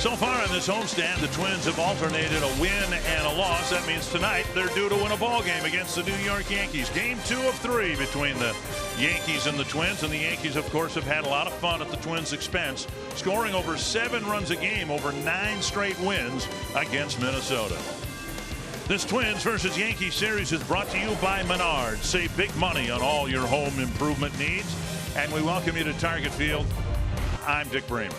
So far in this homestand, the Twins have alternated a win and a loss. That means tonight they're due to win a ball game against the New York Yankees. Game 2 of 3 between the Yankees and the Twins. And the Yankees, of course, have had a lot of fun at the Twins' expense, scoring over 7 runs a game over 9 straight wins against Minnesota. This Twins versus Yankees series is brought to you by Menards. Save big money on all your home improvement needs. And we welcome you to Target Field. I'm Dick Bramer.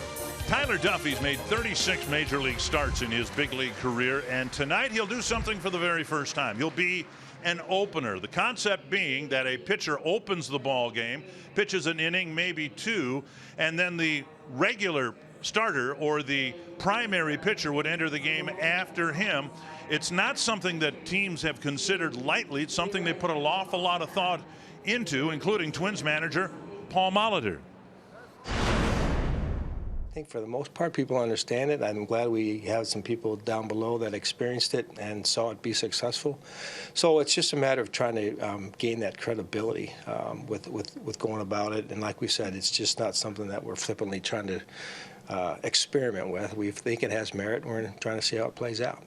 Tyler Duffy's made 36 major league starts in his big league career, and tonight he'll do something for the very first time. He'll be an opener. The concept being that a pitcher opens the ball game, pitches an inning, maybe 2, and then the regular starter or the primary pitcher would enter the game after him. It's not something that teams have considered lightly. It's something they put an awful lot of thought into, including Twins manager Paul Molitor. I think for the most part, people understand it. I'm glad we have some people down below that experienced it and saw it be successful. So it's just a matter of trying to gain that credibility with going about it. And like we said, it's just not something that we're flippantly trying to experiment with. We think it has merit. We're trying to see how it plays out.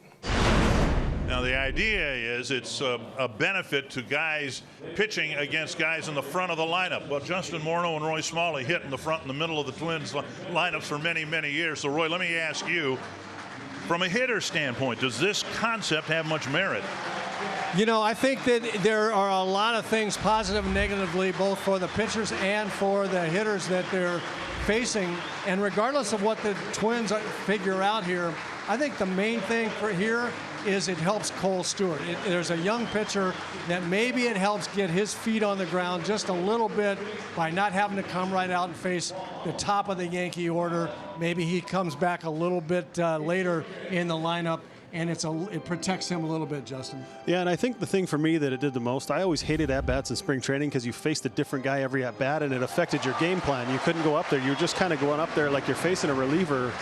Now, the idea is it's a benefit to guys pitching against guys in the front of the lineup. Well, Justin Morneau and Roy Smalley hit in the front and the middle of the Twins lineups for many, many years. So, Roy, let me ask you, from a hitter standpoint, does this concept have much merit? You know, I think that there are a lot of things, positive and negatively, both for the pitchers and for the hitters that they're facing. And regardless of what the Twins figure out here, I think the main thing for here is it helps Cole Stewart. There's a young pitcher that maybe it helps get his feet on the ground just a little bit by not having to come right out and face the top of the Yankee order. Maybe he comes back a little bit later in the lineup, and it protects him a little bit, Justin. Yeah, and I think the thing for me that it did the most, I always hated at-bats in spring training because you faced a different guy every at-bat, and it affected your game plan. You couldn't go up there. You were just kind of going up there like you're facing a reliever,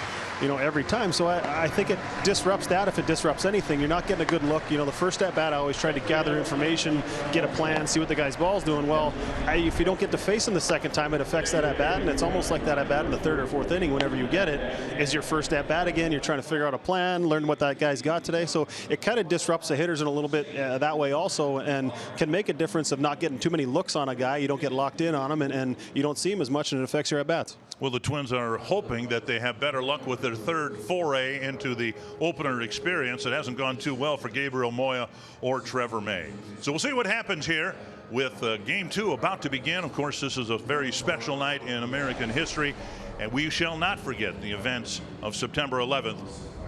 you know, every time. So I think it disrupts that. If it disrupts anything, you're not getting a good look. You know, the first at-bat, I always tried to gather information, get a plan, see what the guy's ball's doing. Well, if you don't get to face him the second time, it affects that at-bat, and it's almost like that at-bat in the 3rd or 4th inning, whenever you get it, is your first at-bat again. You're trying to figure out a plan, learn what that guy's got today. So it kind of disrupts the hitters in a little bit that way also, and can make a difference of not getting too many looks on a guy. You don't get locked in on him, and you don't see him as much, and it affects your at-bats. Well, the Twins are hoping that they have better luck with their 3rd foray into the opener experience. It hasn't gone too well for Gabriel Moya or Trevor May. So we'll see what happens here with Game 2 about to begin. Of course, this is a very special night in American history, and we shall not forget the events of September 11th,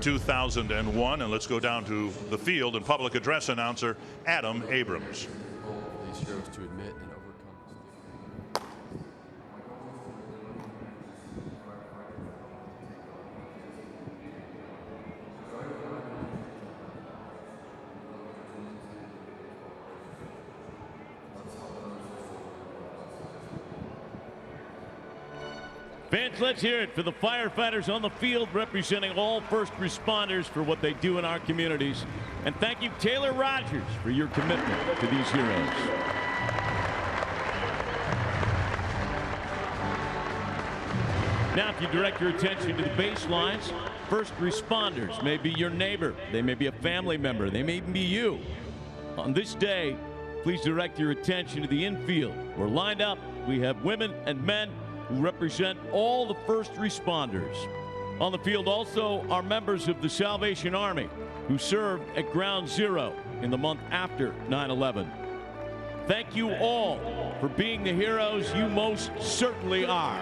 2001. And let's go down to the field and public address announcer Adam Abrams. Fans, let's hear it for the firefighters on the field representing all first responders for what they do in our communities. And thank you, Taylor Rogers, for your commitment to these heroes. Now, if you direct your attention to the baselines, first responders may be your neighbor. They may be a family member. They may even be you. On this day, please direct your attention to the infield, where lined up we have women and men who represent all the first responders. On the field also are members of the Salvation Army who served at Ground Zero in the month after 9/11. Thank you all for being the heroes you most certainly are.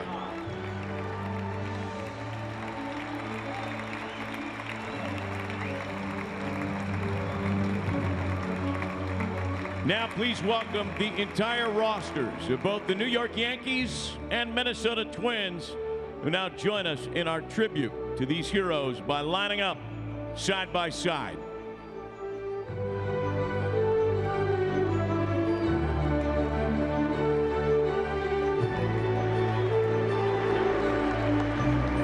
Now please welcome the entire rosters of both the New York Yankees and Minnesota Twins, who now join us in our tribute to these heroes by lining up side by side.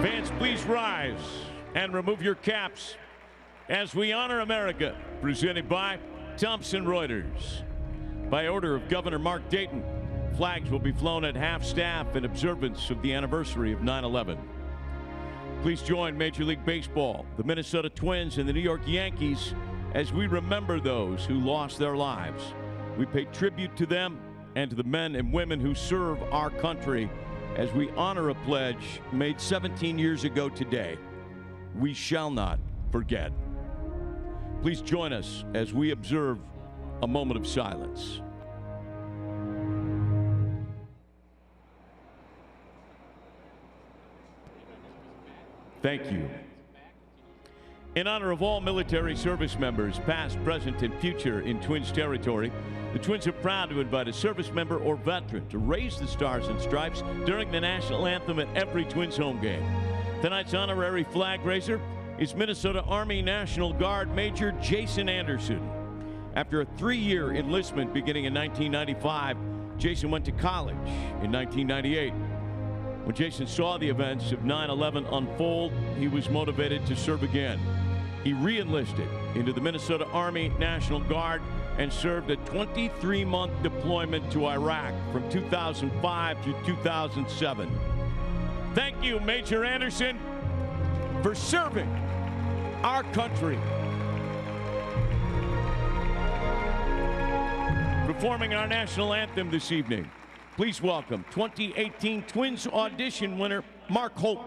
Fans, please rise and remove your caps as we honor America, presented by Thomson Reuters. By order of Governor Mark Dayton, flags will be flown at half-staff in observance of the anniversary of 9/11. Please join Major League Baseball, the Minnesota Twins, and the New York Yankees as we remember those who lost their lives. We pay tribute to them and to the men and women who serve our country as we honor a pledge made 17 years ago today. We shall not forget. Please join us as we observe a moment of silence. Thank you. In honor of all military service members, past, present, and future in Twins territory, the Twins are proud to invite a service member or veteran to raise the Stars and Stripes during the national anthem at every Twins home game. Tonight's honorary flag raiser is Minnesota Army National Guard Major Jason Anderson. After a 3-year enlistment beginning in 1995, Jason went to college in 1998. When Jason saw the events of 9/11 unfold, he was motivated to serve again. He re-enlisted into the Minnesota Army National Guard and served a 23-month deployment to Iraq from 2005 to 2007. Thank you, Major Anderson, for serving our country. Performing our national anthem this evening, please welcome 2018 Twins audition winner, Mark Holton.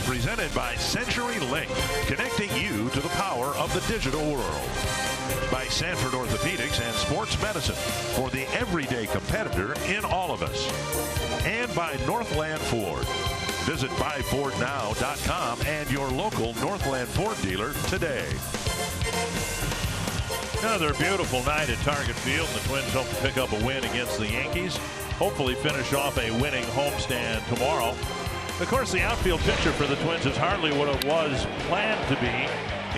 presented by CenturyLink, connecting you to the power of the digital world. By Sanford Orthopedics and Sports Medicine, for the everyday competitor in all of us. And by Northland Ford. Visit buyfordnow.com and your local Northland Ford dealer today. Another beautiful night at Target Field. The Twins hope to pick up a win against the Yankees. Hopefully finish off a winning homestand tomorrow. Of course, the outfield picture for the Twins is hardly what it was planned to be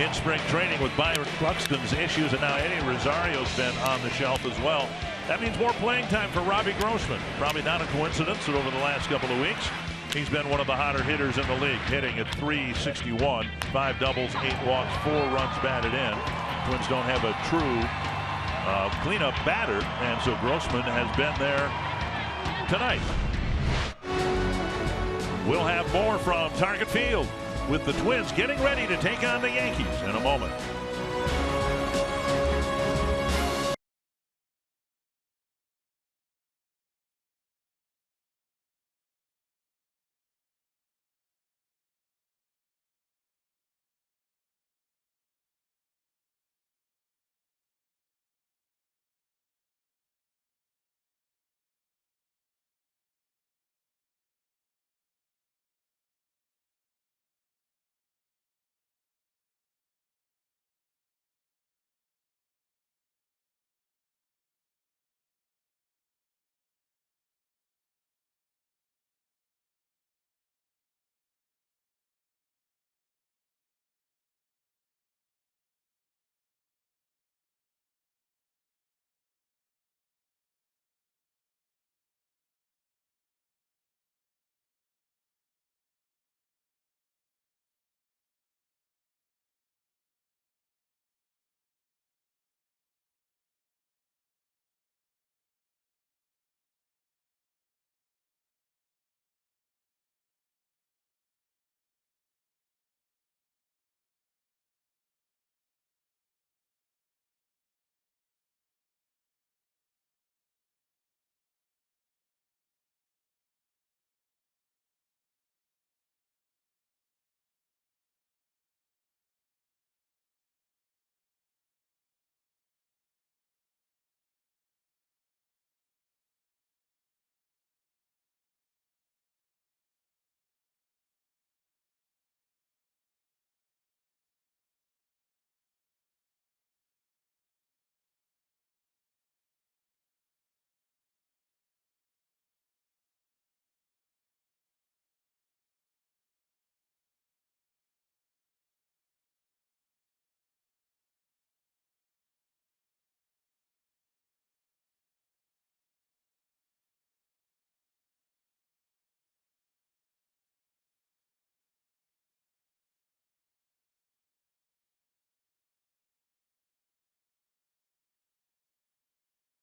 in spring training with Byron Buxton's issues, and now Eddie Rosario's been on the shelf as well. That means more playing time for Robbie Grossman. Probably not a coincidence that over the last couple of weeks, he's been one of the hotter hitters in the league, hitting at .361, 5 doubles, 8 walks, 4 runs batted in. Twins don't have a true cleanup batter, and so Grossman has been there tonight. We'll have more from Target Field with the Twins getting ready to take on the Yankees in a moment.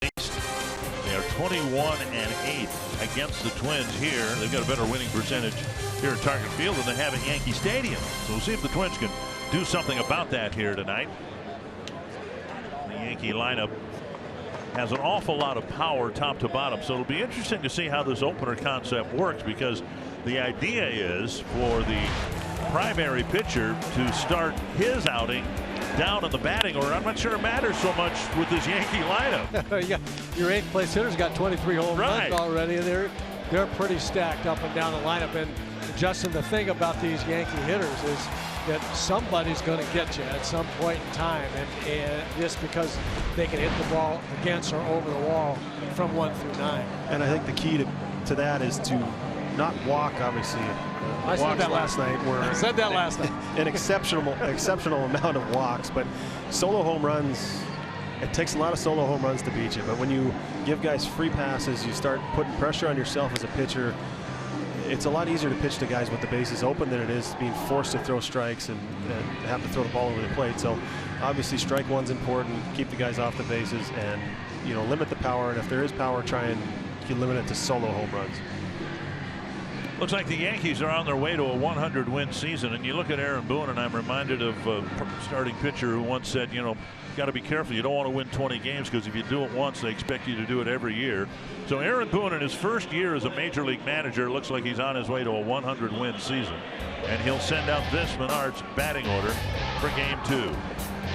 They are 21-8 against the Twins here. They've got a better winning percentage here at Target Field than they have at Yankee Stadium. So we'll see if the Twins can do something about that here tonight. The Yankee lineup has an awful lot of power top to bottom, so it'll be interesting to see how this opener concept works, because the idea is for the primary pitcher to start his outing down in the batting order. I'm not sure it matters so much with this Yankee lineup. Yeah, your 8th place hitters got 23 home runs already, and they're pretty stacked up and down the lineup. And Justin, the thing about these Yankee hitters is that somebody's going to get you at some point in time, and just because they can hit the ball against or over the wall from 1 through 9. And I think the key to that is to not walk, obviously. I said that last night. I said that last night. An exceptional amount of walks, but solo home runs, it takes a lot of solo home runs to beat you. But when you give guys free passes, you start putting pressure on yourself as a pitcher. It's a lot easier to pitch to guys with the bases open than it is being forced to throw strikes and have to throw the ball over the plate. So obviously strike one's important. Keep the guys off the bases and, you know, limit the power. And if there is power, try and limit it to solo home runs. Looks like the Yankees are on their way to a 100-win season. And you look at Aaron Boone, and I'm reminded of a starting pitcher who once said, you know, got to be careful. You don't want to win 20 games because if you do it once, they expect you to do it every year. So Aaron Boone, in his first year as a major league manager, looks like he's on his way to a 100-win season. And he'll send out this Menard's batting order for Game 2.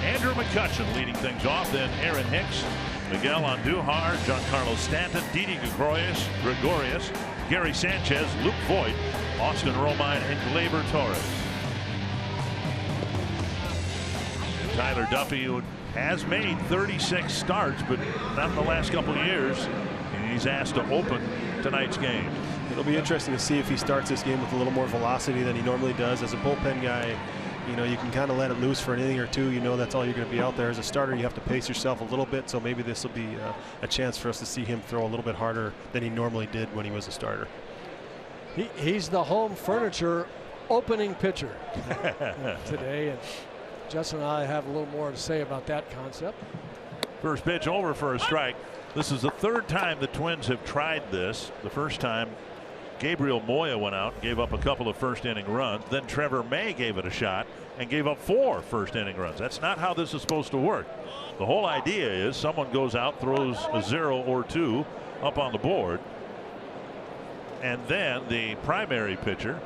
Andrew McCutchen leading things off, then Aaron Hicks, Miguel Andujar, Giancarlo Stanton, Didi Gregorius, Gary Sanchez, Luke Voigt, Austin Romine, and Gleyber Torres. Tyler Duffy, who has made 36 starts, but not in the last couple of years, and he's asked to open tonight's game. It'll be interesting to see if he starts this game with a little more velocity than he normally does. As a bullpen guy, you know, you can kind of let it loose for an inning or two. You know that's all you're going to be out there. As a starter, you have to pace yourself a little bit, so maybe this will be a chance for us to see him throw a little bit harder than he normally did when he was a starter. He's the home furniture opening pitcher today, and Justin and I have a little more to say about that concept. First pitch over for a strike. This is the third time the Twins have tried this. The first time Gabriel Moya went out, gave up a couple of first-inning runs. Then Trevor May gave it a shot and gave up 4 first-inning runs. That's not how this is supposed to work. The whole idea is someone goes out, throws a 0 or 2 up on the board, and then the primary pitcher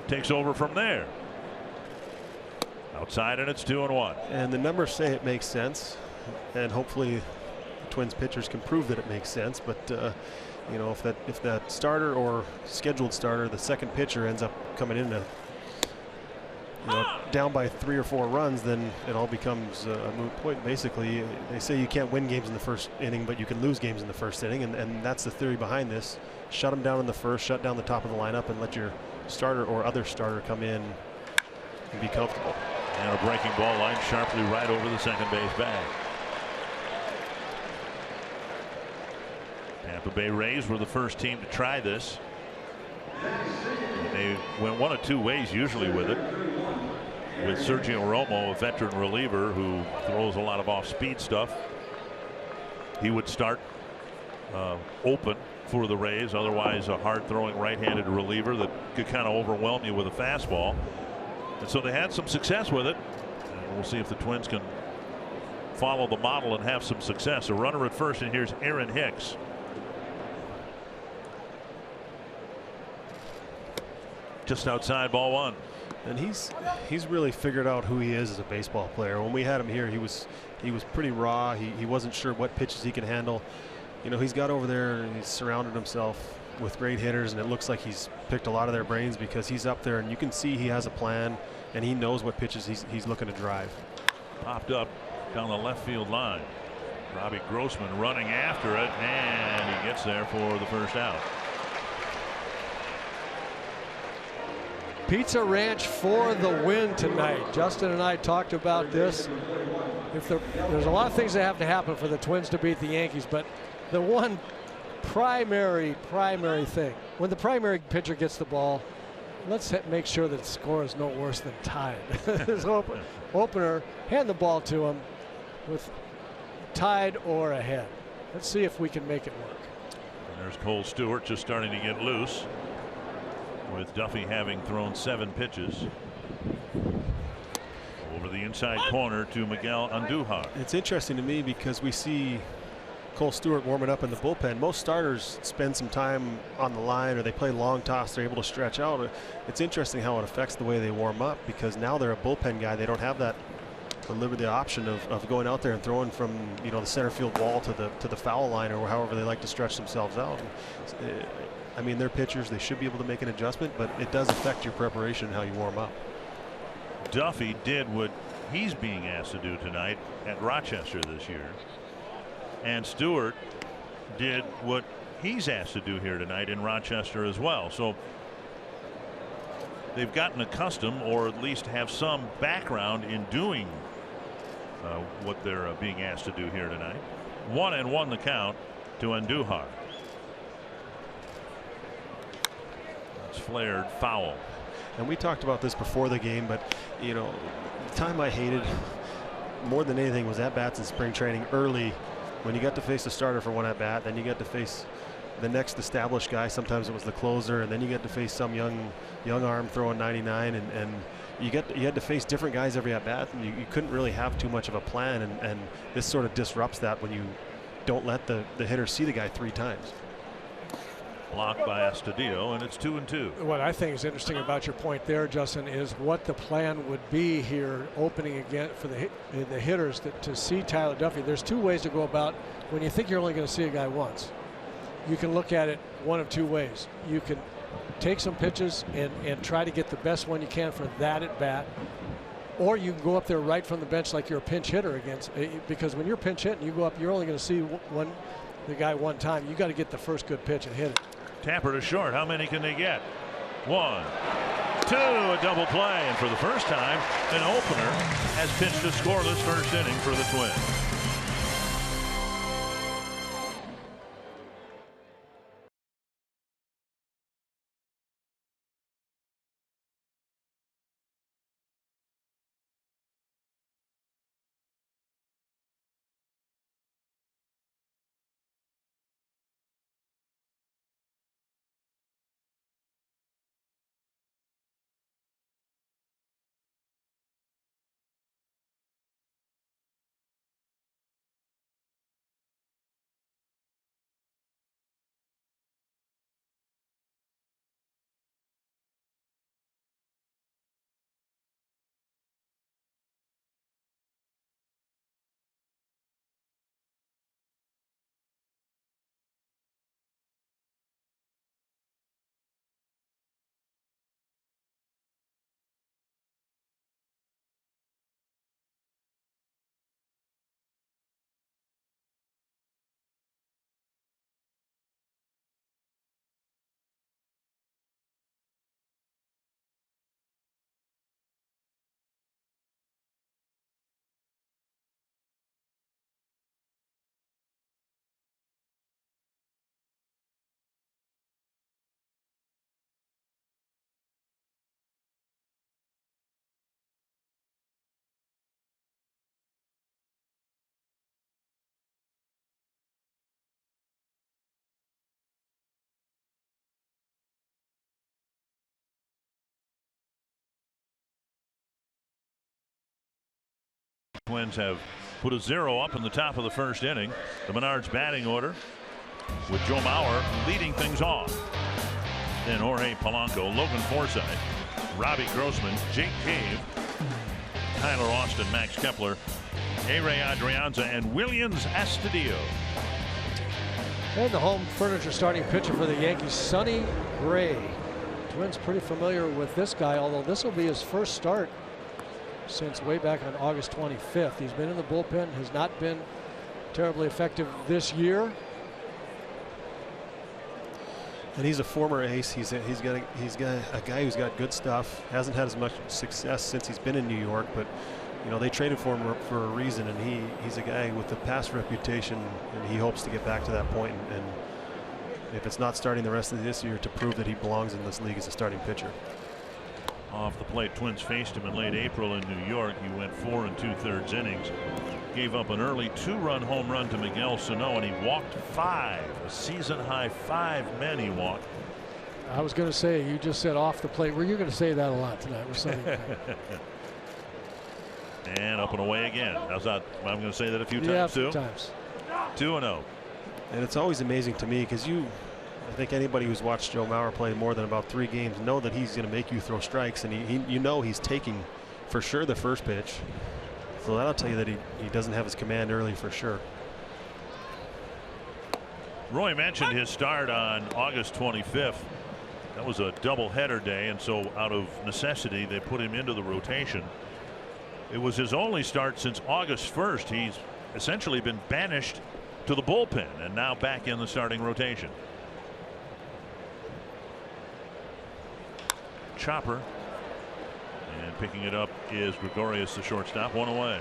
takes over from there. Outside, and it's 2-1. And the numbers say it makes sense, and hopefully the Twins pitchers can prove that it makes sense. But you know, if that starter or scheduled starter, the second pitcher, ends up coming in down by 3 or 4 runs, then it all becomes a moot point. Basically, they say you can't win games in the first inning, but you can lose games in the first inning, and that's the theory behind this. Shut them down in the first, shut down the top of the lineup, and let your starter or other starter come in and be comfortable. And a breaking ball line sharply right over the second base bag. Tampa Bay Rays were the first team to try this. They went one of 2 ways usually with it. With Sergio Romo, a veteran reliever who throws a lot of off-speed stuff. He would start open for the Rays. Otherwise, a hard-throwing right-handed reliever that could kind of overwhelm you with a fastball. And so they had some success with it. And we'll see if the Twins can follow the model and have some success. A runner at first, and here's Aaron Hicks. Just outside, ball 1. And he's really figured out who he is as a baseball player. When we had him here, he was pretty raw. He wasn't sure what pitches he can handle. You know, he's got over there and he's surrounded himself with great hitters, and it looks like he's picked a lot of their brains because he's up there and you can see he has a plan and he knows what pitches he's looking to drive. Popped up down the left field line. Robbie Grossman running after it, and he gets there for the first out. Pizza Ranch for the win tonight. Justin and I talked about this. There's a lot of things that have to happen for the Twins to beat the Yankees, but the one primary thing, when the primary pitcher gets the ball, let's make sure that the score is no worse than tied. There's an opener, hand the ball to him with tied or ahead. Let's see if we can make it work. And there's Cole Stewart just starting to get loose, with Duffy having thrown 7 pitches. Over the inside corner to Miguel Andujar. It's interesting to me because we see Cole Stewart warming up in the bullpen. Most starters spend some time on the line, or they play long toss. They're able to stretch out. It's interesting how it affects the way they warm up, because now they're a bullpen guy. They don't have that the option of going out there and throwing from, you know, the center field wall to the foul line, or however they like to stretch themselves out. I mean, they're pitchers. They should be able to make an adjustment, but it does affect your preparation and how you warm up. Duffy did what he's being asked to do tonight at Rochester this year, and Stewart did what he's asked to do here tonight in Rochester as well. So they've gotten accustomed, or at least have some background in doing what they're being asked to do here tonight. 1-1 the count to Andujar. It's flared foul. And we talked about this before the game, but you know, the time I hated more than anything was at bats in spring training early, when you got to face the starter for one at bat, then you got to face the next established guy. Sometimes it was the closer, and then you get to face some young arm throwing 99, and you had to face different guys every at bat, and you couldn't really have too much of a plan, and this sort of disrupts that when you don't let the hitter see the guy 3 times. Blocked by Astudillo, and it's 2-2. What I think is interesting about your point there, Justin, is what the plan would be here opening again for the hitters to see Tyler Duffy. There's 2 ways to go about when you think you're only going to see a guy once. You can look at it one of 2 ways. You can take some pitches and try to get the best one you can for that at bat, or you can go up there right from the bench like you're a pinch hitter against, because when you're pinch hitting, you go up, you're only going to see the guy one time. You got to get the first good pitch and hit it. Tapper to short. How many can they get? 1, 2, a double play, and for the first time, an opener has pitched a scoreless first inning for the Twins. Twins have put a 0 up in the top of the first inning. The Menards batting order with Joe Mauer leading things off. Then Jorge Polanco, Logan Forsythe, Robbie Grossman, Jake Cave, Tyler Austin, Max Kepler, A-Ray Adrianza, and Williams Astudillo. And the home furniture starting pitcher for the Yankees, Sonny Gray. Twins pretty familiar with this guy, although this will be his first start since way back on August 25th. He's been in the bullpen, has not been terribly effective this year. And he's a former ace. He's a guy who's got good stuff. Hasn't had as much success since he's been in New York, but you know they traded for him for a reason, and he's a guy with a past reputation, and he hopes to get back to that point. And if it's not starting the rest of this year, to prove that he belongs in this league as a starting pitcher. Off the plate, Twins faced him in late April in New York. He went 4 2/3 innings. Gave up an early 2-run home run to Miguel Sano, and he walked 5, a season-high 5 men he walked. I was going to say, you just said off the plate. Well, you're going to say that a lot tonight with Sonny. And up and away again. How's that? I'm going to say that a few times too. 2-0. And it's always amazing to me because I think anybody who's watched Joe Mauer play more than about 3 games know that he's going to make you throw strikes, and you know he's taking for sure the first pitch. So that'll tell you that he doesn't have his command early for sure. Roy mentioned his start on August 25th. That was a doubleheader day, and so out of necessity they put him into the rotation. It was his only start since August 1st. He's essentially been banished to the bullpen and now back in the starting rotation. Chopper, and picking it up is Gregorius, the shortstop. 1 away.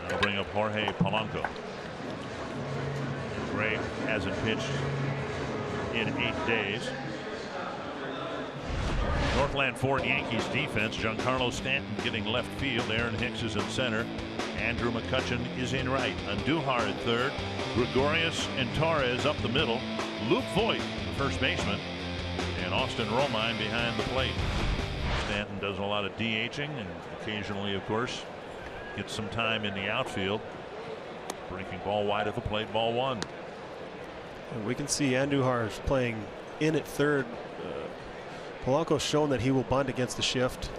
That'll bring up Jorge Polanco. Gray hasn't pitched in 8 days. Northland Ford Yankees defense. Giancarlo Stanton getting left field. Aaron Hicks is in center. Andrew McCutchen is in right. Andujar at third. Gregorius and Torres up the middle. Luke Voigt, the first baseman. And Austin Romine behind the plate. Stanton does a lot of DHing and occasionally, of course, gets some time in the outfield. Breaking ball wide of the plate, ball one. And we can see Andujar is playing in at third. Polanco's shown that he will bunt against the shift.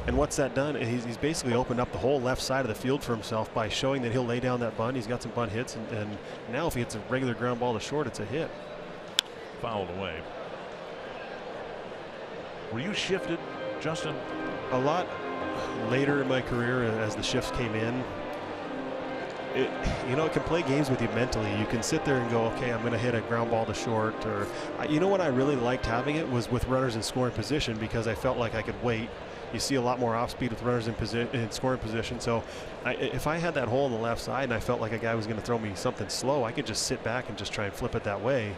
And what's that done? He's basically opened up the whole left side of the field for himself by showing that he'll lay down that bunt. He's got some bunt hits, and now if he hits a regular ground ball to short, it's a hit. Fouled away. Were you shifted, Justin? A lot later in my career as the shifts came in. You know, it can play games with you mentally. You can sit there and go, okay, I'm going to hit a ground ball to short. Or, you know what I really liked having it was with runners in scoring position, because I felt like I could wait. You see a lot more off speed with runners in scoring position. So if I had that hole on the left side and I felt like a guy was going to throw me something slow, I could just sit back and just try and flip it that way.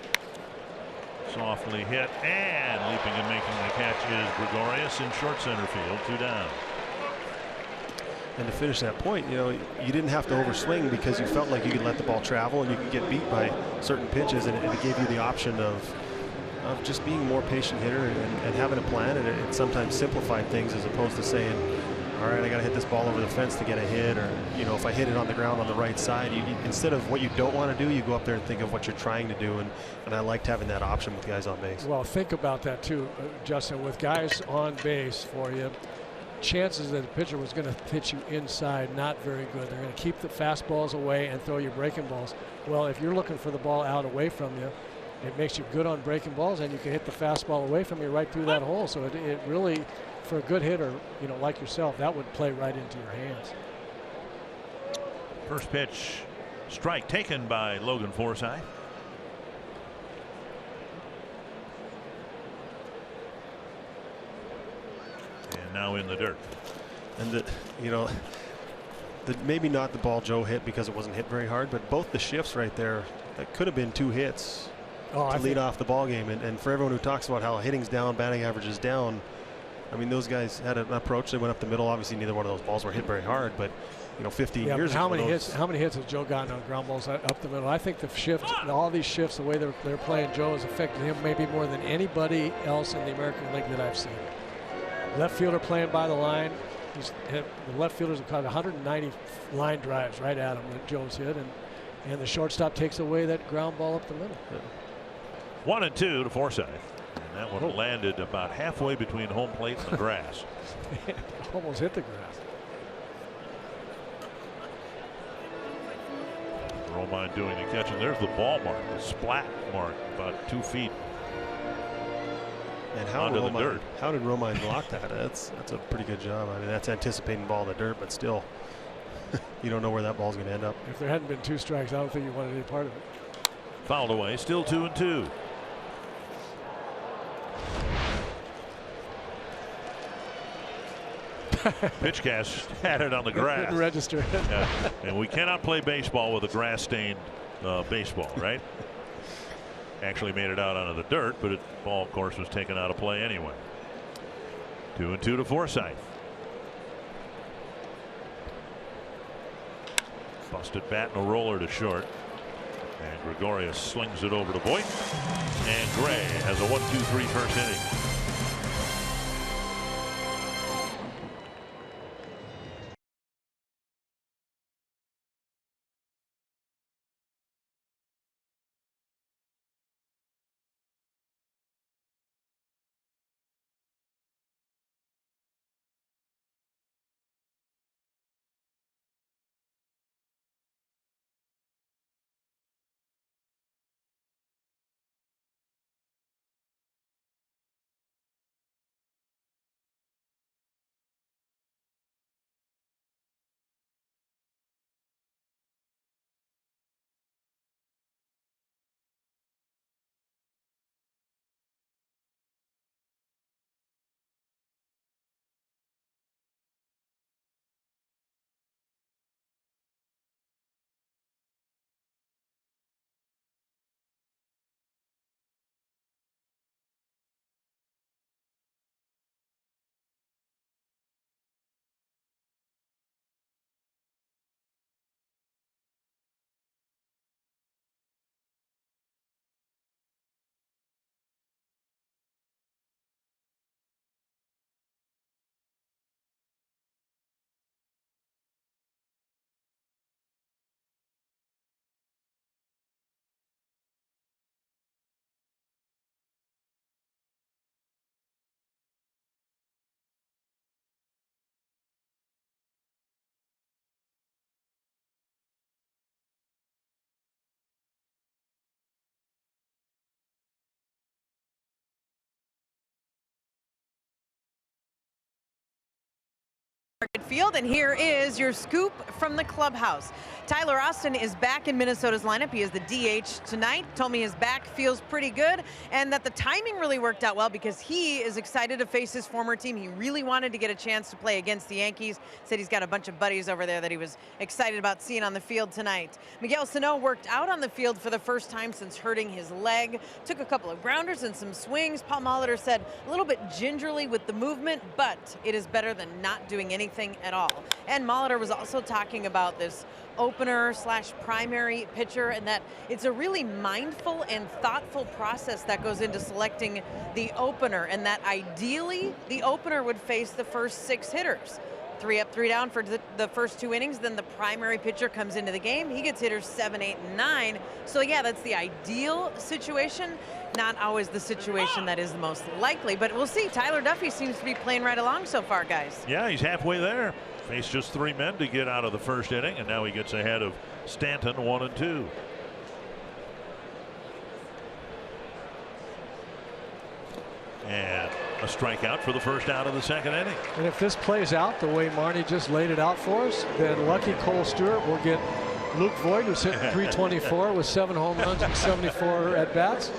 Softly hit, and leaping and making the catch is Gregorius in short center field. 2 down. And to finish that point, you know, you didn't have to overswing because you felt like you could let the ball travel and you could get beat by certain pitches, and it gave you the option of just being a more patient hitter and having a plan, and it sometimes simplified things as opposed to saying, all right, I got to hit this ball over the fence to get a hit, or, you know, if I hit it on the ground on the right side, instead of what you don't want to do, you go up there and think of what you're trying to do, and I liked having that option with guys on base. Well, think about that too, Justin, with guys on base for you. Chances that the pitcher was going to hit you inside, not very good. They're going to keep the fastballs away and throw you breaking balls. Well, if you're looking for the ball out away from you, it makes you good on breaking balls, and you can hit the fastball away from you right through that hole. So it really, for a good hitter, you know, like yourself, that would play right into your hands. First pitch, strike taken by Logan Forsythe. And now in the dirt. And you know, maybe not the ball Joe hit because it wasn't hit very hard, but both the shifts right there, that could have been 2 hits to lead off the ball game. And for everyone who talks about how hitting's down, batting average is down, I mean, those guys had an approach. They went up the middle. Obviously, neither one of those balls were hit very hard, but you know, 15 years ago. How many hits has Joe gotten on ground balls up the middle? I think the shift, all these shifts, the way they're playing Joe has affected him maybe more than anybody else in the American League that I've seen. Left fielder playing by the line. The left fielders have caught 190 line drives right at him that Joe's hit, and the shortstop takes away that ground ball up the middle. 1-2 to Forsythe. And that one landed about halfway between home plate and the grass. Almost hit the grass. Romine doing the catch, and there's the ball mark, the splat mark, about 2 feet. And how did Romine block that? That's a pretty good job. I mean, that's anticipating ball in the dirt, but still, you don't know where that ball's going to end up. If there hadn't been 2 strikes, I don't think you wanted any part of it. Fouled away, still 2-2. Pitchcast had it on the grass. Didn't register. Yeah. And we cannot play baseball with a grass-stained baseball, right? Actually made it out onto the dirt, but the ball, of course, was taken out of play anyway. 2-2 to Forsythe. Busted bat and a roller to short. And Gregorius slings it over to Voigt. And Gray has a 1-2-3 first inning. Field, and here is your scoop from the clubhouse. Tyler Austin is back in Minnesota's lineup. He is the DH tonight. Told me his back feels pretty good and that the timing really worked out well because he is excited to face his former team. He really wanted to get a chance to play against the Yankees. Said he's got a bunch of buddies over there that he was excited about seeing on the field tonight. Miguel Sano worked out on the field for the first time since hurting his leg. Took a couple of grounders and some swings. Paul Molitor said a little bit gingerly with the movement, but it is better than not doing anything at all. And Molitor was also talking about this opener / primary pitcher and that it's a really mindful and thoughtful process that goes into selecting the opener, and that ideally the opener would face the first 6 hitters. 3 up, 3 down for the first 2 innings. Then the primary pitcher comes into the game. He gets hitters 7, 8, and 9. So yeah, that's the ideal situation. Not always the situation that is the most likely, but we'll see. Tyler Duffy seems to be playing right along so far, guys. Yeah, he's halfway there. Faced just 3 men to get out of the first inning, and now he gets ahead of Stanton 1 and 2. And a strikeout for the first out of the second inning. And if this plays out the way Marty just laid it out for us, then lucky Cole Stewart will get Luke Voigt, who's hitting .324 with 7 home runs and 74 at bats,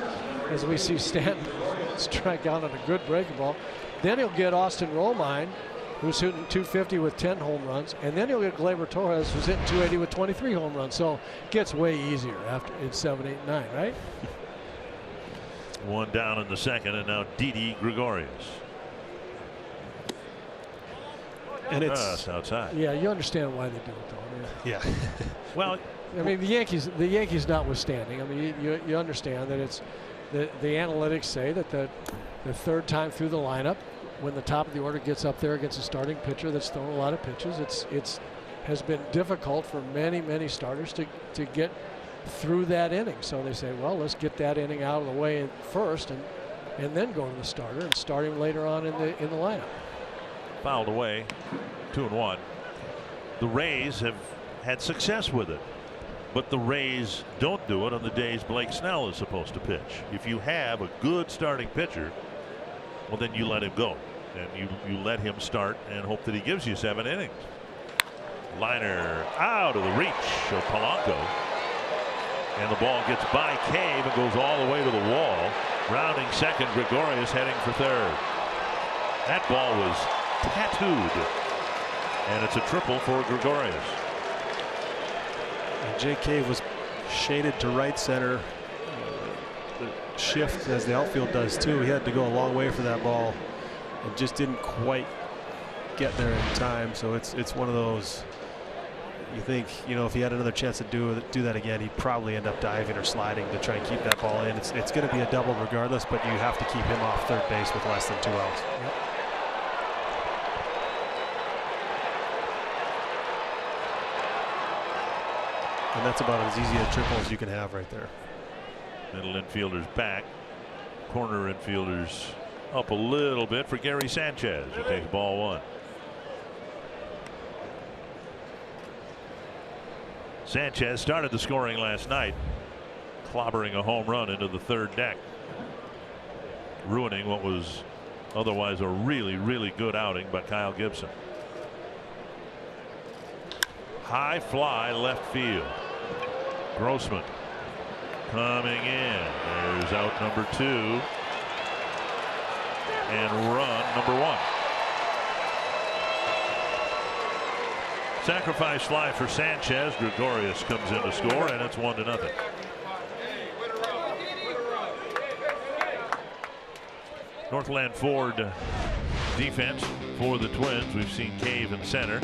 as we see Stanton strike out on a good breaking ball. Then he'll get Austin Romine, who's hitting .250 with 10 home runs, and then he'll get Gleyber Torres, who's hitting .280 with 23 home runs. So it gets way easier after it's 7, 8, 9, right? 1 down in the second, and now Didi Gregorius. And it's outside. Yeah, you understand why they do it, though. Yeah. Well, I mean, the Yankees notwithstanding, I mean, you understand that it's the analytics say that the third time through the lineup, when the top of the order gets up there against a starting pitcher that's thrown a lot of pitches, it's has been difficult for many starters to get through that inning. So they say, well, let's get that inning out of the way first, and then go to the starter and start him later on in the lineup. Fouled away, 2-1. The Rays have had success with it, but the Rays don't do it on the days Blake Snell is supposed to pitch. If you have a good starting pitcher, well, then you let him go, and you let him start and hope that he gives you 7 innings. Liner out of the reach of Polanco, and the ball gets by Cave and goes all the way to the wall. Rounding second, Gregorius heading for third. That ball was tattooed, and it's a triple for Gregorius. And Jake Cave was shaded to right center. The shift as the outfield does too. He had to go a long way for that ball and just didn't quite get there in time. So it's one of those, you think, you know, if he had another chance to do that again, he'd probably end up diving or sliding to try and keep that ball in. It's going to be a double regardless, but you have to keep him off third base with less than 2 outs. Yep. And that's about as easy a triple as you can have right there. Middle infielders back. Corner infielders up a little bit for Gary Sanchez, who takes ball 1. Sanchez started the scoring last night, clobbering a home run into the third deck, ruining what was otherwise a really good outing by Kyle Gibson. High fly left field. Grossman coming in. There's out number 2 and run number 1. Sacrifice fly for Sanchez. Gregorius comes in to score, and it's 1-0. Northland Ford defense for the Twins. We've seen Cave in center.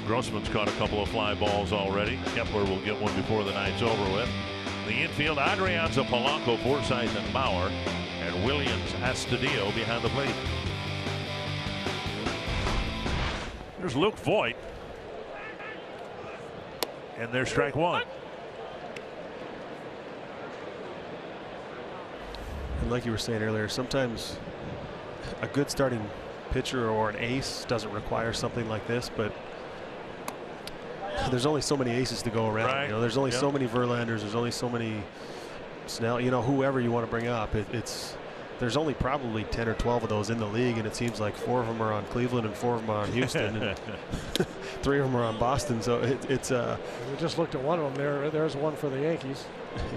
Grossman's caught a couple of fly balls already. Kepler will get one before the night's over with. The infield, Adrianza, Polanco, Forsythe, and Bauer, and Williams, Astudillo behind the plate. There's Luke Voigt, and there's strike 1. And like you were saying earlier, sometimes a good starting pitcher or an ace doesn't require something like this, but there's only so many aces to go around. Right. You know, there's only so many Verlanders. There's only so many Snell. You know, whoever you want to bring up. there's only probably 10 or 12 of those in the league, and it seems like 4 of them are on Cleveland and 4 of them are on Houston, and 3 of them are on Boston. So it's we just looked at one of them. There's one for the Yankees.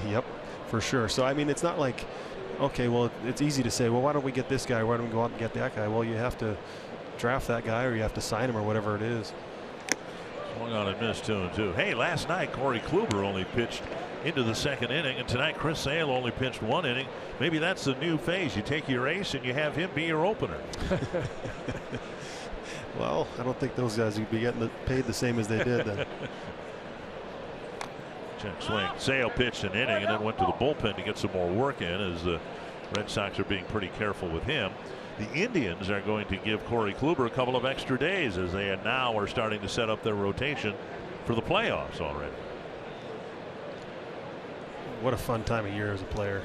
Yep, for sure. So I mean, it's not like, okay, well, it's easy to say, well, why don't we get this guy? Why don't we go out and get that guy? Well, you have to draft that guy, or you have to sign him, or whatever it is. Swung on and missed 2-2. Hey, last night Corey Kluber only pitched into the 2nd inning, and tonight Chris Sale only pitched 1 inning. Maybe that's the new phase. You take your ace and you have him be your opener. Well, I don't think those guys would be getting paid the same as they did then. Check swing. Sale pitched an inning and then went to the bullpen to get some more work in, as the Red Sox are being pretty careful with him. The Indians are going to give Corey Kluber a couple of extra days, as they now are starting to set up their rotation for the playoffs already. What a fun time of year as a player.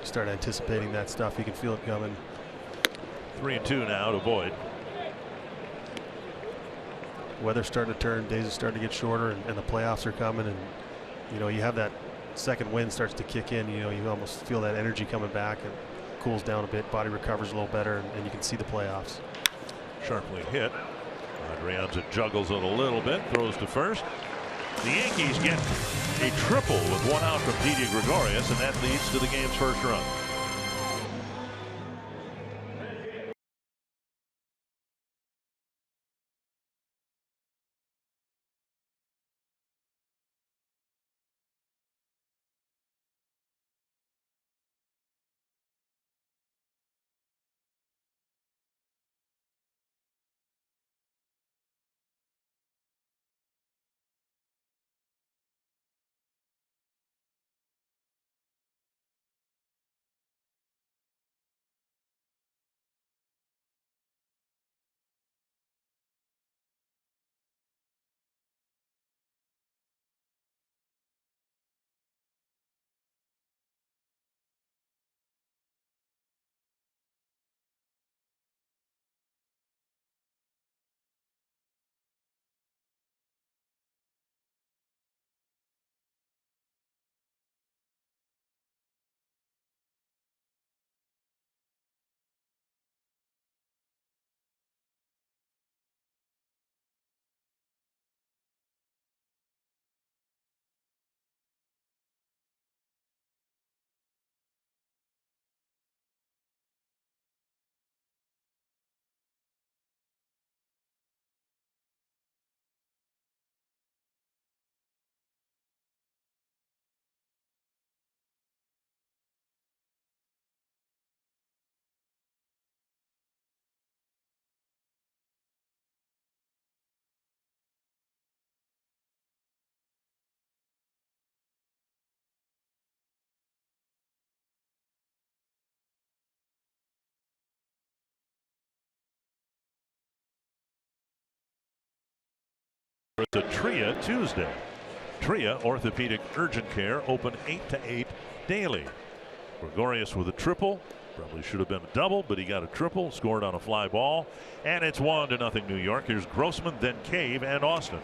You start anticipating that stuff. You can feel it coming. 3-2 now to Boyd. Weather's starting to turn. Days are starting to get shorter, and the playoffs are coming. And you know, you have that second wind starts to kick in. You know, you almost feel that energy coming back, and cools down a bit. Body recovers a little better, and you can see the playoffs. Sharply hit. Adrianza juggles it a little bit. Throws to first. The Yankees get a triple with 1 out from Didi Gregorius, and that leads to the game's first run. The Tria Tuesday. Tria Orthopedic Urgent Care, open 8 to 8 daily. Gregorius with a triple. Probably should have been a double, but he got a triple, scored on a fly ball, and it's 1-0 New York. Here's Grossman, then Cave, and Austin.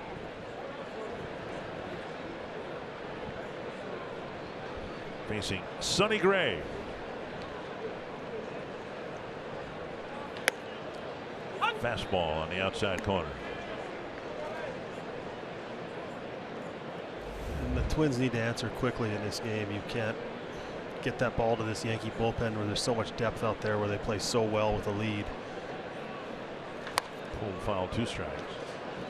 Facing Sonny Gray. Fastball on the outside corner. And the Twins need to answer quickly in this game. You can't get that ball to this Yankee bullpen where there's so much depth out there, where they play so well with a lead. Pulled foul, 2 strikes.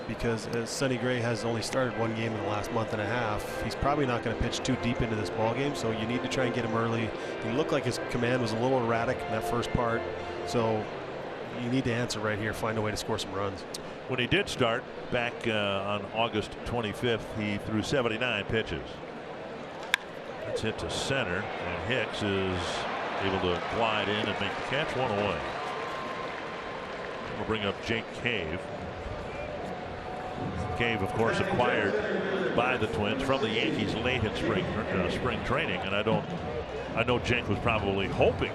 Because Sonny Gray has only started 1 game in the last month and a half, he's probably not going to pitch too deep into this ball game, so you need to try and get him early. He looked like his command was a little erratic in that first part, so you need to answer right here, find a way to score some runs. When he did start back on August 25th, he threw 79 pitches. That's hit to center, and Hicks is able to glide in and make the catch. 1 away. We'll bring up Jake Cave. Cave, of course, acquired by the Twins from the Yankees late in spring training, and I know Jake was probably hoping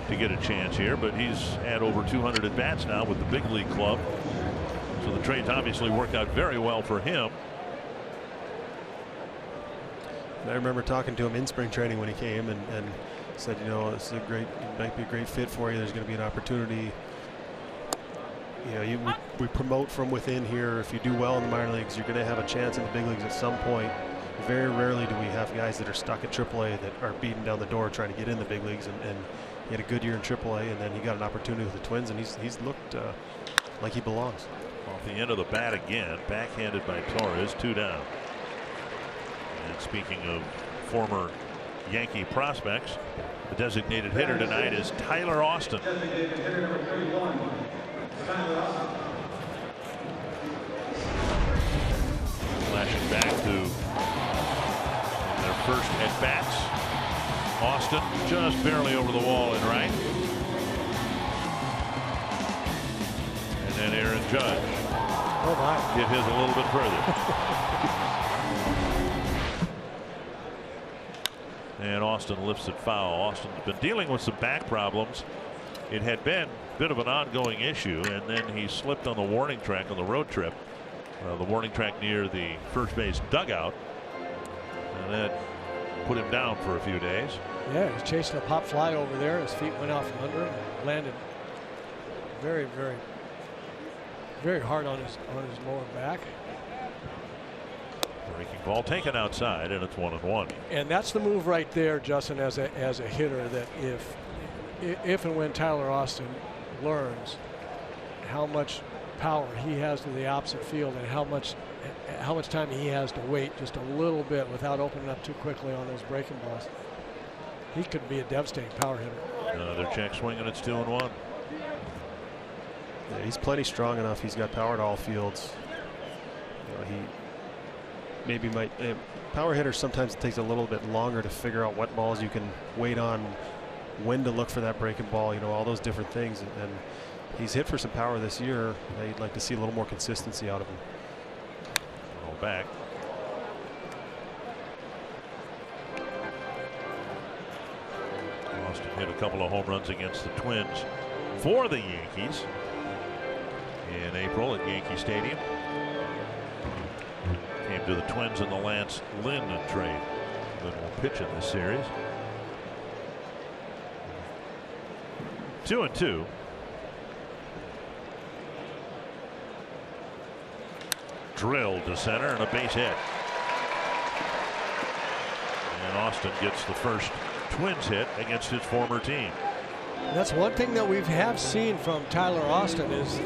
to get a chance here, but he's had over 200 at bats now with the big league club. So the trades obviously worked out very well for him. I remember talking to him in spring training when he came and said, you know, this is it might be a great fit for you. There's going to be an opportunity. You know, we promote from within here. If you do well in the minor leagues, you're going to have a chance in the big leagues at some point. Very rarely do we have guys that are stuck at AAA that are beating down the door trying to get in the big leagues. And he had a good year in AAA, and then he got an opportunity with the Twins, and he's looked like he belongs. Off the end of the bat again, backhanded by Torres, 2 down. And speaking of former Yankee prospects, the designated hitter tonight is Tyler Austin. Flashing back to their first at bats. Austin just barely over the wall in right. And then Aaron Judge. Oh my. Hit his a little bit further. And Austin lifts it foul. Austin's been dealing with some back problems. It had been a bit of an ongoing issue, and then he slipped on the warning track on the road trip. The warning track near the first base dugout, and that put him down for a few days. Yeah, he was chasing a pop fly over there. His feet went out from under him, landed very, very, very hard on his lower back. Breaking ball taken outside, and it's 1-1. And that's the move right there, Justin, as a hitter, that if and when Tyler Austin learns how much power he has to the opposite field and how much time he has to wait just a little bit without opening up too quickly on those breaking balls, he could be a devastating power hitter. Another check swing, and it's 2-1. Yeah, he's plenty strong enough. He's got power at all fields. You know, he maybe might. Power hitters, sometimes it takes a little bit longer to figure out what balls you can wait on, when to look for that breaking ball, you know, all those different things. And he's hit for some power this year. I'd like to see a little more consistency out of him. Roll back. Austin hit a couple of home runs against the Twins for the Yankees in April at Yankee Stadium. Came to the Twins in the Lance Lynn trade. Lynn will pitch in this series. 2-2. Drilled to center and a base hit. And Austin gets the first Twins hit against his former team. That's one thing that we have seen from Tyler Austin is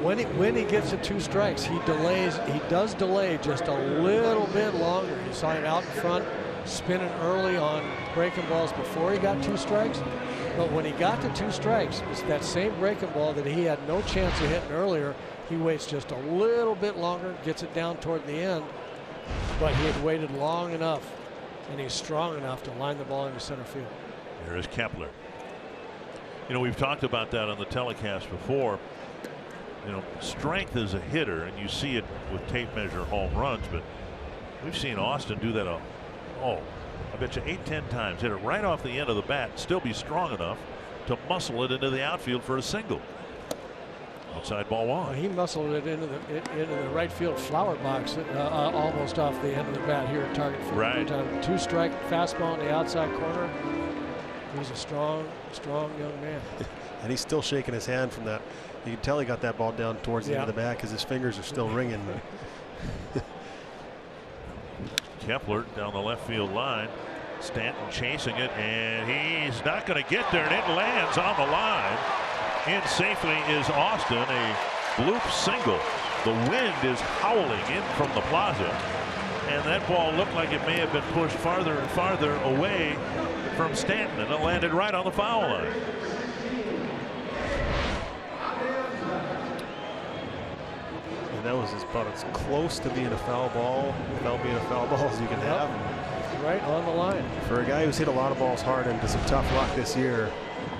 when he gets to 2 strikes, he does delay just a little bit longer. You saw him out in front spinning early on breaking balls before he got 2 strikes. But when he got to 2 strikes, it's that same breaking ball that he had no chance of hitting earlier. He waits just a little bit longer, gets it down toward the end, but he had waited long enough, and he's strong enough to line the ball into center field. Here is Kepler. You know, we've talked about that on the telecast before. You know, strength as a hitter, and you see it with tape measure home runs, but we've seen Austin do that I bet you 8-10 times, hit it right off the end of the bat, still be strong enough to muscle it into the outfield for a single. Outside ball 1. Well, he muscled it into the right field flower box, almost off the end of the bat here at target field. Right. 2-strike fastball in the outside corner. He's a strong young man. And he's still shaking his hand from that. You can tell he got that ball down towards the end of the bat because his fingers are still ringing. Kepler down the left field line. Stanton chasing it, and he's not going to get there, and it lands on the line. In safely is Austin, a bloop single. The wind is howling in from the plaza, and that ball looked like it may have been pushed farther and farther away from Stanton, and it landed right on the foul line. And that was about as close to being a foul ball without being a foul ball as you can have. Right on the line. For a guy who's hit a lot of balls hard and to some tough luck this year,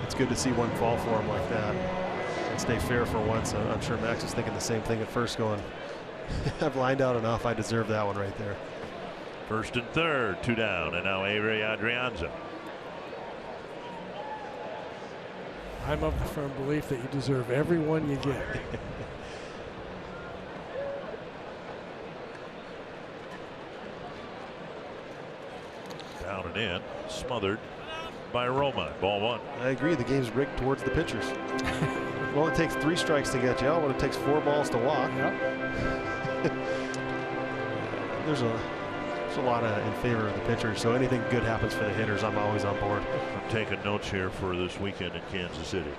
it's good to see one fall for him like that and stay fair for once. I'm sure Max is thinking the same thing at first, going, I've lined out enough. I deserve that one right there. First and third, 2 down, and now Avery Adrianza. I'm of the firm belief that you deserve every one you get. Down and in, smothered by Roma. Ball 1. I agree. The game's rigged towards the pitchers. Well, it takes 3 strikes to get you out, but it takes 4 balls to walk. Yep. There's a lot in favor of the pitchers, so anything good happens for the hitters, I'm always on board. I'm taking notes here for this weekend in Kansas City.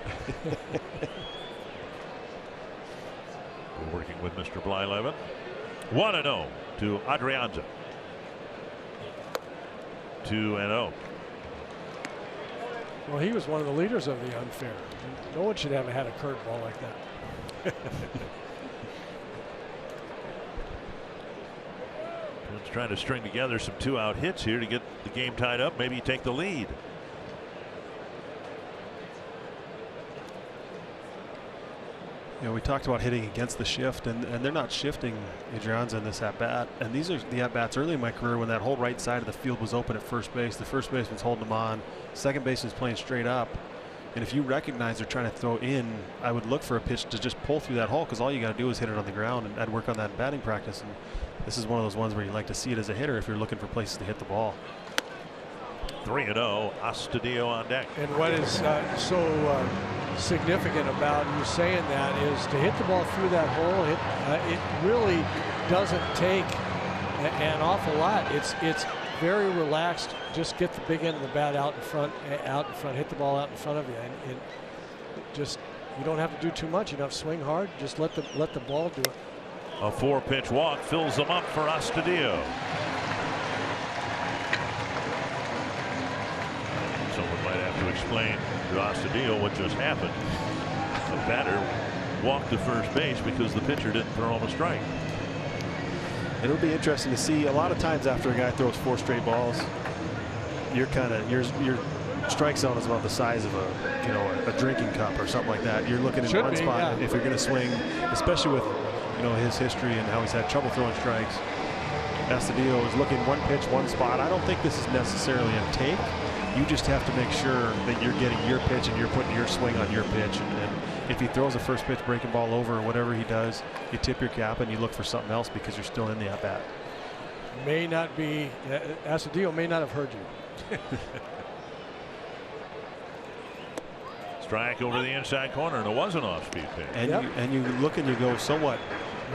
We're working with Mr. Blyleven. 1-0 to Adrianza. 2-0. Well, he was one of the leaders of the unfair. No one should have had a curveball like that. Twins trying to string together some 2-out hits here to get the game tied up, maybe take the lead. You know, we talked about hitting against the shift, and they're not shifting Adrianza in this at-bat. And these are the at-bats early in my career when that whole right side of the field was open at first base. The first baseman's holding them on. Second baseman's playing straight up. And if you recognize they're trying to throw in, I would look for a pitch to just pull through that hole, because all you got to do is hit it on the ground, and I'd work on that in batting practice. And this is one of those ones where you like to see it as a hitter if you're looking for places to hit the ball. 3-0, Astudillo on deck. And what is so significant about you saying that is to hit the ball through that hole. It really doesn't take an awful lot. It's very relaxed. Just get the big end of the bat out in front, hit the ball out in front of you, and just you don't have to do too much. You don't have to swing hard. Just let the ball do it. A 4-pitch walk fills them up for Astudillo. Someone might have to explain to Astudillo what just happened. The batter walked to first base because the pitcher didn't throw him a strike. It'll be interesting to see. A lot of times after a guy throws 4 straight balls, your strike zone is about the size of a drinking cup or something like that. You're looking in one spot. Yeah. If you're going to swing, especially with his history and how he's had trouble throwing strikes. Astudillo is looking one pitch, one spot. I don't think this is necessarily a take. You just have to make sure that you're getting your pitch and you're putting your swing on your pitch. And if he throws a first pitch breaking ball over or whatever he does, you tip your cap and you look for something else because you're still in the at-bat. May not be, Astudillo may not have heard you. Strike over the inside corner, and it was an off-speed pitch. And you look and you go, so what?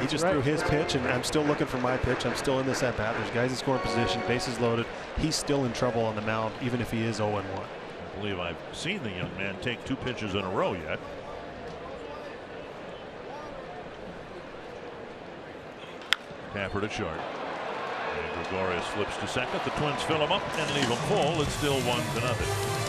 He just threw his pitch, and I'm still looking for my pitch. I'm still in this at-bat. There's guys in scoring position, bases loaded. He's still in trouble on the mound, even if he is 0-1. I believe I've seen the young man take 2 pitches in a row yet. Tapper to short. And Gregorius flips to second. The Twins fill him up and leave him full. It's still 1-0.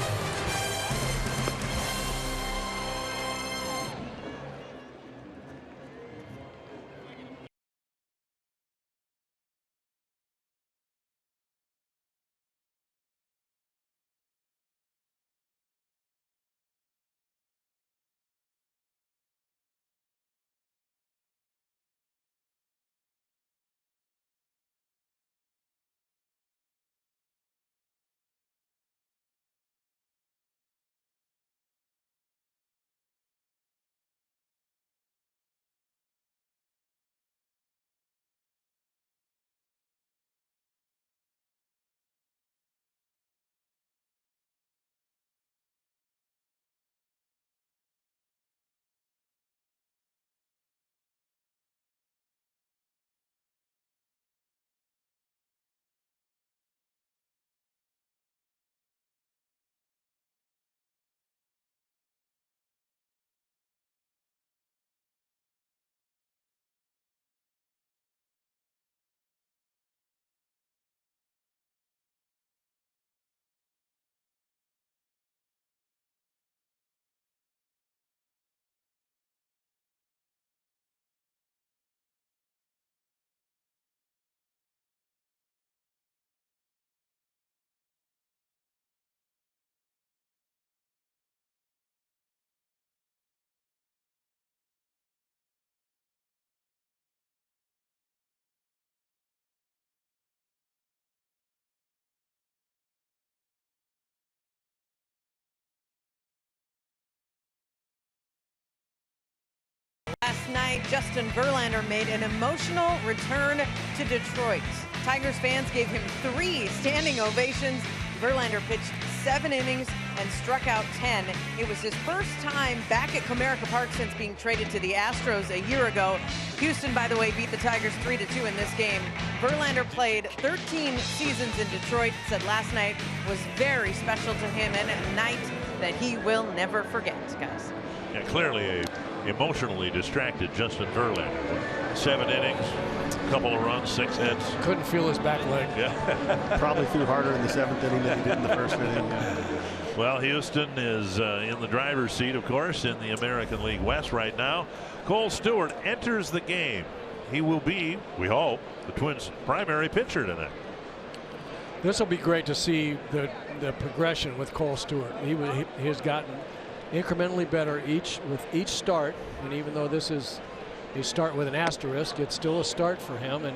Last night, Justin Verlander made an emotional return to Detroit. Tigers fans gave him 3 standing ovations. Verlander pitched 7 innings and struck out 10. It was his first time back at Comerica Park since being traded to the Astros a year ago. Houston, by the way, beat the Tigers 3-2 in this game. Verlander played 13 seasons in Detroit, said last night was very special to him and a night that he will never forget, guys. Yeah, clearly a emotionally distracted Justin Verlander. 7 innings, a couple of runs, 6 hits. Couldn't feel his back leg. Yeah. Probably threw harder in the 7th inning than he did in the 1st inning. Well, Houston is in the driver's seat, of course, in the American League West right now. Cole Stewart enters the game. He will be, we hope, the Twins' primary pitcher tonight. This will be great to see the progression with Cole Stewart. He has gotten incrementally better with each start, and even though this is a start with an asterisk, it's still a start for him, and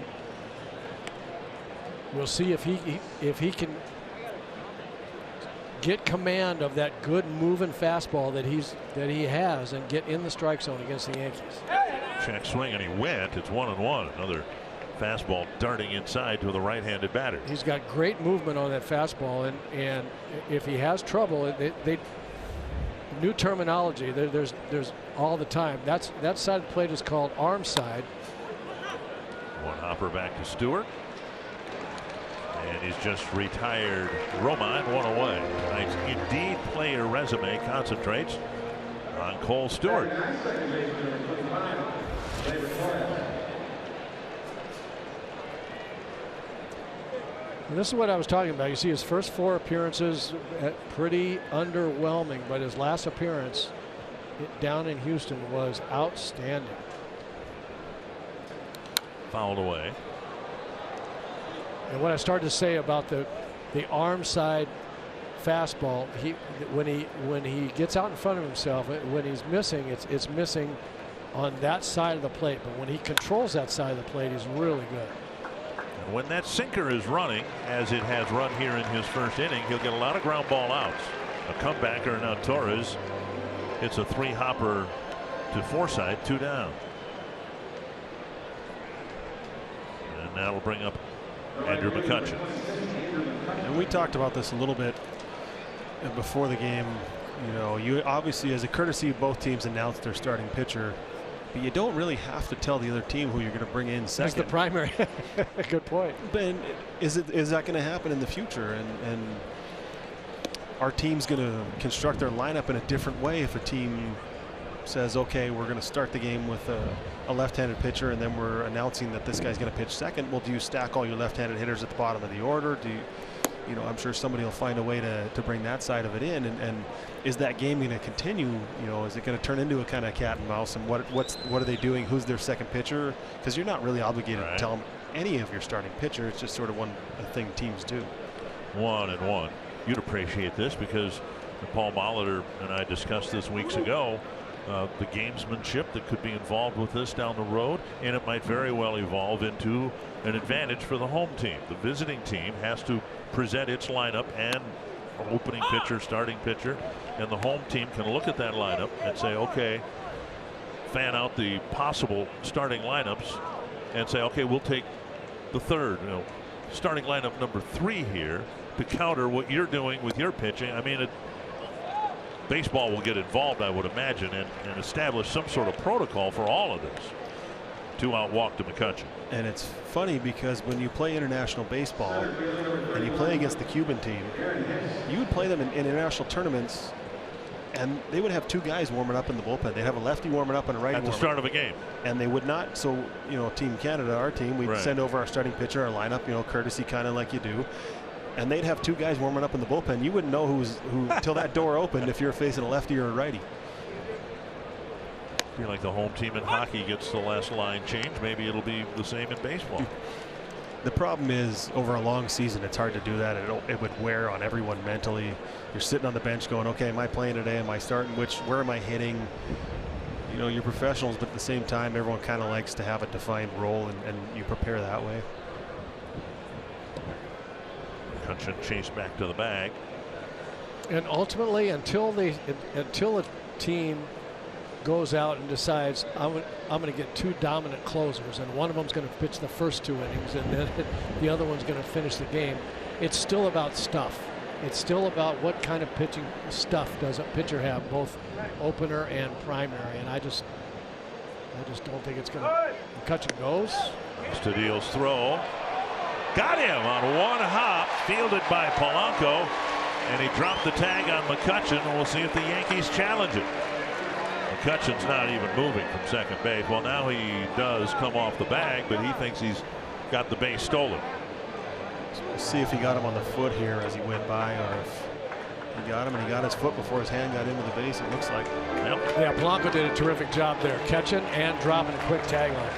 we'll see if he can get command of that good moving fastball that he has and get in the strike zone against the Yankees. Check swing, and he went. It's 1-1. Another fastball darting inside to the right-handed batter. He's got great movement on that fastball, and if he has trouble, new terminology. There's all the time. That side of the plate is called arm side. One hopper back to Stewart. And he's just retired Roman, 1 away. Tonight's Indeed player resume concentrates on Cole Stewart. And this is what I was talking about. You see his first 4 appearances pretty underwhelming, but his last appearance down in Houston was outstanding. Fouled away. And what I started to say about the arm side fastball, when he gets out in front of himself, when he's missing, it's missing on that side of the plate. But when he controls that side of the plate, he's really good. And when that sinker is running, as it has run here in his first inning, he'll get a lot of ground ball outs. A comebacker now, Torres. It's a 3-hopper to Forsythe, 2 down. And that'll bring up Andrew McCutchen. And we talked about this a little bit before the game. You know, you obviously, as a courtesy, both teams announced their starting pitcher, but you don't really have to tell the other team who you're going to bring in second. That's the primary. Good point. But is that going to happen in the future? And our team's going to construct their lineup in a different way if a team says, okay, we're going to start the game with a left-handed pitcher, and then we're announcing that this guy's going to pitch second. Well, do you stack all your left-handed hitters at the bottom of the order? You know, I'm sure somebody will find a way to bring that side of it in. And is that game going to continue? You know, is it going to turn into a kind of cat and mouse? And what are they doing? Who's their second pitcher? Because you're not really obligated to tell them any of your starting pitcher. It's just sort of a thing teams do. 1-1. You'd appreciate this because Paul Molitor and I discussed this weeks ago. The gamesmanship that could be involved with this down the road, and it might very well evolve into an advantage for the home team. The visiting team has to present its lineup and opening pitcher, starting pitcher, and the home team can look at that lineup and say, okay, fan out the possible starting lineups and say, okay, we'll take the third, starting lineup number 3 here to counter what you're doing with your pitching. I mean, baseball will get involved, I would imagine, and establish some sort of protocol for all of this. 2-out walk to McCutchen. And it's funny because when you play international baseball and you play against the Cuban team, you would play them in international tournaments, and they would have 2 guys warming up in the bullpen. They'd have a lefty warming up and a righty at the start of a game. And they would not. So, Team Canada, our team, we'd send over our starting pitcher, our lineup, courtesy kind of like you do. And they'd have 2 guys warming up in the bullpen. You wouldn't know who till that door opened if you're facing a lefty or a righty. I feel like the home team in hockey gets the last line change. Maybe it'll be the same in baseball. The problem is, over a long season, it's hard to do that. It would wear on everyone mentally. You're sitting on the bench going, okay, am I playing today? Am I starting? Where am I hitting? You're professionals, but at the same time, everyone kind of likes to have a defined role, and you prepare that way. Cutchen chased back to the bag. And ultimately, until a team goes out and decides I'm going to get 2 dominant closers, and one of them's going to pitch the first 2 innings, and then the other one's going to finish the game, it's still about stuff. It's still about what kind of pitching stuff does a pitcher have, both opener and primary. And I just don't think it's going to. McCutchen goes. Stadil's throw. Got him on one hop, fielded by Polanco, and he dropped the tag on McCutchen, and we'll see if the Yankees challenge it. McCutchen's not even moving from second base. Well, now he does come off the bag, but he thinks he's got the base stolen. So we'll see if he got him on the foot here as he went by, or if he got him and he got his foot before his hand got into the base, it looks like. Yep. Yeah, Polanco did a terrific job there, catching and dropping a quick tag on it.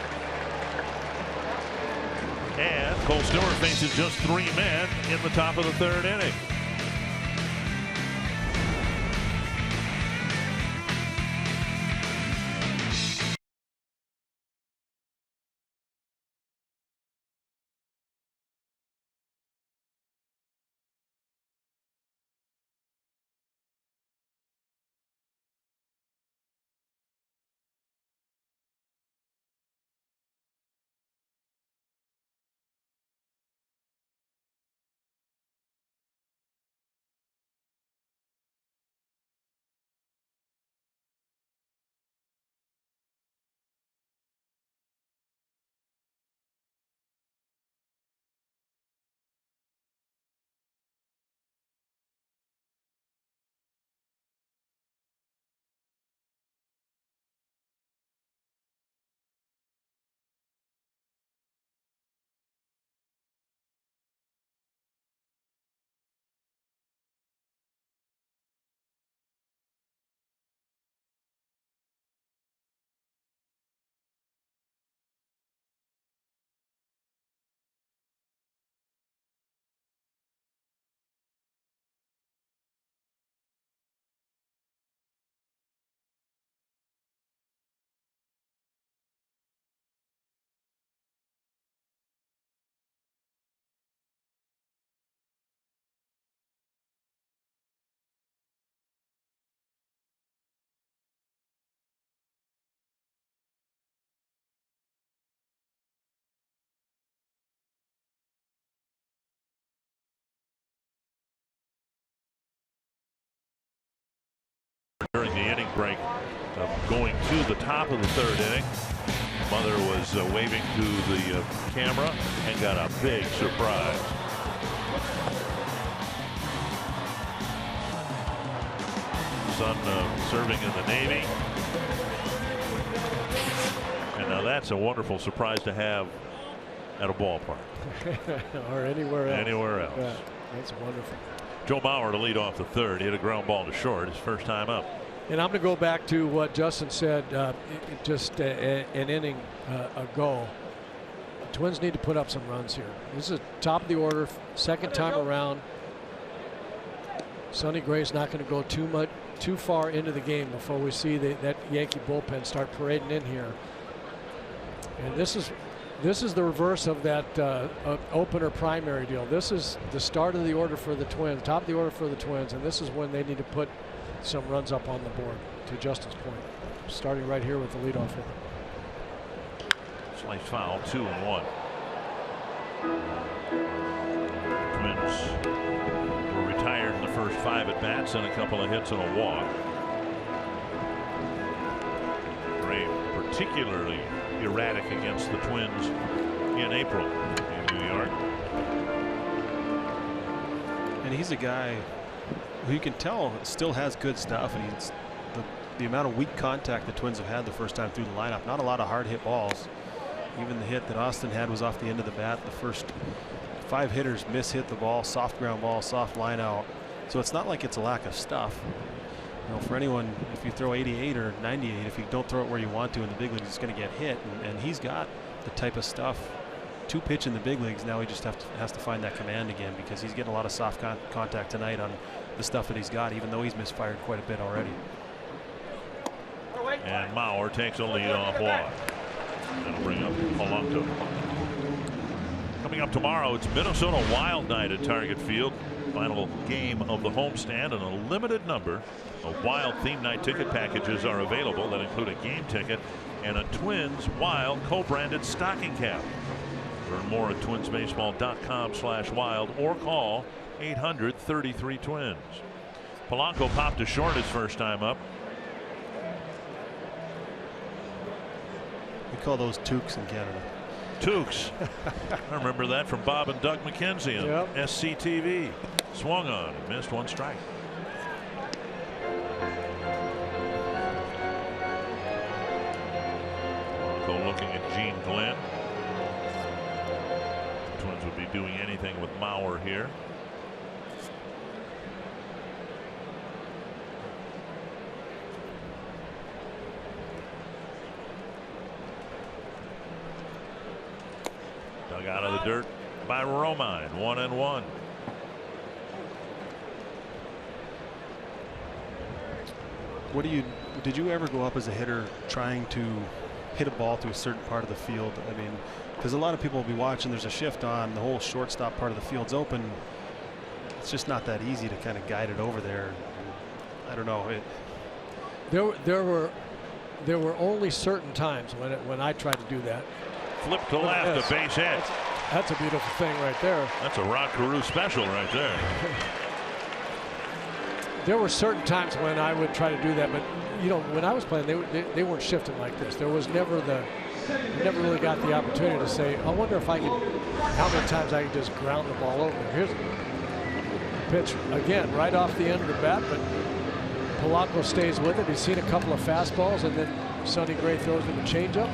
And Cole Stewart faces just 3 men in the top of the 3rd inning. During the inning break, going to the top of the 3rd inning, mother was waving to the camera and got a big surprise. Son serving in the Navy, and now that's a wonderful surprise to have at a ballpark or anywhere else. Anywhere else. Yeah, that's wonderful. Joe Mauer to lead off the 3rd. He hit a ground ball to short, his first time up. And I'm going to go back to what Justin said just an inning ago. The Twins need to put up some runs here. This is top of the order, 2nd time around. Sonny Gray's not going to go too far into the game before we see that Yankee bullpen start parading in here. And this is the reverse of that opener primary deal. This is the start of the order for the Twins, top of the order for the Twins, and this is when they need to put some runs up on the board, to Justin's point. Starting right here with the leadoff hitter. Slice foul, 2-1. Twins were retired in the first 5 at bats and a couple of hits and a walk. Gray particularly erratic against the Twins in April in New York. And he's a guy who you can tell still has good stuff, and he's the amount of weak contact the Twins have had the first time through the lineup. Not a lot of hard hit balls. Even the hit that Austin had was off the end of the bat. The first 5 hitters hit the ball, soft ground ball, soft line out. So it's not like it's a lack of stuff. You know, for anyone, if you throw 88 or 98, if you don't throw it where you want to in the big leagues, it's going to get hit. And he's got the type of stuff to pitch in the big leagues. Now he just has to find that command again, because he's getting a lot of soft contact tonight on the stuff that he's got, even though he's misfired quite a bit already. And Mauer takes a lead-off walk. That'll bring up Polanco. Coming up tomorrow, it's Minnesota Wild night at Target Field. Final game of the homestand, and a limited number of Wild theme night ticket packages are available that include a game ticket and a Twins Wild co-branded stocking cap. Learn more at twinsbaseball.com/wild or call 833 Twins. Polanco popped to short his first time up. We call those toques in Canada. Toques. I remember that from Bob and Doug McKenzie on SCTV. Swung on and missed, one strike. Polanco looking at Gene Glenn. Twins would be doing anything with Mauer here. Dug out of the dirt by Romine. 1-1. Did you ever go up as a hitter trying to hit a ball to a certain part of the field? I mean, because a lot of people will be watching, there's a shift on, the whole shortstop part of the field's open. It's just not that easy to kind of guide it over there. I don't know. There were only certain times when I tried to do that. Flip to left, a base hit. That's a beautiful thing right there. That's a Rod Carew special right there. There were certain times when I would try to do that, but you know, when I was playing, they weren't shifting like this. There was never never really got the opportunity to say, I wonder if I could, how many times I could just ground the ball over there. Here's a pitch again, right off the end of the bat, but Polanco stays with it. He's seen a couple of fastballs, and then Sonny Gray throws him a changeup.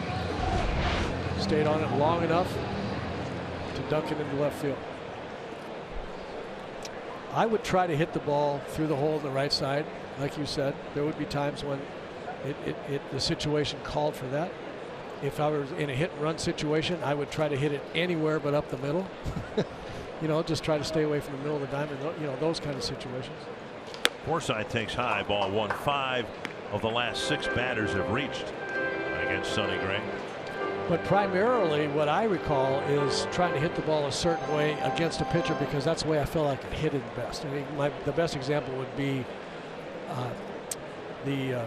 Stayed on it long enough to dunk it into left field. I would try to hit the ball through the hole on the right side. Like you said, there would be times when the situation called for that. If I was in a hit and run situation, I would try to hit it anywhere but up the middle. You know, just try to stay away from the middle of the diamond, you know, those kind of situations. Forsythe takes high, ball 1. 5 of the last 6 batters have reached against Sonny Gray. But primarily what I recall is trying to hit the ball a certain way against a pitcher, because that's the way I feel I could hit it best. I mean, the best example would be the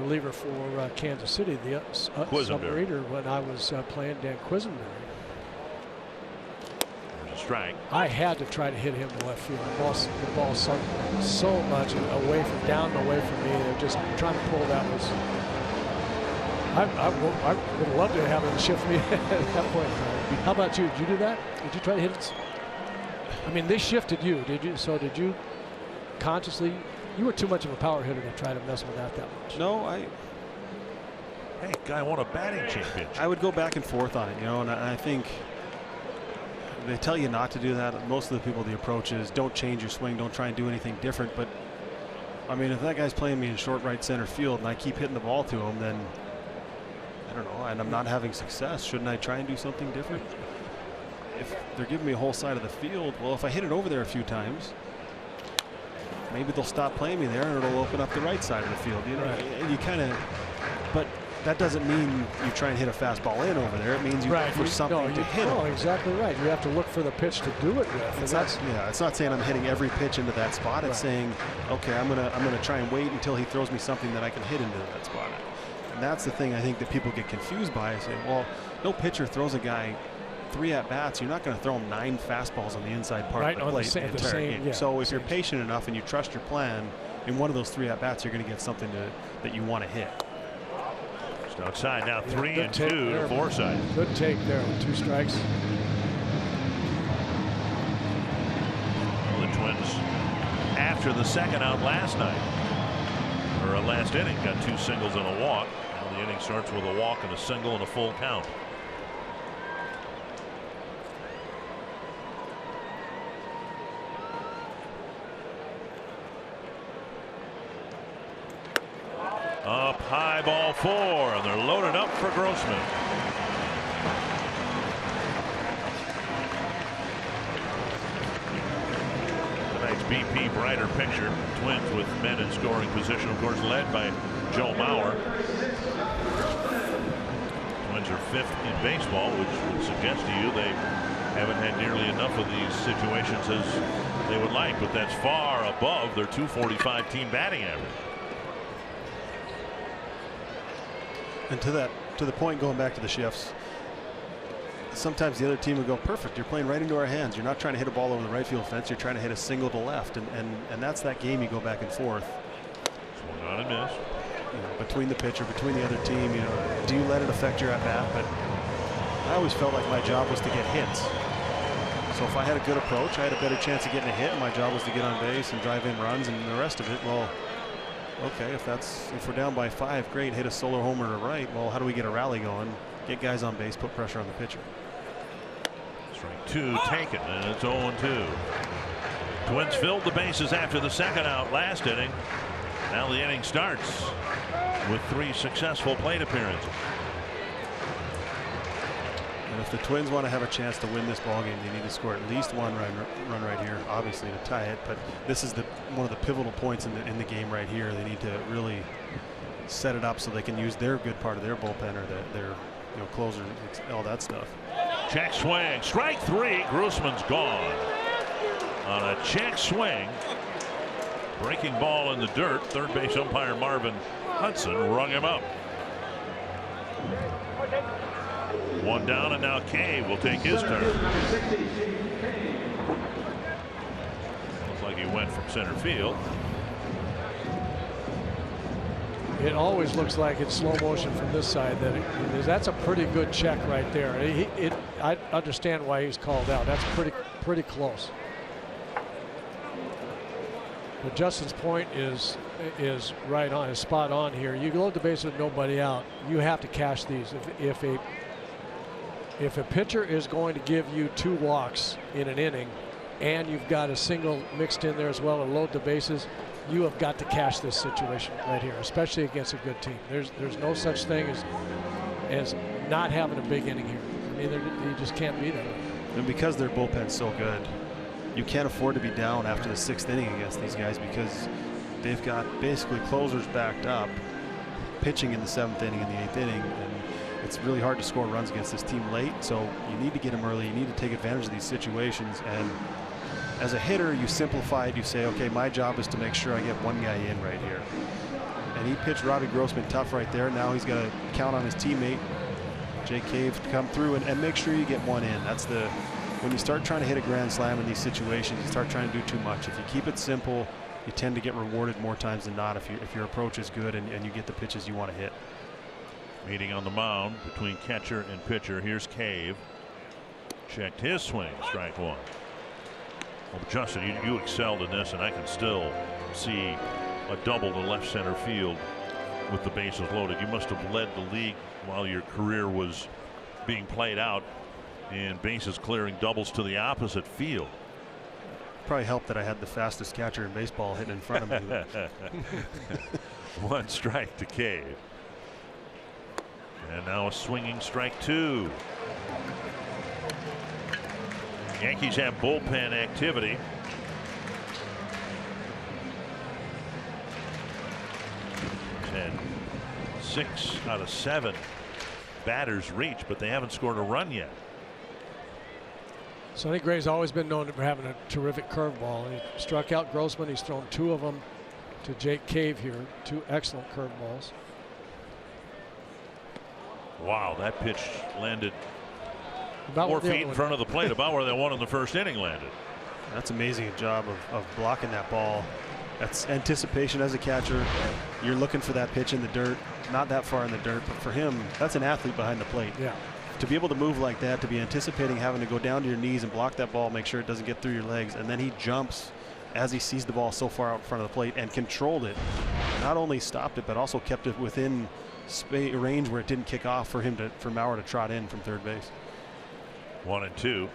reliever for Kansas City, the sub-reader, when I was playing Dan Quisenberry. There's a strike. I had to try to hit him to left field. The ball sunk so much away from, down and away from me. They're just trying to pull that was. I would love to have him shift me at that point in time. How about you? Did you do that? Did you try to hit it? I mean, they shifted you, did you? So did you consciously? You were too much of a power hitter to try to mess with that much. No, Hey, guy won a batting championship. I would go back and forth on it, you know, and I think they tell you not to do that. Most of the people, the approach is don't change your swing, don't try and do anything different. But I mean, if that guy's playing me in short right center field and I keep hitting the ball to him, then I don't know, and I'm not having success. Shouldn't I try and do something different? If they're giving me a whole side of the field, well, if I hit it over there a few times, maybe they'll stop playing me there and it'll open up the right side of the field. You know, and you kind of, but that doesn't mean you try and hit a fastball in over there. It means you look for something to hit. Oh, exactly right. You have to look for the pitch to do it with. It's not, it's not saying I'm hitting every pitch into that spot. It's saying, okay, I'm gonna try and wait until he throws me something that I can hit into that spot. And that's the thing I think that people get confused by. Saying, well, no pitcher throws a guy 3 at-bats. You're not going to throw him 9 fastballs on the inside part of the plate the entire game. So if you're patient enough and you trust your plan, in one of those 3 at-bats, you're going to get something that you want to hit. Just outside now, 3-2 to Forsythe. Good take there with 2 strikes. Well, the Twins, after the second out last night, or last inning, got 2 singles and a walk. Now the inning starts with a walk and a single and a full count. Up high, ball 4, and they're loaded up for Grossman. Tonight's BP brighter picture. Twins with men in scoring position, of course, led by Joe Mauer. Twins are 5th in baseball, which would suggest to you they haven't had nearly enough of these situations as they would like, but that's far above their .245 team batting average. And to the point, going back to the shifts, sometimes the other team would go, perfect, you're playing right into our hands. You're not trying to hit a ball over the right field fence. You're trying to hit a single to left. And that's that game you go back and forth. Swung on and missed. You know, between the pitcher, between the other team, you know, do you let it affect your at-bat? But I always felt like my job was to get hits. So if I had a good approach, I had a better chance of getting a hit, and my job was to get on base and drive in runs, and the rest of it, well, okay, if we're down by 5, great, hit a solo homer to right. Well, how do we get a rally going? Get guys on base, put pressure on the pitcher. Strike 2 taken, and it's 0-2. Twins filled the bases after the second out last inning. Now the inning starts with 3 successful plate appearances. And if the Twins want to have a chance to win this ball game, they need to score at least one run right here, obviously to tie it. But this is one of the pivotal points in the game right here. They need to really set it up so they can use their good part of their bullpen or their closer, all that stuff. Check swing, strike 3. Grossman's gone on a check swing. Breaking ball in the dirt. Third base umpire Marvin Hudson rung him up. 1 down, and now Kay will take his turn. Looks like he went from center field. It always looks like it's slow motion from this side. That's a pretty good check right there. I understand why he's called out. That's pretty close. But Justin's point is right on, is spot on here. You load the base with nobody out. You have to cash these. If a pitcher is going to give you 2 walks in an inning, and you've got a single mixed in there as well to load the bases, you have got to cash this situation right here, especially against a good team. There's no such thing as not having a big inning here. I mean, you just can't be there. And because their bullpen's so good, you can't afford to be down after the 6th inning against these guys, because they've got basically closers backed up, pitching in the 7th inning and the 8th inning, and it's really hard to score runs against this team late. So you need to get them early. You need to take advantage of these situations. And as a hitter, you simplify it. You say, okay, my job is to make sure I get one guy in right here. And he pitched Robbie Grossman tough right there. Now he's got to count on his teammate Jake Cave to come through and make sure you get one in. That's when you start trying to hit a grand slam in these situations, you start trying to do too much. If you keep it simple, you tend to get rewarded more times than not if your approach is good and you get the pitches you want to hit. Meeting on the mound between catcher and pitcher. Here's Cave. Checked his swing. Strike 1. Well, Justin, you excelled in this, and I can still see a double to left center field with the bases loaded. You must have led the league while your career was being played out in bases clearing doubles to the opposite field. Probably helped that I had the fastest catcher in baseball hitting in front of me. 1 strike to Cave. And now a swinging strike 2. Yankees have bullpen activity. And 6 out of 7 batters reach, but they haven't scored a run yet. Sonny Gray's always been known for having a terrific curveball. He struck out Grossman. He's thrown 2 of them to Jake Cave here. 2 excellent curveballs. Wow, that pitch landed about 4 feet in front of the plate, about where that one in the first inning landed. That's amazing job of blocking that ball. That's anticipation as a catcher. You're looking for that pitch in the dirt, not that far in the dirt, but for him, that's an athlete behind the plate. Yeah. To be able to move like that, to be anticipating having to go down to your knees and block that ball, make sure it doesn't get through your legs, and then he jumps as he sees the ball so far out in front of the plate and controlled it. Not only stopped it, but also kept it within range where it didn't kick off for Mauer to trot in from third base. 1-2.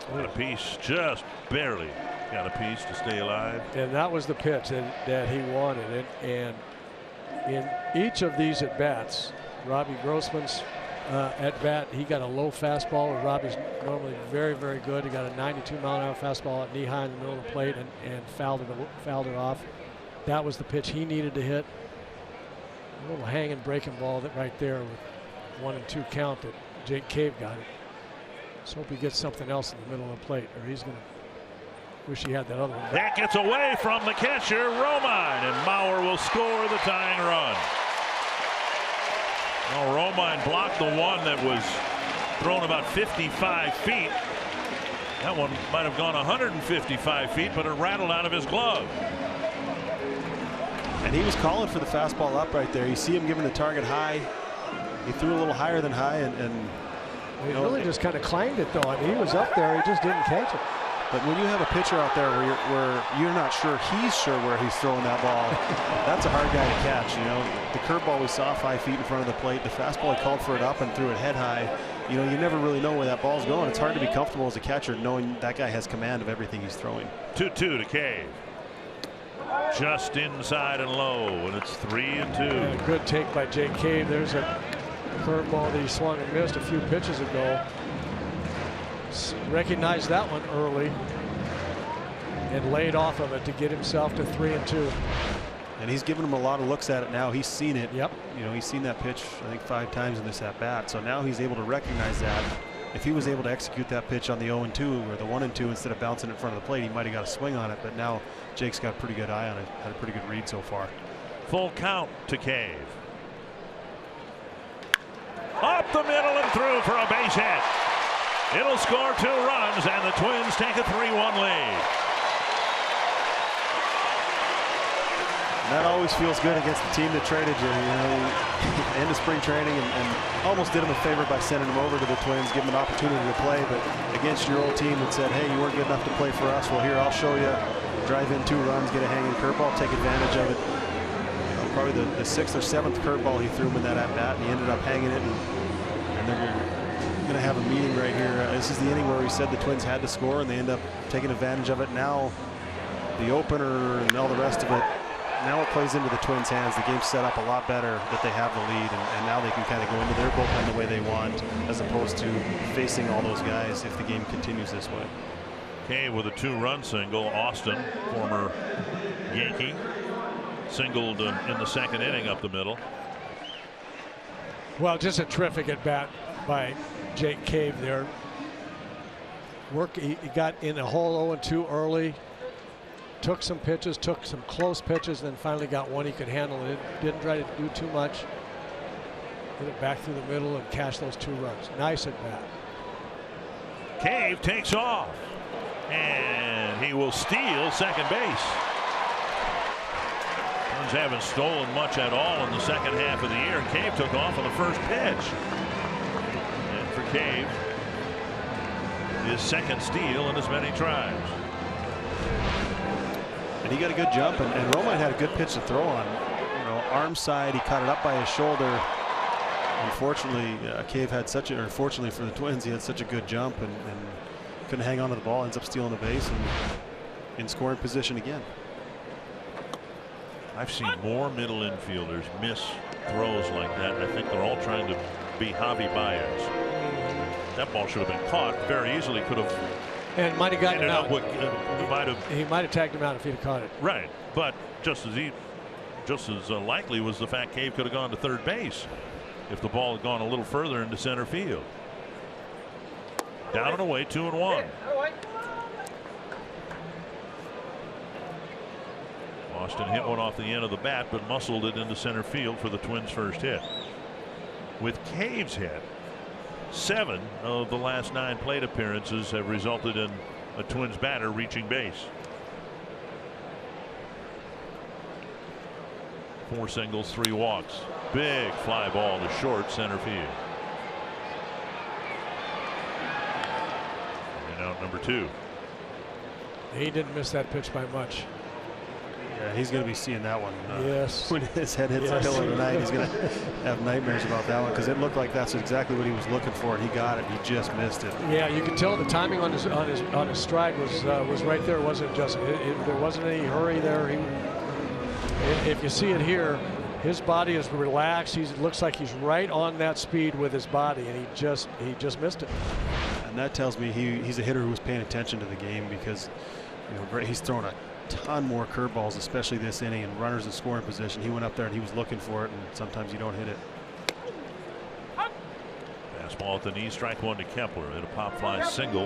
Got a piece, just barely got a piece to stay alive. And that was the pitch that he wanted. And in each of these at bats, Robbie Grossman's at bat, he got a low fastball, where Robbie's normally very, very good. He got a 92-mile-an-hour fastball at knee high in the middle of the plate and fouled it off. That was the pitch he needed to hit. A little hanging breaking ball right there with 1 and 2 count that Jake Cave got it. Let's hope he gets something else in the middle of the plate, or he's going to wish he had that other one. That gets away from the catcher, Romine, and Mauer will score the tying run. Well, Romine blocked the one that was thrown about 55 feet. That one might have gone 155 feet, but it rattled out of his glove. And he was calling for the fastball up right there. You see him giving the target high. He threw a little higher than high, and he really just kind of claimed it though. I mean, he was up there, he just didn't catch it. But when you have a pitcher out there where you're not sure he's sure where he's throwing that ball, that's a hard guy to catch. You know, the curveball we saw 5 feet in front of the plate. The fastball, he called for it up and threw it head high. You know, you never really know where that ball's going. It's hard to be comfortable as a catcher knowing that guy has command of everything he's throwing. 2-2 to Cave. Just inside and low, and it's 3-2. And a good take by Jake Cave. There's a curveball that he swung and missed a few pitches ago. Recognized that one early and laid off of it to get himself to 3-2. And he's given him a lot of looks at it now. He's seen it. Yep. You know, he's seen that pitch, I think, 5 times in this at bat. So now he's able to recognize that. If he was able to execute that pitch on the 0-2 or the 1-2 instead of bouncing in front of the plate, he might have got a swing on it. But now Jake's got a pretty good eye on it. Had a pretty good read so far. Full count to Cave. Up the middle and through for a base hit. It'll score 2 runs, and the Twins take a 3-1 lead. That always feels good against the team that traded you. You know, end of spring training and almost did him a favor by sending him over to the Twins, give him an opportunity to play. But against your old team that said, hey, you weren't good enough to play for us. Well, here, I'll show you. Drive in 2 runs, get a hanging curveball, take advantage of it. You know, probably the 6th or 7th curveball he threw him in that at bat, and he ended up hanging it. And they're going to have a meeting right here. This is the inning where we said the Twins had to score, and they end up taking advantage of it. Now, the opener and all the rest of it. Now it plays into the Twins' hands. The game's set up a lot better that they have the lead, and now they can kind of go into their bullpen the way they want, as opposed to facing all those guys if the game continues this way. Cave with a 2-run single. Austin, former Yankee, singled in the 2nd inning up the middle. Well, just a terrific at bat by Jake Cave there. He got in a hole 0-2 early. Took some pitches, took some close pitches, then finally got one he could handle. It didn't try to do too much. Hit it back through the middle and cash those 2 runs. Nice at bat. Cave takes off, and he will steal second base. Twins haven't stolen much at all in the second half of the year. Cave took off on the first pitch. And for Cave, his 2nd steal in as many tries. He got a good jump, and Romine had a good pitch to throw on. You know, arm side, he caught it up by his shoulder. Unfortunately, Cave had such a, or fortunately for the Twins, he had such a good jump and couldn't hang on to the ball. Ends up stealing the base and in scoring position again. I've seen more middle infielders miss throws like that. I think they're all trying to be Javi Baez. That ball should have been caught very easily. Could have. And might have gotten him out. He might have tagged him out if he'd have caught it. Right, but just as likely was the fact Cave could have gone to third base if the ball had gone a little further into center field. Down and away, 2-1. Austin hit one off the end of the bat, but muscled it into center field for the Twins' first hit. With Cave's hit, 7 of the last 9 plate appearances have resulted in a Twins batter reaching base. 4 singles, 3 walks. Big fly ball to short center field. And out number 2. He didn't miss that pitch by much. Yeah, he's going to be seeing that one. Yes. When his head hits the pillow tonight, he's going to have nightmares about that one, because it looked like that's exactly what he was looking for, and he got it. He just missed it. Yeah, you could tell the timing on his stride was right there. It wasn't just there wasn't any hurry there. If you see it here, his body is relaxed. It looks like he's right on that speed with his body, and he just missed it. And that tells me he's a hitter who was paying attention to the game, because he's thrown a ton more curveballs, especially this inning, and runners in scoring position. He went up there and he was looking for it, and sometimes you don't hit it. Fastball at the knee, strike 1 to Kepler. Hit a pop fly single,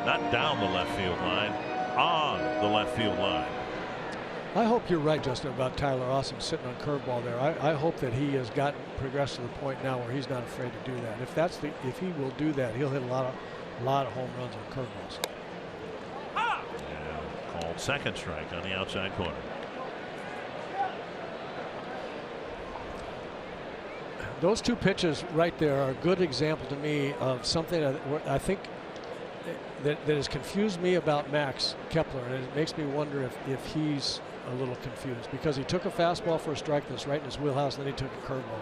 not down the left field line, on the left field line. I hope you're right, Justin, about Tyler Austin sitting on curveball there. I hope that he has gotten progressed to the point now where he's not afraid to do that. If he will do that, he'll hit a lot of home runs on curveballs. And called second strike on the outside corner. Those two pitches right there are a good example to me of something that I think that has confused me about Max Kepler, and it makes me wonder if he's a little confused, because he took a fastball for a strike that's right in his wheelhouse, and then he took a curveball.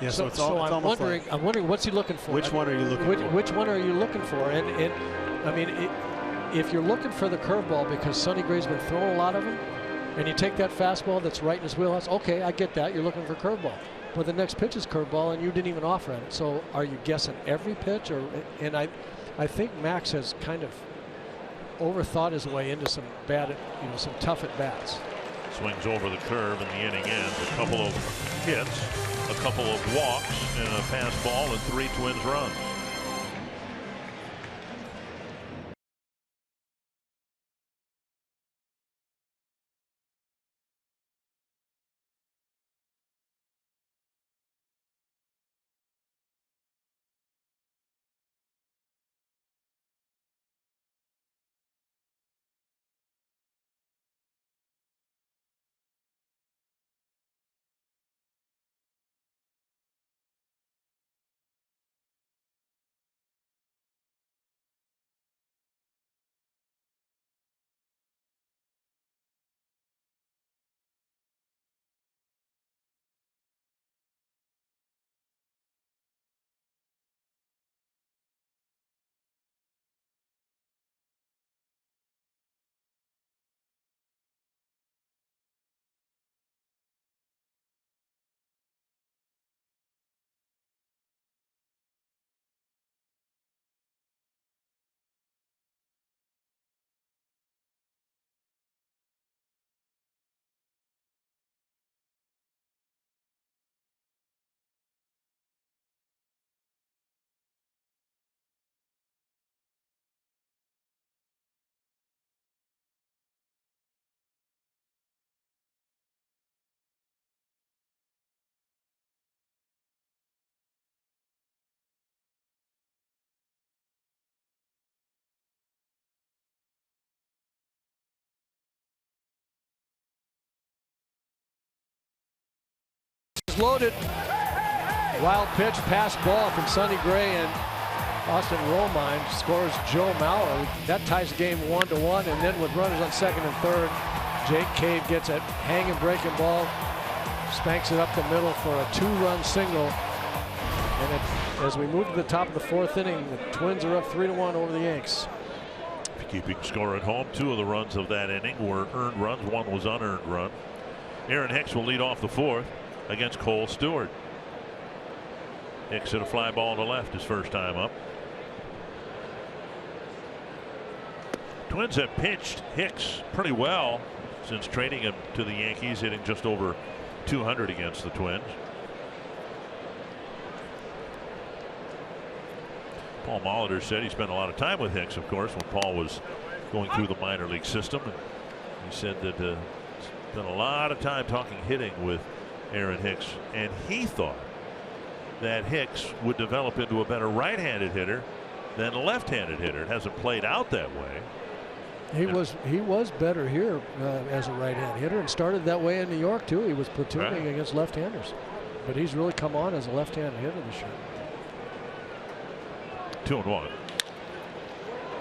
Yeah, so I'm wondering what's he looking for? Which one are you looking for? Which one are you looking for? And I mean, if you're looking for the curveball because Sonny Gray's been throwing a lot of them, and you take that fastball that's right in his wheelhouse, okay, I get that. You're looking for curveball. But the next pitch is curveball, and you didn't even offer it. So are you guessing every pitch? And I think Max has kind of overthought his way into some some tough at bats. Swings over the curve, and the inning ends. A couple of hits, a couple of walks, and a fastball, and 3 Twins runs. Loaded. Wild pitch, pass ball from Sonny Gray, and Austin Romine scores Joe Mauer. That ties the game 1-1, and then with runners on second and third, Jake Cave gets a hanging breaking ball, spanks it up the middle for a 2-run single. And as we move to the top of the 4th inning, the Twins are up 3-1 over the Yanks. Keeping score at home. 2 of the runs of that inning were earned runs. 1 was unearned run. Aaron Hicks will lead off the 4th against Cole Stewart. Hicks hit a fly ball to left his first time up. Twins have pitched Hicks pretty well since trading him to the Yankees, hitting just over 200 against the Twins. Paul Molitor said he spent a lot of time with Hicks, of course, when Paul was going through the minor league system. And he said that spent a lot of time talking hitting with Aaron Hicks, and he thought that Hicks would develop into a better right-handed hitter than a left-handed hitter. It hasn't played out that way. He was better here as a right-hand hitter, and started that way in New York too. He was platooning against left-handers, but he's really come on as a left-handed hitter this year. 2-1.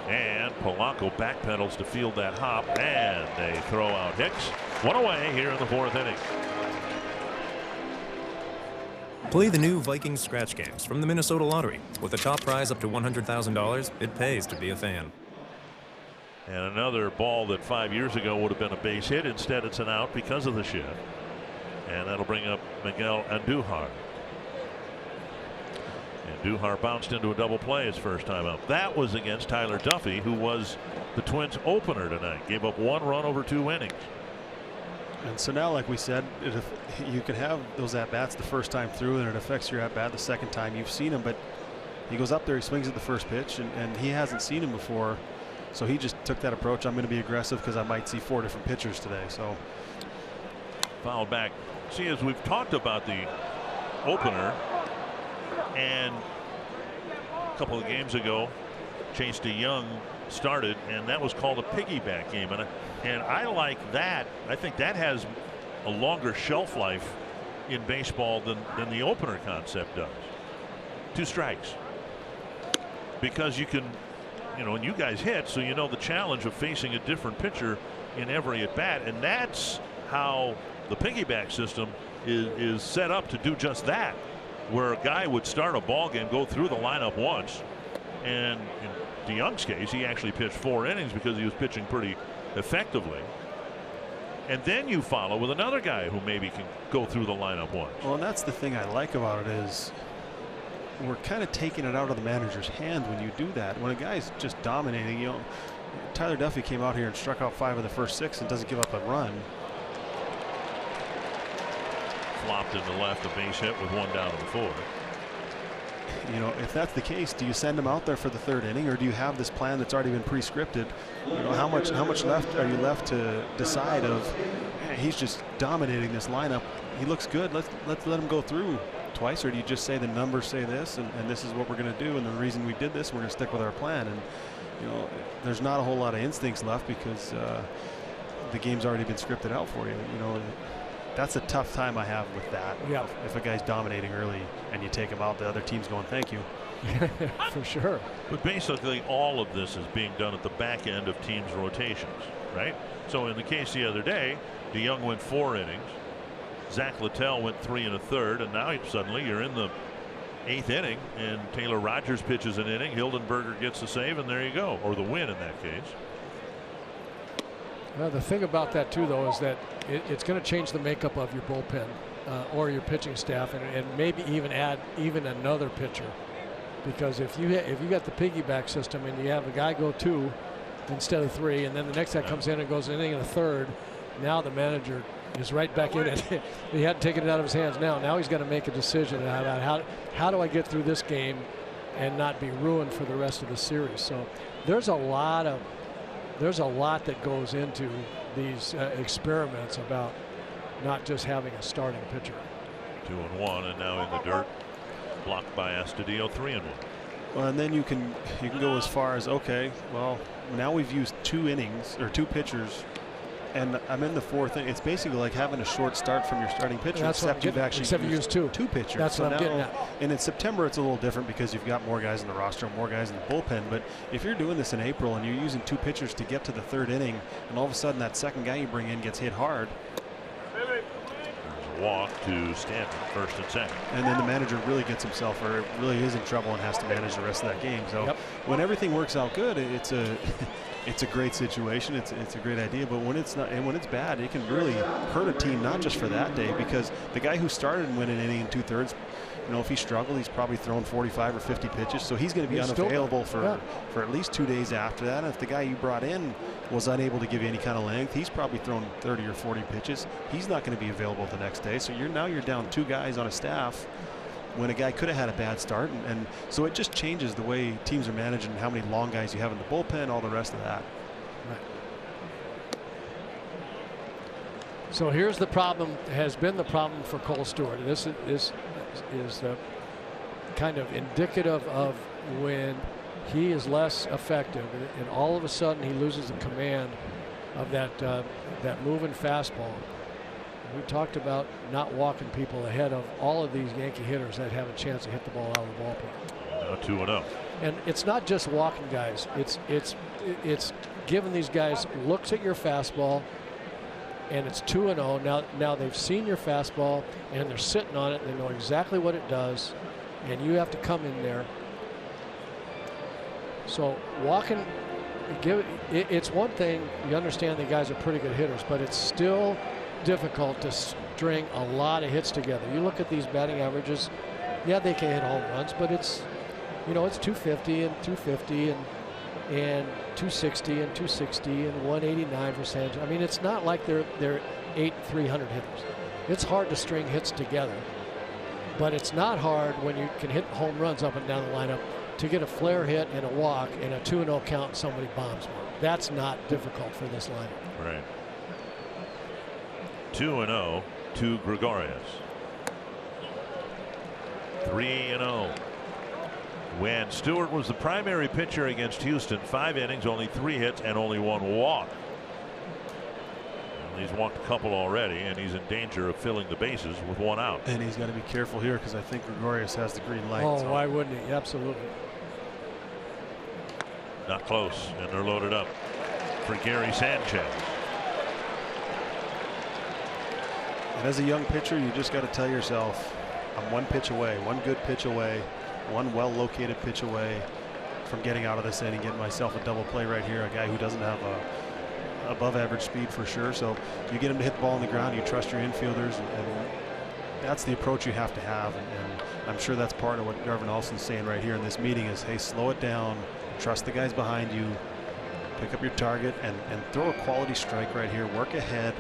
And Polanco backpedals to field that hop, and they throw out Hicks. 1 away here in the 4th inning. Play the new Vikings scratch games from the Minnesota Lottery. With the top prize up to $100,000, it pays to be a fan. And another ball that 5 years ago would have been a base hit. Instead, it's an out because of the shift. And that'll bring up Miguel Andujar. Andujar bounced into a double play his first time up. That was against Tyler Duffy, who was the Twins opener tonight. Gave up 1 run over 2 innings. And so now, like we said, you can have those at-bats the first time through, and it affects your at-bat the second time. You've seen him, but he goes up there, he swings at the first pitch, and he hasn't seen him before. So he just took that approach. I'm going to be aggressive because I might see 4 different pitchers today. So fouled back. See, as we've talked about the opener, and a couple of games ago, Chase DeYoung started, and that was called a piggyback game, and I like that. I think that has a longer shelf life in baseball than the opener concept does. 2 strikes, because you can, and you guys hit, so you know the challenge of facing a different pitcher in every at bat, and that's how the piggyback system is set up to do just that, where a guy would start a ball game, go through the lineup once, and in DeYoung's case, he actually pitched 4 innings because he was pitching pretty effectively. And then you follow with another guy who maybe can go through the lineup once. Well, and that's the thing I like about it is we're kind of taking it out of the manager's hand when you do that. When a guy's just dominating, Tyler Duffy came out here and struck out 5 of the first 6 and doesn't give up a run. Flopped into left, a base hit with 1 down in the 4th. If that's the case, do you send him out there for the 3rd inning, or do you have this plan that's already been pre-scripted? How much left are you left to decide of, hey, he's just dominating this lineup, he looks good, let's let him go through twice? Or do you just say the numbers say this, and this is what we're going to do, and the reason we did this, we're going to stick with our plan? And there's not a whole lot of instincts left because the game's already been scripted out for you. That's a tough time I have with that. Yeah. If a guy's dominating early and you take him out, the other team's going, thank you. For sure. But basically all of this is being done at the back end of teams' rotations, right? So in the case the other day, DeYoung went 4 innings. Zach Littell went 3 1/3, and now suddenly you're in the 8th inning, and Taylor Rogers pitches an inning. Hildenberger gets the save, and there you go, or the win in that case. Well, the thing about that too, though, is that it's going to change the makeup of your bullpen or your pitching staff, and maybe even add another pitcher, because if you got the piggyback system and you have a guy go 2 instead of 3, and then the next guy comes in and goes an inning and a 3rd, now the manager is right back in it. He hadn't taken it out of his hands. Now he's got to make a decision about how do I get through this game and not be ruined for the rest of the series. So there's a lot that goes into these experiments about not just having a starting pitcher. 2-1, and now in the dirt, blocked by Astudillo. 3-1. Well, and then you can go as far as, okay, well, now we've used 2 innings or 2 pitchers, and I'm in the 4th inning. It's basically like having a short start from your starting pitcher, except you've actually used 2 pitchers. That's what I'm getting at. And in September, it's a little different because you've got more guys in the roster, more guys in the bullpen. But if you're doing this in April and you're using 2 pitchers to get to the 3rd inning, and all of a sudden that second guy you bring in gets hit hard. There's a walk to Stanton, 1st and 2nd. And then the manager really gets himself, or really is in trouble and has to manage the rest of that game. So when everything works out good, it's a great situation. It's a great idea. But when it's not, and when it's bad, it can really hurt a team, not just for that day, because the guy who started and went an inning and 2/3, if he struggled, he's probably thrown 45 or 50 pitches. So he's going to be unavailable for at least 2 days after that. And if the guy you brought in was unable to give you any kind of length, he's probably thrown 30 or 40 pitches. He's not going to be available the next day. So you're down 2 guys on a staff when a guy could have had a bad start, and so it just changes the way teams are managed and how many long guys you have in the bullpen, all the rest of that. Right. So here's the problem, has been the problem for Cole Stewart. This is the kind of indicative of when he is less effective, and all of a sudden he loses the command of that moving fastball. We talked about not walking people ahead of all of these Yankee hitters that have a chance to hit the ball out of the ballpark. 2-0. And it's not just walking guys. It's giving these guys looks at your fastball, and it's 2-0. Now they've seen your fastball and they're sitting on it. They know exactly what it does, and you have to come in there. So walking, it's one thing. You understand the guys are pretty good hitters, but it's still difficult to string a lot of hits together. You look at these batting averages, yeah, they can hit home runs, but it's 250 and 250 and 260 and 260 and 189 for San Jose. I mean, it's not like they're 300 hitters. It's hard to string hits together, but it's not hard when you can hit home runs up and down the lineup to get a flare hit and a walk and a 2-0 count and somebody bombs one. That's not difficult for this lineup. Right. 2-0 to Gregorius. 3-0. When Stewart was the primary pitcher against Houston, 5 innings, only 3 hits, and only 1 walk. Well, he's walked a couple already, and he's in danger of filling the bases with 1 out. And he's got to be careful here because I think Gregorius has the green light. Oh, so. why wouldn't he? Absolutely. Not close, and they're loaded up for Gary Sanchez. And as a young pitcher, you just got to tell yourself, I'm 1 pitch away, 1 good pitch away, 1 well-located pitch away from getting out of this inning, getting myself a double play right here. A guy who doesn't have a above average speed for sure. So you get him to hit the ball on the ground, you trust your infielders, and that's the approach you have to have. And I'm sure that's part of what Garvin Olson's saying right here in this meeting is, hey, slow it down, trust the guys behind you, pick up your target, and throw a quality strike right here, work ahead,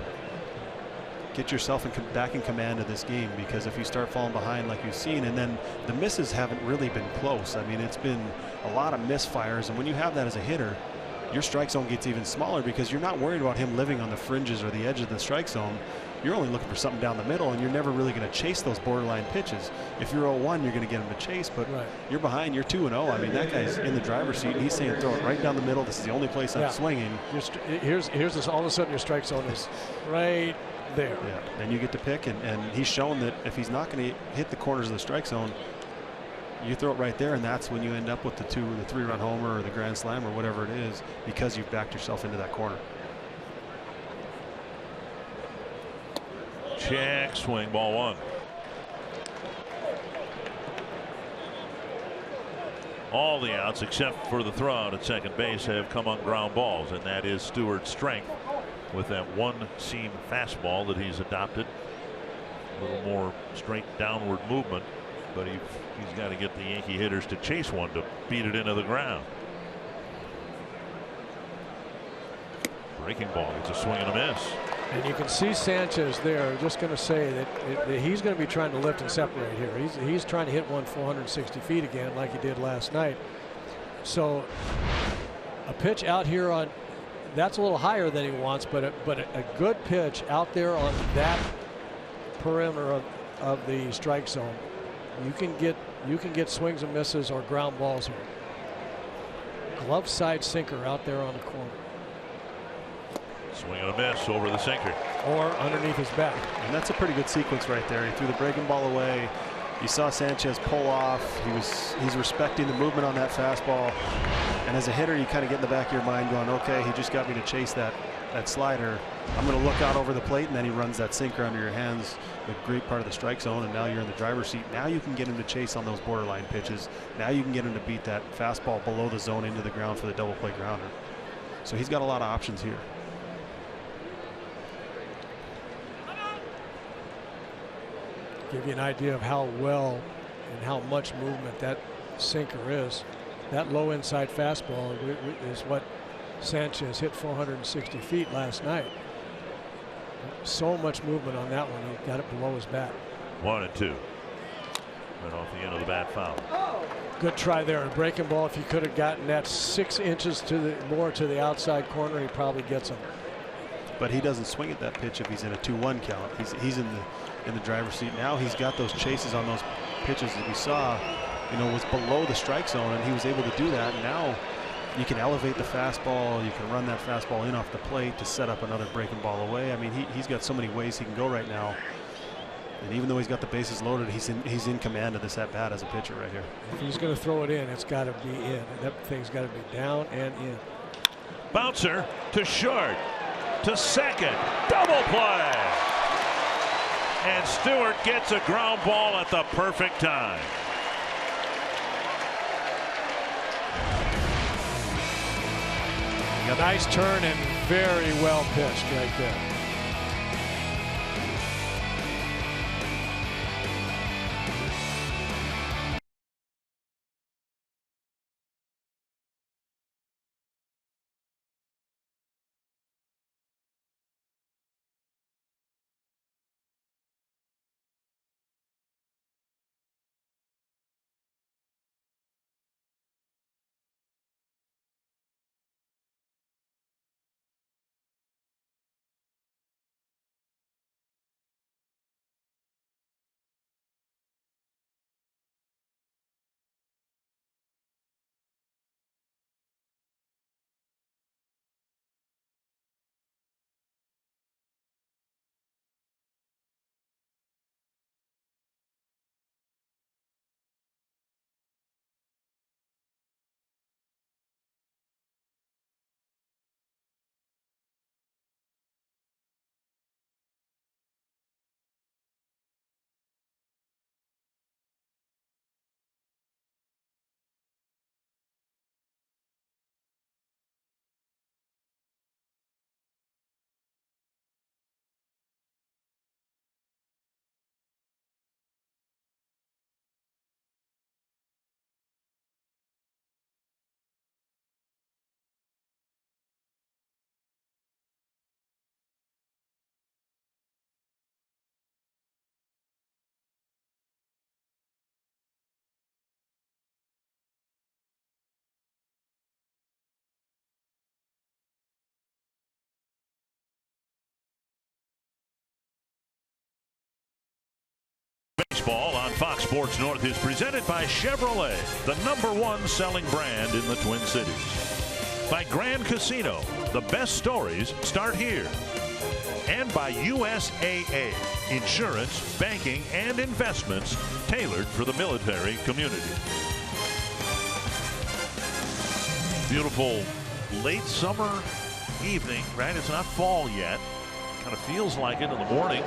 get yourself back in command of this game, because if you start falling behind like you've seen, and then the misses haven't really been close. I mean, it's been a lot of misfires, and when you have that as a hitter, your strike zone gets even smaller because you're not worried about him living on the fringes or the edge of the strike zone. You're only looking for something down the middle, and you're never really going to chase those borderline pitches. If you're 0-1, you're going to get him to chase, but you're behind, you're 2-0. I mean, that guy's in the driver's seat, and he's saying throw it right down the middle. This is the only place I'm swinging. Here's this, all of a sudden your strike zone is right there. Yeah, and you get to pick, and he's shown that if he's not going to hit the corners of the strike zone, you throw it right there, and that's when you end up with the 2 or the 3-run homer or the grand slam or whatever it is, because you've backed yourself into that corner. Check, swing, ball 1. All the outs except for the throw out at second base have come on ground balls, and that is Stewart's strength with that 1-seam fastball that he's adopted. A little more straight downward movement, but he's got to get the Yankee hitters to chase one to beat it into the ground. Breaking ball, it's a swing and a miss. And you can see Sanchez there. Just going to say that he's going to be trying to lift and separate here. He's trying to hit one 460 feet again like he did last night. So a pitch out here on, that's a little higher than he wants, but a good pitch out there on that perimeter of the strike zone. You can get swings and misses or ground balls here. Glove side sinker out there on the corner. Swing and a miss over the sinker. Or underneath his back. And that's a pretty good sequence right there. He threw the breaking ball away. You saw Sanchez pull off. He's respecting the movement on that fastball. And as a hitter, you kind of get in the back of your mind going, okay, he just got me to chase that slider. I'm going to look out over the plate, and then he runs that sinker under your hands, the great part of the strike zone, and now you're in the driver's seat. Now you can get him to chase on those borderline pitches. Now you can get him to beat that fastball below the zone into the ground for the double play grounder. So he's got a lot of options here. Give you an idea of how well and how much movement that sinker is. That low inside fastball is what Sanchez hit 460 feet last night. So much movement on that one. He got it below his bat. 1-2. Right off the end of the bat, foul. Good try there. A breaking ball. If he could have gotten that 6 inches more to the outside corner, he probably gets him. But he doesn't swing at that pitch if he's in a 2-1 count. He's in the driver's seat. Now he's got those chases on those pitches that we saw, was below the strike zone, and he was able to do that. And now you can elevate the fastball. You can run that fastball in off the plate to set up another breaking ball away. I mean, he's got so many ways he can go right now. And even though he's got the bases loaded, he's in command of this at bat as a pitcher right here. If he's going to throw it in, it's got to be in. That thing's got to be down and in. Bouncer to short, to second, double play. And Stewart gets a ground ball at the perfect time. A nice turn and very well pitched right there. Baseball on Fox Sports North is presented by Chevrolet, the #1 selling brand in the Twin Cities. By Grand Casino, the best stories start here. And by USAA, insurance, banking, and investments tailored for the military community. Beautiful late summer evening, right? It's not fall yet. Kind of feels like it in the morning.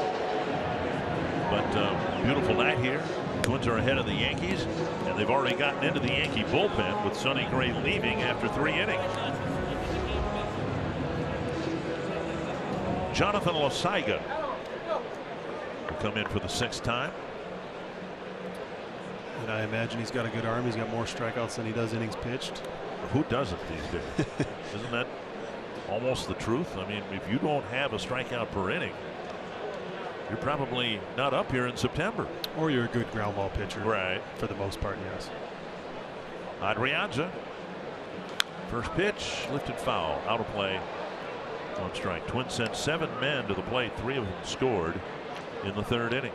But beautiful night here. Twins are ahead of the Yankees, and they've already gotten into the Yankee bullpen with Sonny Gray leaving after 3 innings. Jonathan Losaiga will come in for the 6th time. And I imagine he's got a good arm. He's got more strikeouts than he does innings pitched. Who doesn't these days? Isn't that almost the truth? I mean, if you don't have a strikeout per inning, you're probably not up here in September. Or you're a good ground ball pitcher. Right. For the most part, yes. Adrianza. First pitch, lifted foul, out of play. 1 strike. Twins sent 7 men to the plate. 3 of them scored in the 3rd inning.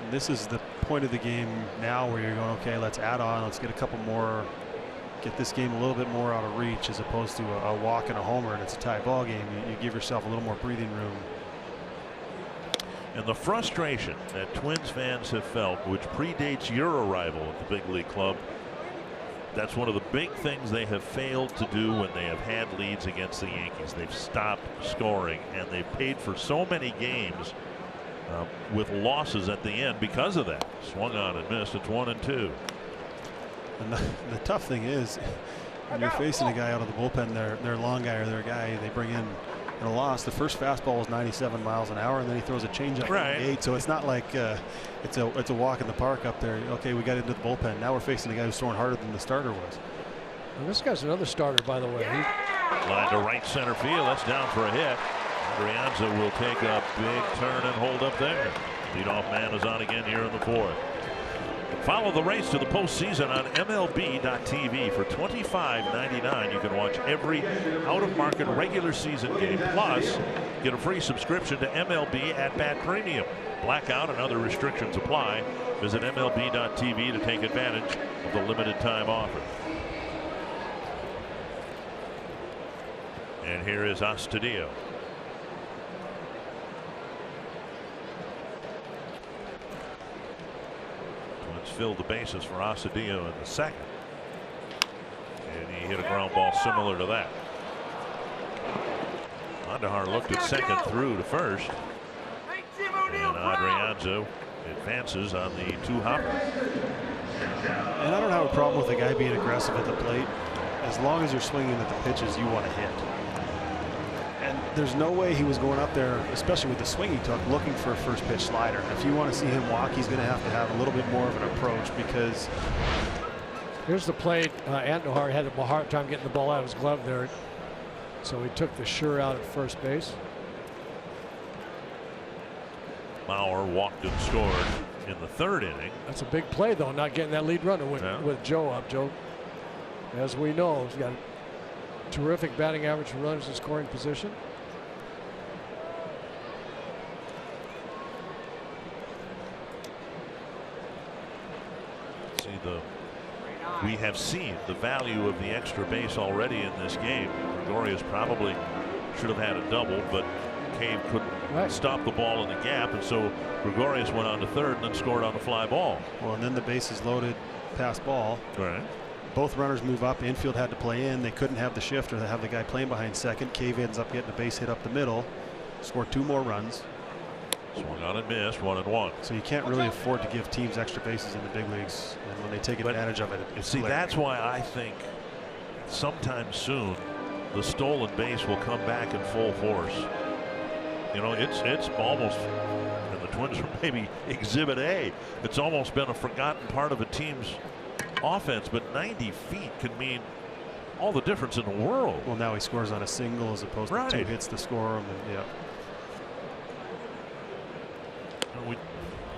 And this is the point of the game now where you're going, okay, let's add on. Let's get a couple more. Get this game a little bit more out of reach as opposed to a walk and a homer and it's a tie ball game. You give yourself a little more breathing room. And the frustration that Twins fans have felt, which predates your arrival at the big league club, that's one of the big things they have failed to do when they have had leads against the Yankees. They've stopped scoring, and they've paid for so many games with losses at the end because of that. Swung on and missed. It's 1-2. And the tough thing is, when you're facing a guy out of the bullpen, their long guy or their guy they bring in a loss. The first fastball was 97 miles an hour, and then he throws a changeup right. 8. So it's not like it's a walk in the park up there. Okay, we got into the bullpen. Now we're facing a guy who's throwing harder than the starter was. Well, this guy's another starter, by the way. Line to right center field. That's down for a hit. Adrianza will take a big turn and hold up there. Leadoff man is on again here in the 4th. Follow the race to the postseason on MLB.TV for $25.99. You can watch every out-of-market regular season game. Plus, get a free subscription to MLB at Bat Premium. Blackout and other restrictions apply. Visit MLB.TV to take advantage of the limited time offer. And here is Astudillo. Filled the bases for Astudillo in the 2nd. And he hit a ground ball similar to that. Andahar looked at 2nd through to 1st. And Adrianza advances on the 2-hopper. And I don't have a problem with a guy being aggressive at the plate as long as you're swinging at the pitches you want to hit. And there's no way he was going up there, especially with the swing he took, looking for a first pitch slider. If you want to see him walk, he's going to have a little bit more of an approach because. Here's the plate. Andahar had a hard time getting the ball out of his glove there. So he took the sure out at first base. Mauer walked and scored in the 3rd inning. That's a big play, though, not getting that lead runner with Joe up. Joe, as we know, he's got terrific batting average for runners in scoring position. We have seen the value of the extra base already in this game. Gregorius probably should have had a double, but Cave couldn't stop the ball in the gap, and so Gregorius went on to 3rd and then scored on a fly ball. Well, and then the bases loaded, pass ball. Right. Both runners move up. Infield had to play in. They couldn't have the shift or have the guy playing behind 2nd. Cave ends up getting a base hit up the middle. Scored 2 more runs. Swung on and missed, 1-1. So you can't really afford to give teams extra bases in the big leagues, and when they take advantage of it, it's see, that's why I think sometime soon the stolen base will come back in full force. You know, it's almost, and the Twins are maybe exhibit A. It's almost been a forgotten part of a team's offense, but 90 feet can mean all the difference in the world. Well, now he scores on a single as opposed to 2 hits to score him. And, yeah.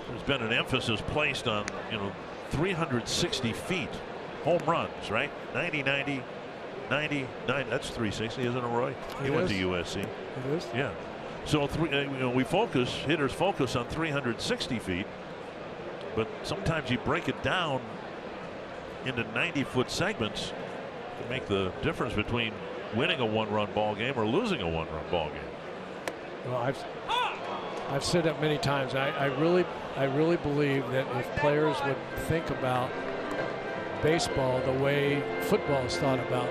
There's been an emphasis placed on 360 feet home runs, right? 90, 90, 90, 90. That's 360, isn't it, Roy? He went to USC. It is? Yeah. So hitters focus on 360 feet, but sometimes you break it down into 90-foot segments to make the difference between winning a one-run ball game or losing a one-run ball game. Well, I've said that many times. I really believe that if players would think about baseball the way football is thought about.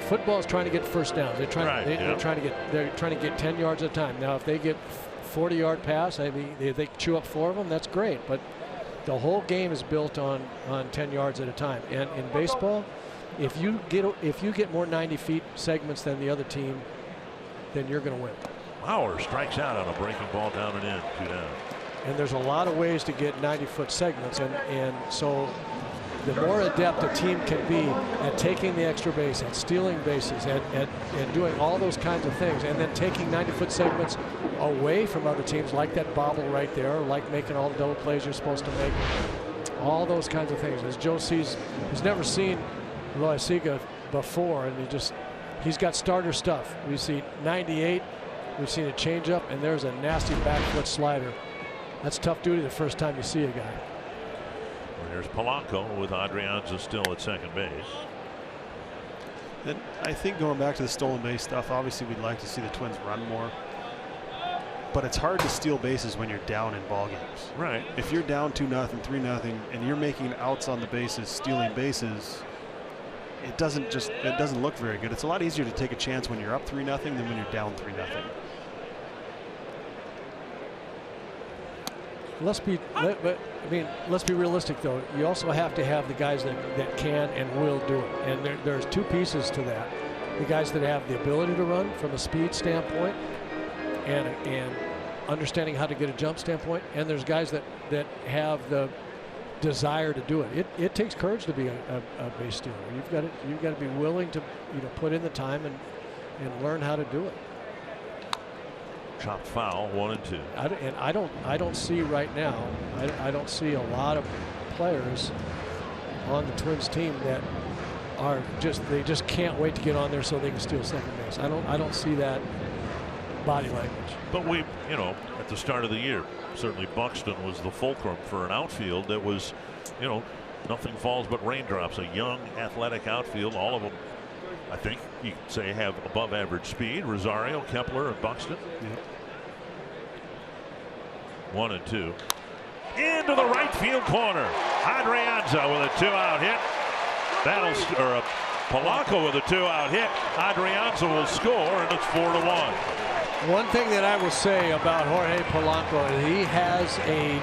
Football is trying to get first downs. They're trying to get 10 yards at a time. Now, if they get 40-yard pass, I mean, if they chew up 4 of them, that's great. But the whole game is built on 10 yards at a time. And in baseball, if you get more 90 feet segments than the other team, then you're going to win. Lauer strikes out on a breaking ball down and in, 2 down. And there's a lot of ways to get 90-foot segments, and so the more adept a team can be at taking the extra base, at stealing bases, at doing all those kinds of things, and then taking 90-foot segments away from other teams, like that bobble right there, or like making all the double plays you're supposed to make, all those kinds of things. As Joe sees, he's never seen Loaiziga before, and he's got starter stuff. We see 98, we've seen a changeup, and there's a nasty back foot slider. That's tough duty the first time you see a guy. Well, there's Polanco with Adrianza still at second base. And I think going back to the stolen base stuff, obviously we'd like to see the Twins run more. But it's hard to steal bases when you're down in ball games. Right. If you're down 2-0, 3-0, and you're making outs on the bases, stealing bases, it doesn't look very good. It's a lot easier to take a chance when you're up 3-0 than when you're down 3-0. Let's be realistic, though. You also have to have the guys that can and will do it. And there's 2 pieces to that. The guys that have the ability to run from a speed standpoint and understanding how to get a jump standpoint. And there's guys that have the desire to do it. It takes courage to be a base stealer. You've got to be willing to put in the time and learn how to do it. Chopped foul, 1-2. I don't see right now. I don't see a lot of players on the Twins team that are they just can't wait to get on there so they can steal second base. I don't see that body language. But at the start of the year, certainly Buxton was the fulcrum for an outfield that was, nothing falls but raindrops. A young, athletic outfield. All of them, I think you could say, have above average speed. Rosario, Kepler, and Buxton. Yep. 1-2. Into the right field corner. Adrianza with a 2-out hit. Polanco with a 2-out hit. Adrianza will score, and it's 4-1. One thing that I will say about Jorge Polanco is he has a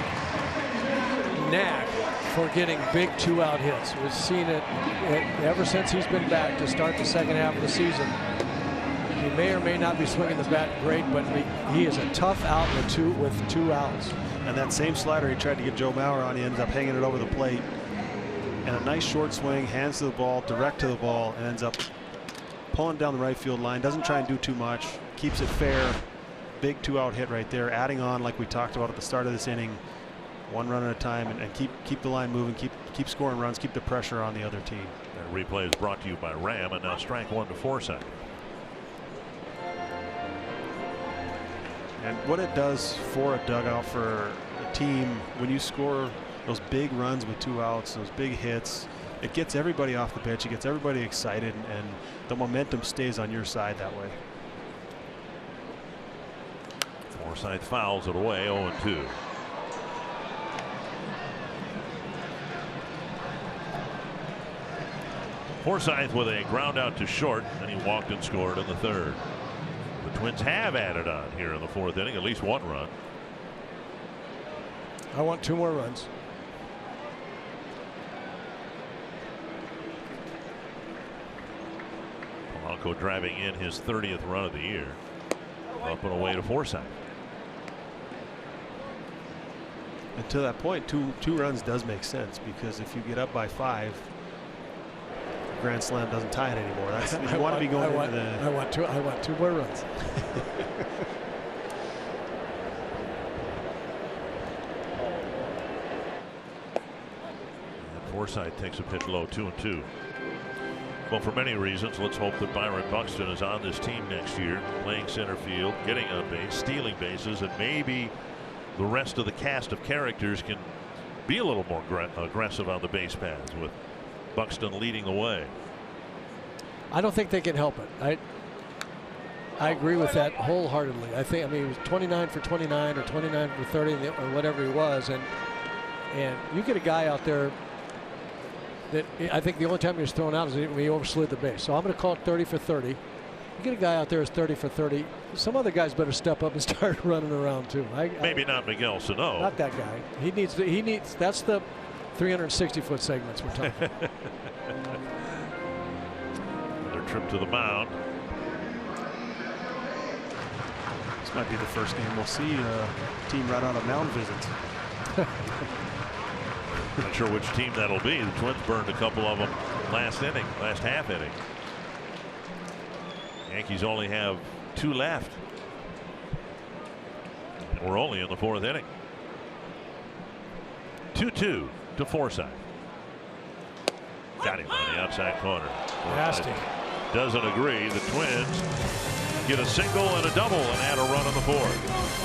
knack for getting big 2-out hits. We've seen it ever since he's been back to start the second half of the season. He may or may not be swinging the bat great, but he is a tough out with 2 outs. And that same slider he tried to get Joe Mauer on, he ends up hanging it over the plate. And a nice short swing, hands to the ball, direct to the ball, and ends up pulling down the right field line. Doesn't try and do too much, keeps it fair. Big 2-out hit right there, adding on like we talked about at the start of this inning. 1 run at a time, and keep the line moving, keep scoring runs, keep the pressure on the other team. That replay is brought to you by Ram, and now strike 1 to Forsythe. And what it does for a dugout, for a team, when you score those big runs with 2 outs, those big hits, it gets everybody off the pitch, it gets everybody excited, and the momentum stays on your side that way. Forsythe fouls it away, 0-2. Forsythe with a ground out to short, and he walked and scored in the 3rd. The Twins have added on here in the 4th inning, at least 1 run. I want 2 more runs. Polanco driving in his 30th run of the year. Up and away to Forsythe. And to that point, two runs does make sense, because if you get up by 5, grand slam doesn't tie it anymore. That's you want to be going into the. I want 2 more runs. Forsythe takes a pitch low, 2-2. Well, for many reasons, let's hope that Byron Buxton is on this team next year, playing center field, getting on base, stealing bases, and maybe the rest of the cast of characters can be a little more aggressive on the base paths with Buxton leading the way. I don't think they can help it. I agree with that wholeheartedly. I mean, he was 29 for 29 or 29 for 30 or whatever he was, and you get a guy out there that I think the only time he was thrown out is when he overslid the base. So I'm going to call it 30 for 30. You get a guy out there who's 30 for 30. Some other guys better step up and start running around too. Maybe not Miguel Sano. Not that guy. He needs. That's the 360-foot segments we're talking. Another trip to the mound. This might be the first game we'll see a team right on a mound visit. Not sure which team that'll be. The Twins burned a couple of them last half inning. Yankees only have 2 left. And we're only in the 4th inning. 2-2 to Forsythe. Got him on the outside corner. Nasty. Doesn't agree. The Twins get a single and a double and add a run on the 4th.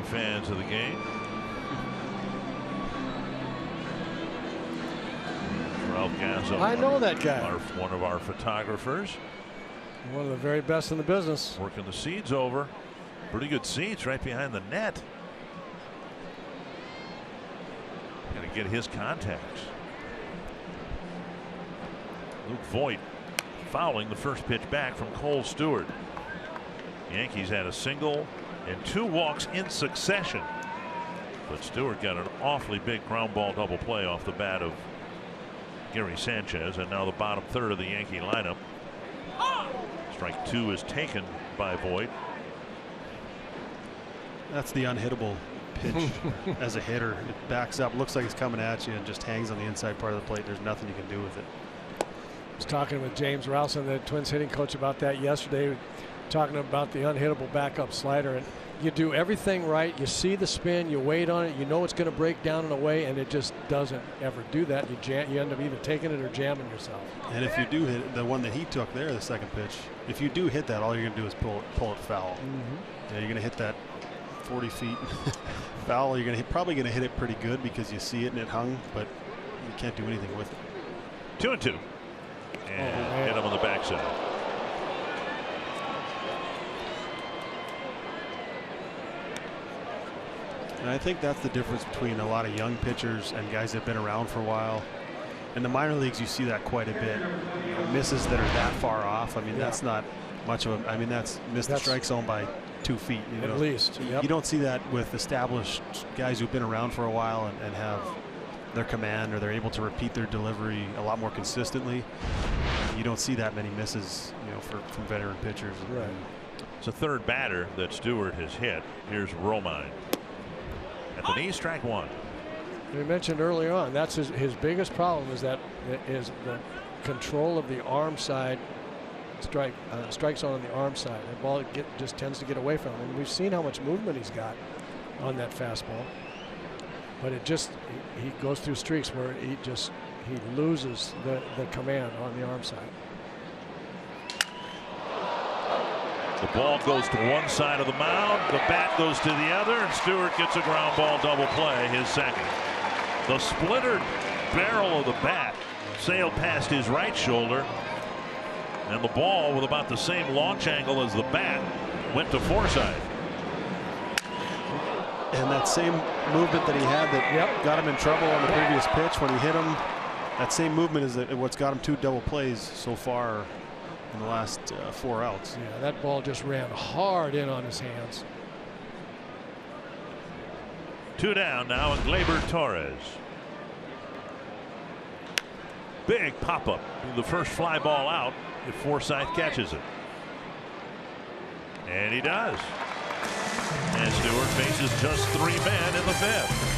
Fans of the game. Ralph Gazzo, I know that guy. One of our photographers. One of the very best in the business. Working the seeds over. Pretty good seeds right behind the net. Got to get his contacts. Luke Voigt fouling the first pitch back from Cole Stewart. Yankees had a single and 2 walks in succession, but Stewart got an awfully big ground ball double play off the bat of Gary Sanchez, and now the bottom third of the Yankee lineup. Strike 2 is taken by Voigt. That's the unhittable pitch as a hitter. It backs up, looks like it's coming at you, and just hangs on the inside part of the plate. There's nothing you can do with it. I was talking with James Rowson, the Twins hitting coach, about that yesterday, talking about the unhittable backup slider, and you do everything right. You see the spin, you wait on it, you know it's going to break down and away, and it just doesn't ever do that. You end up either taking it or jamming yourself. And if you do hit the one that he took there, the second pitch, if you do hit that, all you're going to do is pull it foul. Yeah, you're going to hit that 40 feet foul. You're probably going to hit it pretty good because you see it and it hung, but you can't do anything with it. 2-2, and hit him on the backside. And I think that's the difference between a lot of young pitchers and guys that have been around for a while. In the minor leagues, you see that quite a bit. Misses that are that far off. I mean, that's not much of a, I mean, that's missed the strike zone by 2 feet. You know? At least. Yep. You don't see that with established guys who've been around for a while and have their command, or they're able to repeat their delivery a lot more consistently. You don't see that many misses, you know, from veteran pitchers. Right. It's a third batter that Stewart has hit. Here's Romine. At the knee, strike one. We mentioned earlier on, that's his biggest problem is the control of the arm side strike zone on the arm side. The ball just tends to get away from him. And we've seen how much movement he's got on that fastball. But he goes through streaks where he loses the command on the arm side. The ball goes to one side of the mound. The bat goes to the other, and Stewart gets a ground ball double play, his second. The splintered barrel of the bat sailed past his right shoulder, and the ball, with about the same launch angle as the bat, went to Forsythe. And that same movement that he had that got him in trouble on the previous pitch when he hit him, that same movement is what's got him 2 double plays so far in the last 4 outs. Yeah, that ball just ran hard in on his hands. 2 down now, and Gleyber Torres. Big pop-up. The first fly ball out if Forsythe catches it. And he does. And Stewart faces just 3 men in the 5th.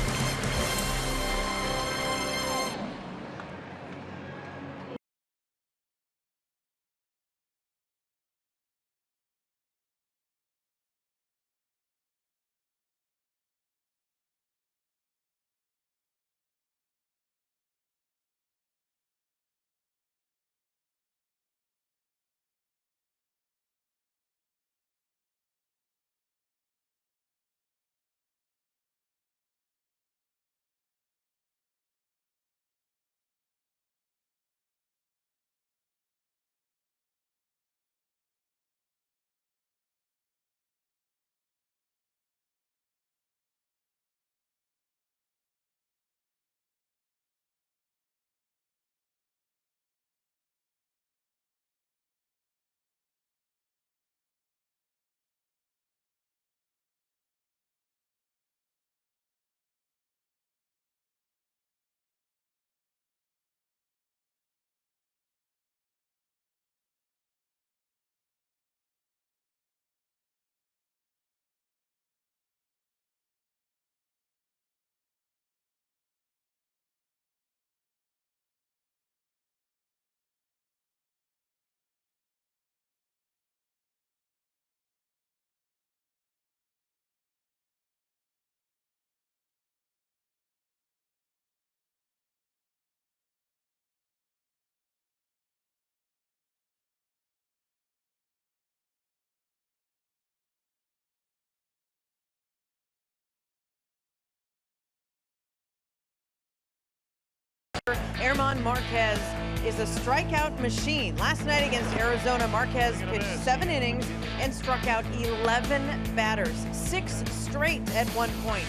German Marquez is a strikeout machine. Last night against Arizona, Marquez pitched 7 innings and struck out 11 batters, 6 straight at one point.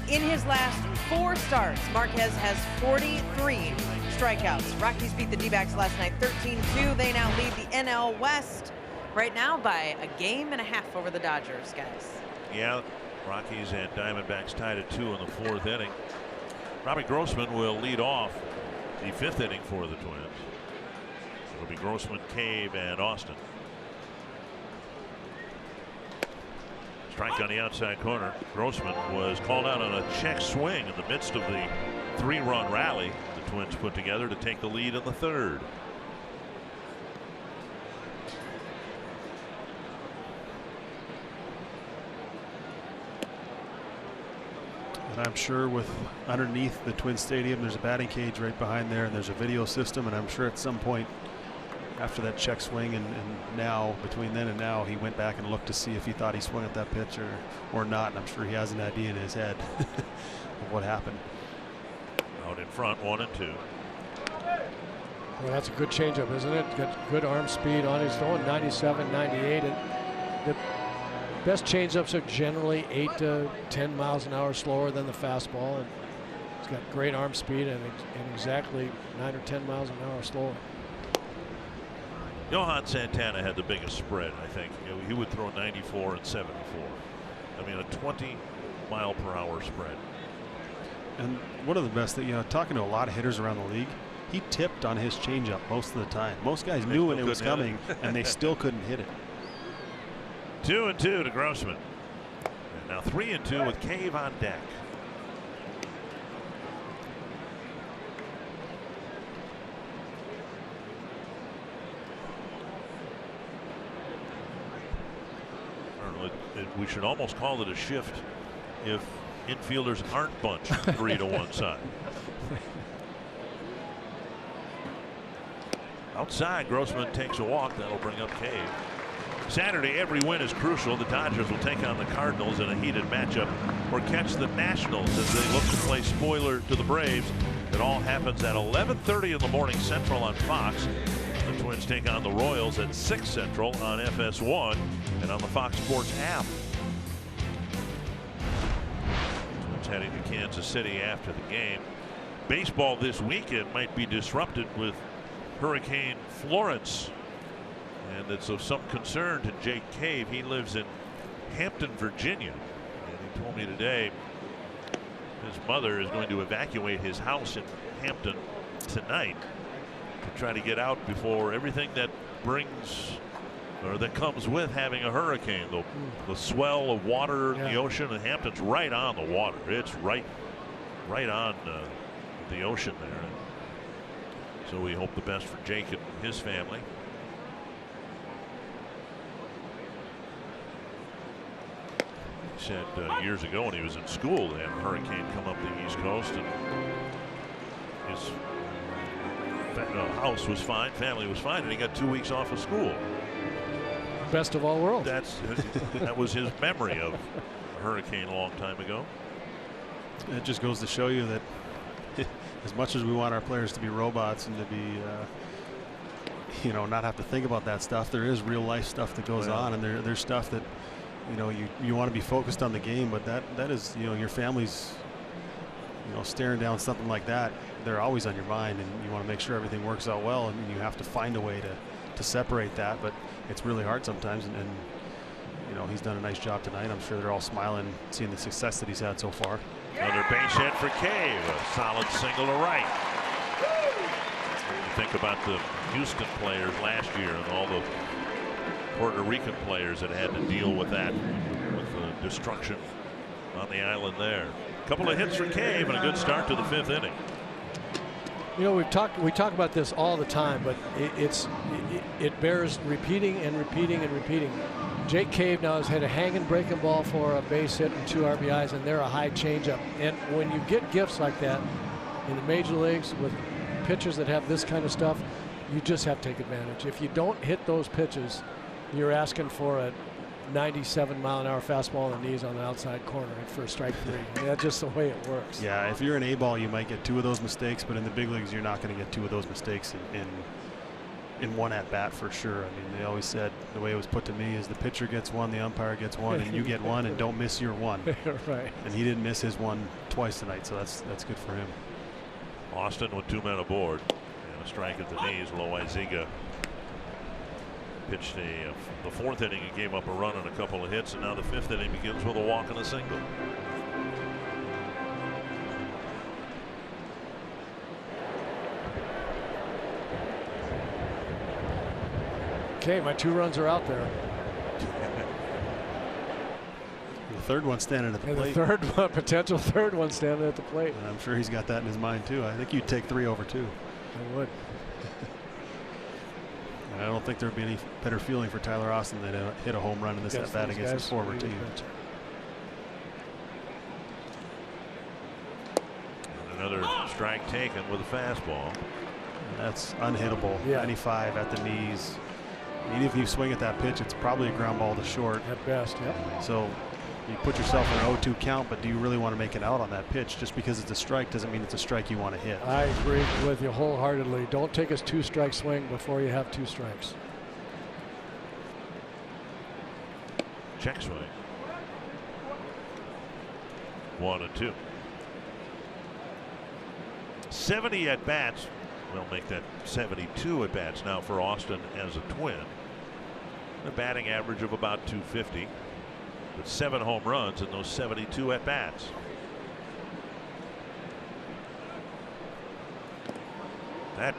In his last 4 starts, Marquez has 43 strikeouts. Rockies beat the D-backs last night 13-2. They now lead the NL West right now by a game and a half over the Dodgers, guys. Yeah, Rockies and Diamondbacks tied at 2 in the 4th inning. Robbie Grossman will lead off the 5th inning for the Twins. It'll be Grossman, Cave, and Austin. Strike on the outside corner. Grossman was called out on a check swing in the midst of the 3-run rally the Twins put together to take the lead in the 3rd. And I'm sure with underneath the Twin Stadium, there's a batting cage right behind there, and there's a video system, and I'm sure at some point after that check swing and now, between then and now, he went back and looked to see if he thought he swung at that pitch or not, and I'm sure he has an idea in his head of what happened. Out in front, 1-2. Well, that's a good changeup, isn't it? Got good arm speed on his throwing, 97, 98, and the best changeups are generally 8 to 10 miles an hour slower than the fastball, and he's got great arm speed and exactly 9 or 10 miles an hour slower. Johan Santana had the biggest spread, I think. He would throw 94 and 74. I mean, a 20-mile-per-hour spread. And one of the best that, talking to a lot of hitters around the league, he tipped on his changeup most of the time. Most guys knew when it was coming, and they still couldn't hit it. 2-2 to Grossman. And now 3-2 with Cave on deck. We should almost call it a shift if infielders aren't bunched 3 to one side. Outside, Grossman takes a walk. That'll bring up Cave. Saturday, every win is crucial. The Dodgers will take on the Cardinals in a heated matchup or catch the Nationals as they look to play spoiler to the Braves. It all happens at 11:30 in the morning Central on Fox. The Twins take on the Royals at 6 Central on FS1 and on the Fox Sports app. Twins heading to Kansas City after the game. Baseball this weekend might be disrupted with Hurricane Florence, and it's of some concern to Jake Cave. He lives in Hampton, Virginia, and he told me today his mother is going to evacuate his house in Hampton tonight to try to get out before everything that brings or that comes with having a hurricane. The swell of water in the ocean, and Hampton's right on the water. It's right on the ocean there. So we hope the best for Jake and his family. He said years ago when he was in school, they had a hurricane come up the East Coast, and his house was fine, family was fine, and he got 2 weeks off of school. Best of all worlds. That was his memory of a hurricane a long time ago. It just goes to show you that as much as we want our players to be robots and to be not have to think about that stuff, there is real life stuff that goes on, and there's stuff that you want to be focused on the game, but that is your family's staring down something like that. They're always on your mind, and you want to make sure everything works out well, and you have to find a way to separate that, but it's really hard sometimes, and he's done a nice job tonight. I'm sure they're all smiling seeing the success that he's had so far. Another base hit for Cave, a solid single to right. You think about the Houston players last year and all the Puerto Rican players that had to deal with that, with the destruction on the island there. A couple of hits for Cave and a good start to the 5th inning. We talk about this all the time, but it bears repeating and repeating and repeating. Jake Cave now has had a hanging breaking ball for a base hit and 2 RBIs, and they're a high changeup. And when you get gifts like that in the major leagues with pitchers that have this kind of stuff, you just have to take advantage. If you don't hit those pitches, you're asking for a 97-mile-an-hour fastball on the knees on the outside corner for strike 3. That's just the way it works. Yeah, if you're an A-ball, you might get 2 of those mistakes, but in the big leagues, you're not going to get 2 of those mistakes in one at bat for sure. I mean, they always said, the way it was put to me is the pitcher gets 1, the umpire gets 1, and you get 1, and don't miss your 1. Right. And he didn't miss his 1 twice tonight, so that's good for him. Austin with 2 men aboard and a strike at the knees. Loaiziga pitched the 4th inning and gave up a run and a couple of hits, and now the 5th inning begins with a walk and a single. Okay, my 2 runs are out there. The 3rd one standing at the and plate. The potential third one standing at the plate. And I'm sure he's got that in his mind too. I think you'd take 3 over 2. I would. And I don't think there would be any better feeling for Tyler Austin than to hit a home run in this at bat against his former team. And another strike taken with a fastball. That's unhittable. 95 at the knees. Even if you swing at that pitch, it's probably a ground ball to short. At best, yep. So you put yourself in an 0-2 count, but do you really want to make it out on that pitch? Just because it's a strike doesn't mean it's a strike you want to hit. I agree with you wholeheartedly. Don't take a 2-strike swing before you have 2 strikes. Check swing. 1-2. 70 at bats They'll make that 72 at bats now for Austin as a Twin. A batting average of about 250, but 7 home runs in those 72 at bats. That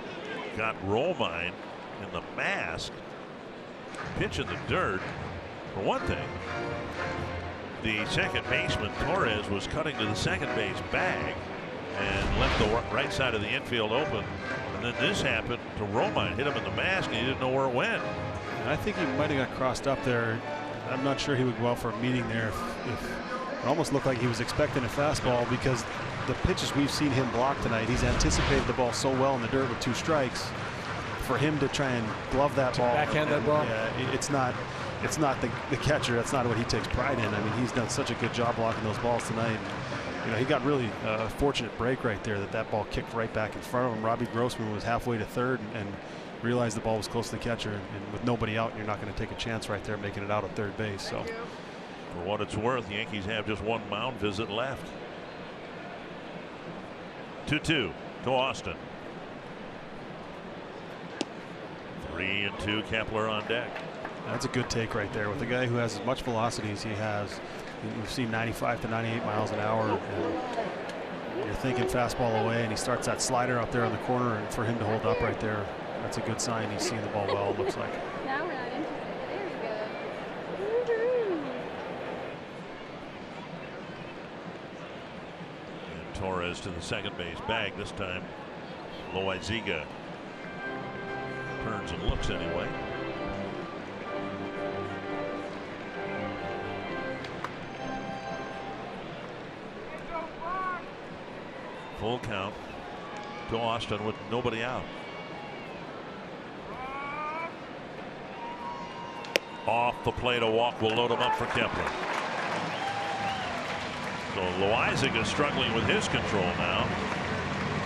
got Romine in the mask. Pitch in the dirt. For one thing, the second baseman Torres was cutting to the second base bag and left the right side of the infield open. And then this happened to Romine, hit him in the mask, and he didn't know where it went. I think he might have got crossed up there. I'm not sure he would go out for a meeting there. If it almost looked like he was expecting a fastball, because the pitches we've seen him block tonight, he's anticipated the ball so well in the dirt with 2 strikes. For him to try and glove that ball, backhand that ball, yeah, it's not the catcher. That's not what he takes pride in. I mean, he's done such a good job blocking those balls tonight. You know, he got really a fortunate break right there, that ball kicked right back in front of him. Robbie Grossman was halfway to third and realized the ball was close to the catcher, and with nobody out, you're not going to take a chance right there making it out at third base. So, for what it's worth, the Yankees have just 1 mound visit left. 2-2 to Austin. 3-2 Kepler on deck. That's a good take right there with a guy who has as much velocity as he has. We've seen 95 to 98 miles an hour, and you're thinking fastball away, and he starts that slider up there in the corner, and for him to hold up right there, that's a good sign. He's seeing the ball well, it looks like. Now we're not interested. There we go. And Torres to the second base bag this time. Loaiziga turns and looks anyway. Full count to Austin with nobody out. Off the plate, a walk will load him up for Kepler. So Loaiziga is struggling with his control now.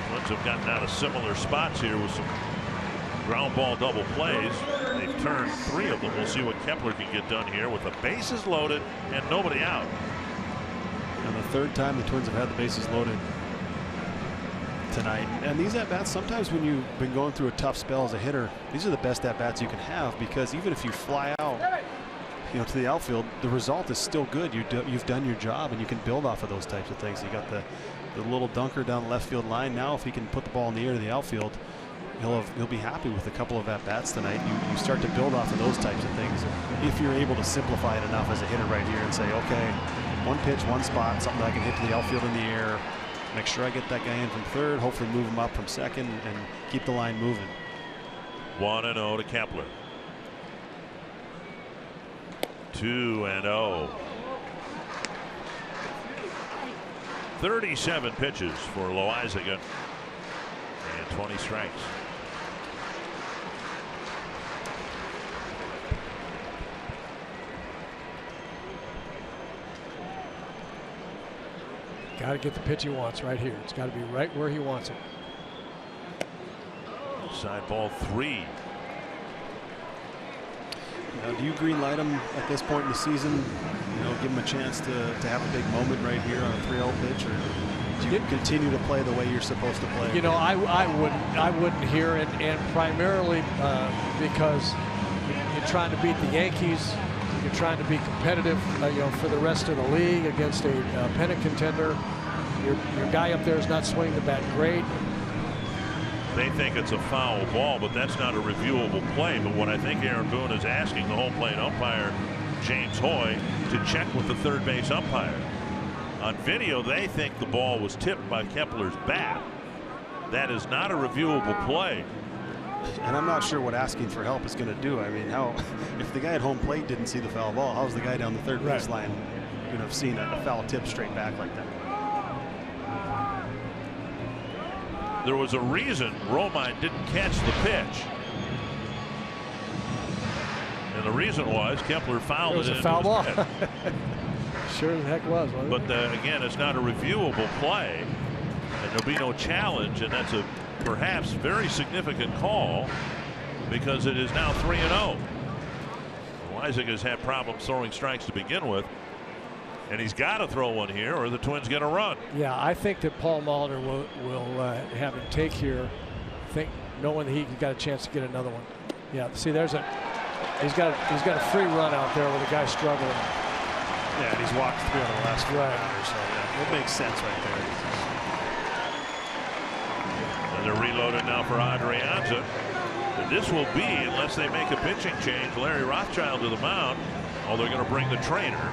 Twins have gotten out of similar spots here with some ground ball double plays. They've turned 3 of them. We'll see what Kepler can get done here with the bases loaded and nobody out. And the 3rd time the Twins have had the bases loaded tonight. And these at-bats, sometimes when you've been going through a tough spell as a hitter, these are the best at-bats you can have, because even if you fly out, you know, to the outfield, the result is still good. You've done your job, and you can build off of those types of things. You got the little dunker down the left field line. Now if he can put the ball in the air to the outfield, he'll be happy with a couple of at-bats tonight. You start to build off of those types of things if you're able to simplify it enough as a hitter right here and say, okay, 1 pitch, 1 spot, something I can hit to the outfield in the air. Make sure I get that guy in from 3rd, hopefully move him up from 2nd, and keep the line moving. 1-0 to Kepler. 2-0. 37 pitches for Loaiziga and 20 strikes. Got to get the pitch he wants right here. It's got to be right where he wants it. Side ball 3. Now, do you green light him at this point in the season? You know, give him a chance to have a big moment right here on a 3-0 pitch, or do you continue to play the way you're supposed to play? You know, I wouldn't hear it, and primarily because you're trying to beat the Yankees. You're trying to be competitive, you know, for the rest of the league against a pennant contender. Your guy up there is not swinging the bat great. They think it's a foul ball, but that's not a reviewable play. But what I think Aaron Boone is asking the home plate umpire, James Hoy, to check with the 3rd base umpire. On video, they think the ball was tipped by Kepler's bat. That is not a reviewable play. And I'm not sure what asking for help is going to do. I mean, if the guy at home plate didn't see the foul ball, how's the guy down the 3rd base line going to have seen a foul tip straight back like that? There was a reason Romine didn't catch the pitch. And the reason was Kepler fouled it. It was a foul ball. Sure the heck was. But again, it's not a reviewable play, and there'll be no challenge, and that's a perhaps very significant call, because it is now 3-0. Loaiziga's had problems throwing strikes to begin with, and he's got to throw one here or the Twins get a run. Yeah, I think that Paul Molitor will have him take here knowing that he got a chance to get another one. Yeah, see, he's got a free run out there with a guy struggling. Yeah, and he's walked 3 out of the last 4 batters, so yeah, it makes sense right there. And they're reloaded now for Adrianza. And this will be, unless they make a pitching change, Larry Rothschild to the mound. Oh, they're going to bring the trainer.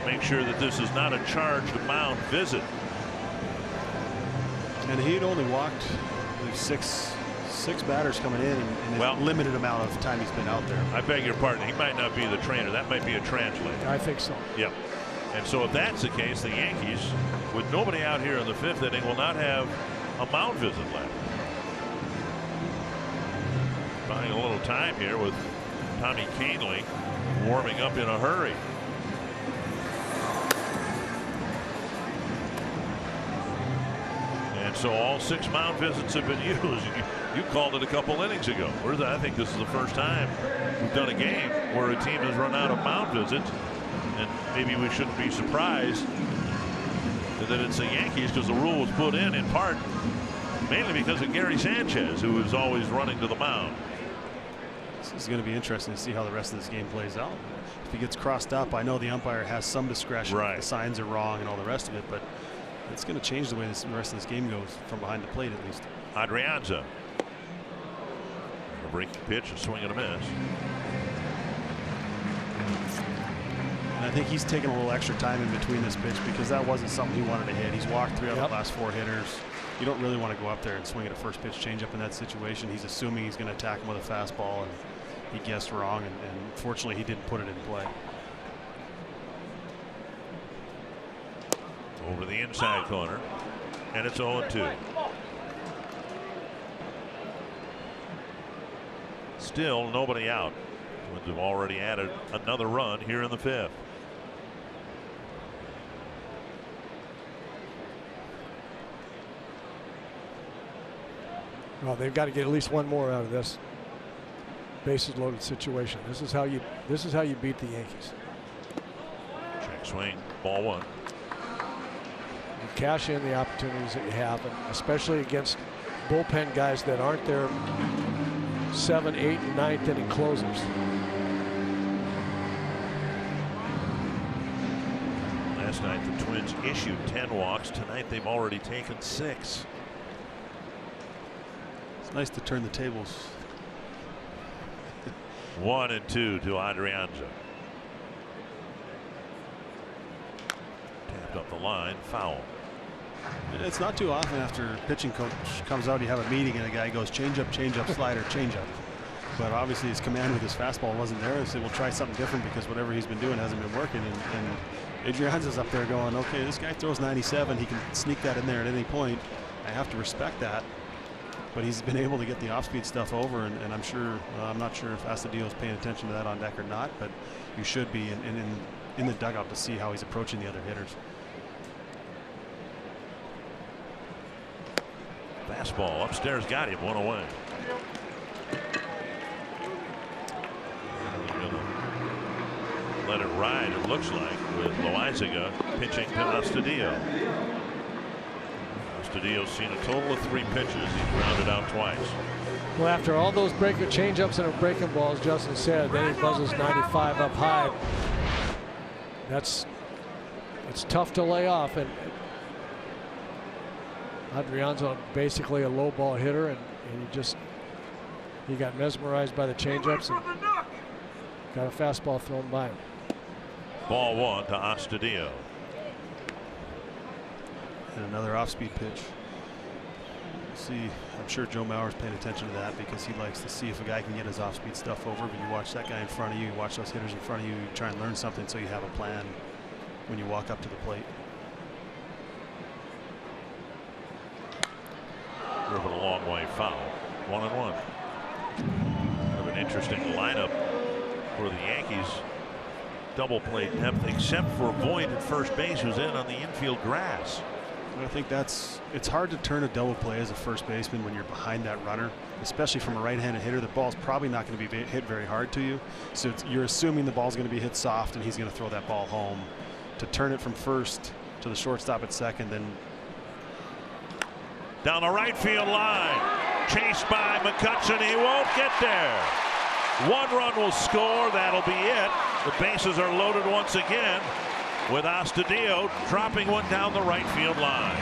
Make sure that this is not a charged mound visit. And he'd only walked six batters coming in in a limited amount of time he's been out there. I beg your pardon. He might not be the trainer. That might be a translator. I think so. Yep. And so if that's the case, the Yankees, with nobody out here in the 5th inning, will not have a mound visit left. Buying a little time here with Tommy Kahnle warming up in a hurry. And so all 6 mound visits have been used. You called it a couple innings ago. I think this is the first time we've done a game where a team has run out of mound visits. And maybe we shouldn't be surprised that it's the Yankees, because the rule was put in part mainly because of Gary Sanchez, who is always running to the mound. This is going to be interesting to see how the rest of this game plays out. If he gets crossed up, I know the umpire has some discretion. Right. The signs are wrong and all the rest of it, but it's going to change the way the rest of this game goes from behind the plate, at least. Adrianza. A breaking pitch, a swing and a miss. And I think he's taking a little extra time in between this pitch because that wasn't something he wanted to hit. He's walked 3 out of the last 4 hitters. You don't really want to go up there and swing at a first pitch changeup in that situation. He's assuming he's going to attack him with a fastball, and he guessed wrong, and fortunately he didn't put it in play. Over the inside corner, and it's 0-2. Still nobody out. Twins have already added another run here in the 5th. Well, they've got to get at least one more out of this bases loaded situation. This is how you beat the Yankees. Check swing, ball 1. You cash in the opportunities that you have, and especially against bullpen guys that aren't their 7th, 8th, and 9th inning closers. Last night the Twins issued 10 walks. Tonight they've already taken 6. It's nice to turn the tables. 1-2 to Adrianza. Tapped up the line, foul. It's not too often after pitching coach comes out, you have a meeting and a guy goes change up, slider, change up. But obviously his command with his fastball wasn't there. So we'll try something different because whatever he's been doing hasn't been working. And Adrianza's up there going, okay, this guy throws 97. He can sneak that in there at any point. I have to respect that. But he's been able to get the off-speed stuff over, and I'm sure I'm not sure if Astudillo's paying attention to that on deck or not, but you should be in the dugout to see how he's approaching the other hitters. Fastball upstairs, got him, 1 away. Let it ride, it looks like, with Loaizaga pitching to Astudillo. Astudillo's seen a total of 3 pitches. He's grounded out twice. Well, after all those changeups and breaking balls, Justin said, then he buzzes 95 up high. It's tough to lay off, and Adrianza basically a low ball hitter, and he got mesmerized by the changeups and got a fastball thrown by him. Ball 1 to Astudillo. And another off-speed pitch. See, I'm sure Joe Mauer's paying attention to that because he likes to see if a guy can get his off-speed stuff over. But you watch that guy in front of you, you watch those hitters in front of you, you try and learn something so you have a plan when you walk up to the plate. Driven a long way, foul. 1-1. Kind of an interesting lineup for the Yankees. Double play depth, except for Voit at first base, who's in on the infield grass. I think it's hard to turn a double play as a first baseman when you're behind that runner, especially from a right-handed hitter. The ball's probably not going to be hit very hard to you, so you're assuming the ball's going to be hit soft and he's going to throw that ball home. To turn it from first to the shortstop at second, then down the right field line. Chased by McCutcheon. He won't get there. 1 run will score. That'll be it. The bases are loaded once again with Astudillo dropping one down the right field line.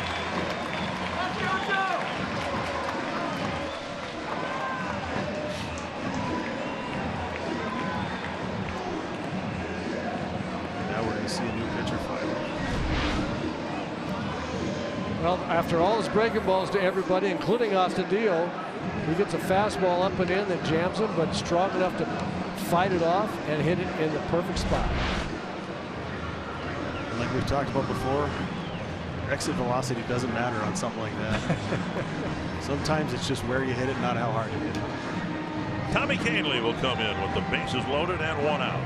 Now we're going to see a new pitcher fire. Well, after all his breaking balls to everybody, including Astudillo, he gets a fastball up and in that jams him, but strong enough to fight it off and hit it in the perfect spot. And like we've talked about before, exit velocity doesn't matter on something like that. Sometimes it's just where you hit it, not how hard you hit it. Tommy Kahnle will come in with the bases loaded and 1 out.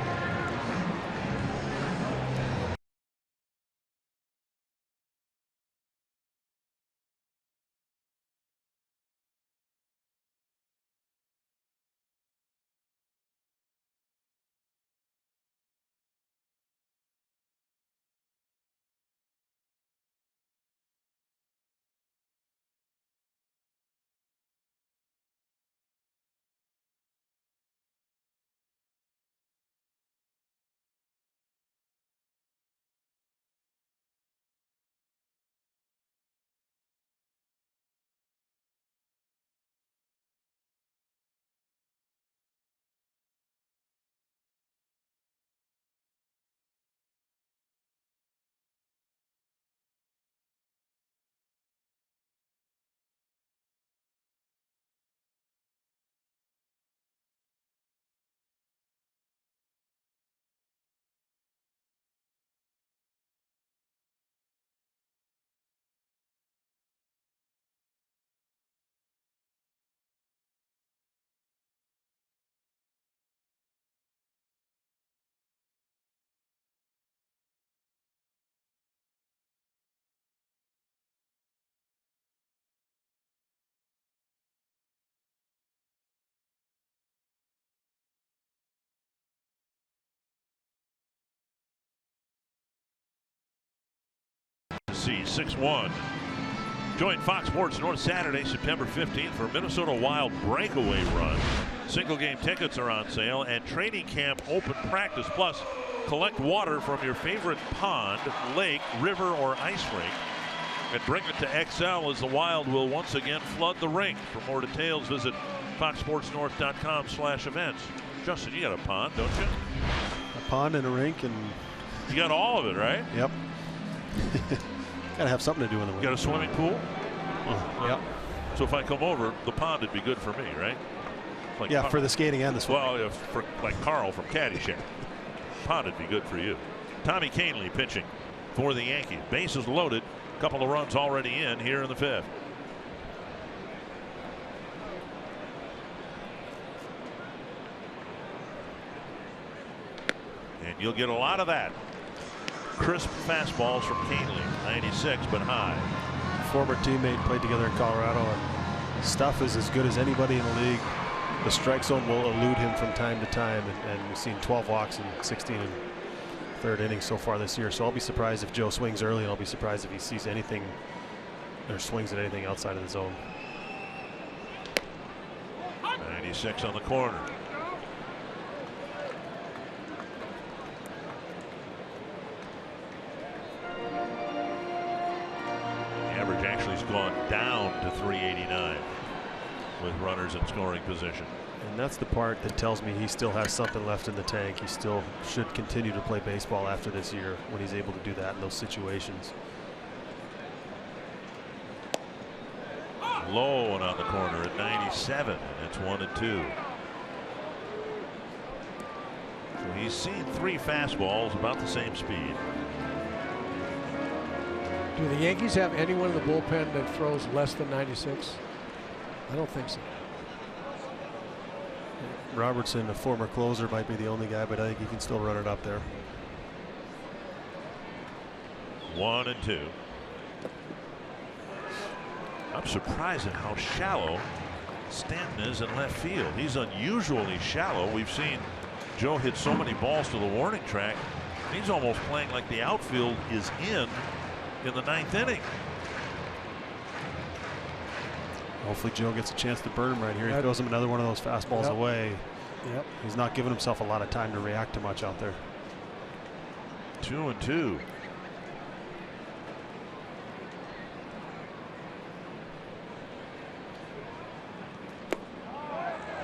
See 6-1. Join Fox Sports North Saturday, September 15th for Minnesota Wild breakaway run. Single game tickets are on sale and training camp open practice. Plus, collect water from your favorite pond, lake, river, or ice rink and bring it to XL as the Wild will once again flood the rink. For more details, visit foxsportsnorth.com/events. Justin, you got a pond, don't you? A pond and a rink, and you got all of it, right? Yep. Gotta have something to do in the rink. You got a swimming pool? Yep. So if I come over, the pond would be good for me, right? Like yeah, for the skating and the swimming. Well, yeah, for like Carl from Caddyshack. Pond would be good for you. Tommy Kahnle pitching for the Yankees. Bases loaded. A couple of runs already in here in the 5th. And you'll get a lot of that. Crisp fastballs from Kahnle, 96 but high. Former teammate, played together in Colorado, and stuff is as good as anybody in the league. The strike zone will elude him from time to time, and we've seen 12 walks in 16 and third innings so far this year. So I'll be surprised if Joe swings early, and I'll be surprised if he sees anything or swings at anything outside of the zone. 96 on the corner. Average actually has gone down to 389 with runners in scoring position. And that's the part that tells me he still has something left in the tank. He still should continue to play baseball after this year when he's able to do that in those situations. Low and on the corner at 97. It's 1-2. So he's seen 3 fastballs about the same speed. Do the Yankees have anyone in the bullpen that throws less than 96? I don't think so. Robertson, a former closer, might be the only guy, but I think he can still run it up there. 1-2. I'm surprised at how shallow Stanton is in left field. He's unusually shallow. We've seen Joe hit so many balls to the warning track. He's almost playing like the outfield is in the 9th inning. Hopefully Joe gets a chance to burn him right here. He throws him another one of those fastballs away. Yep. He's not giving himself a lot of time to react to much out there. 2-2.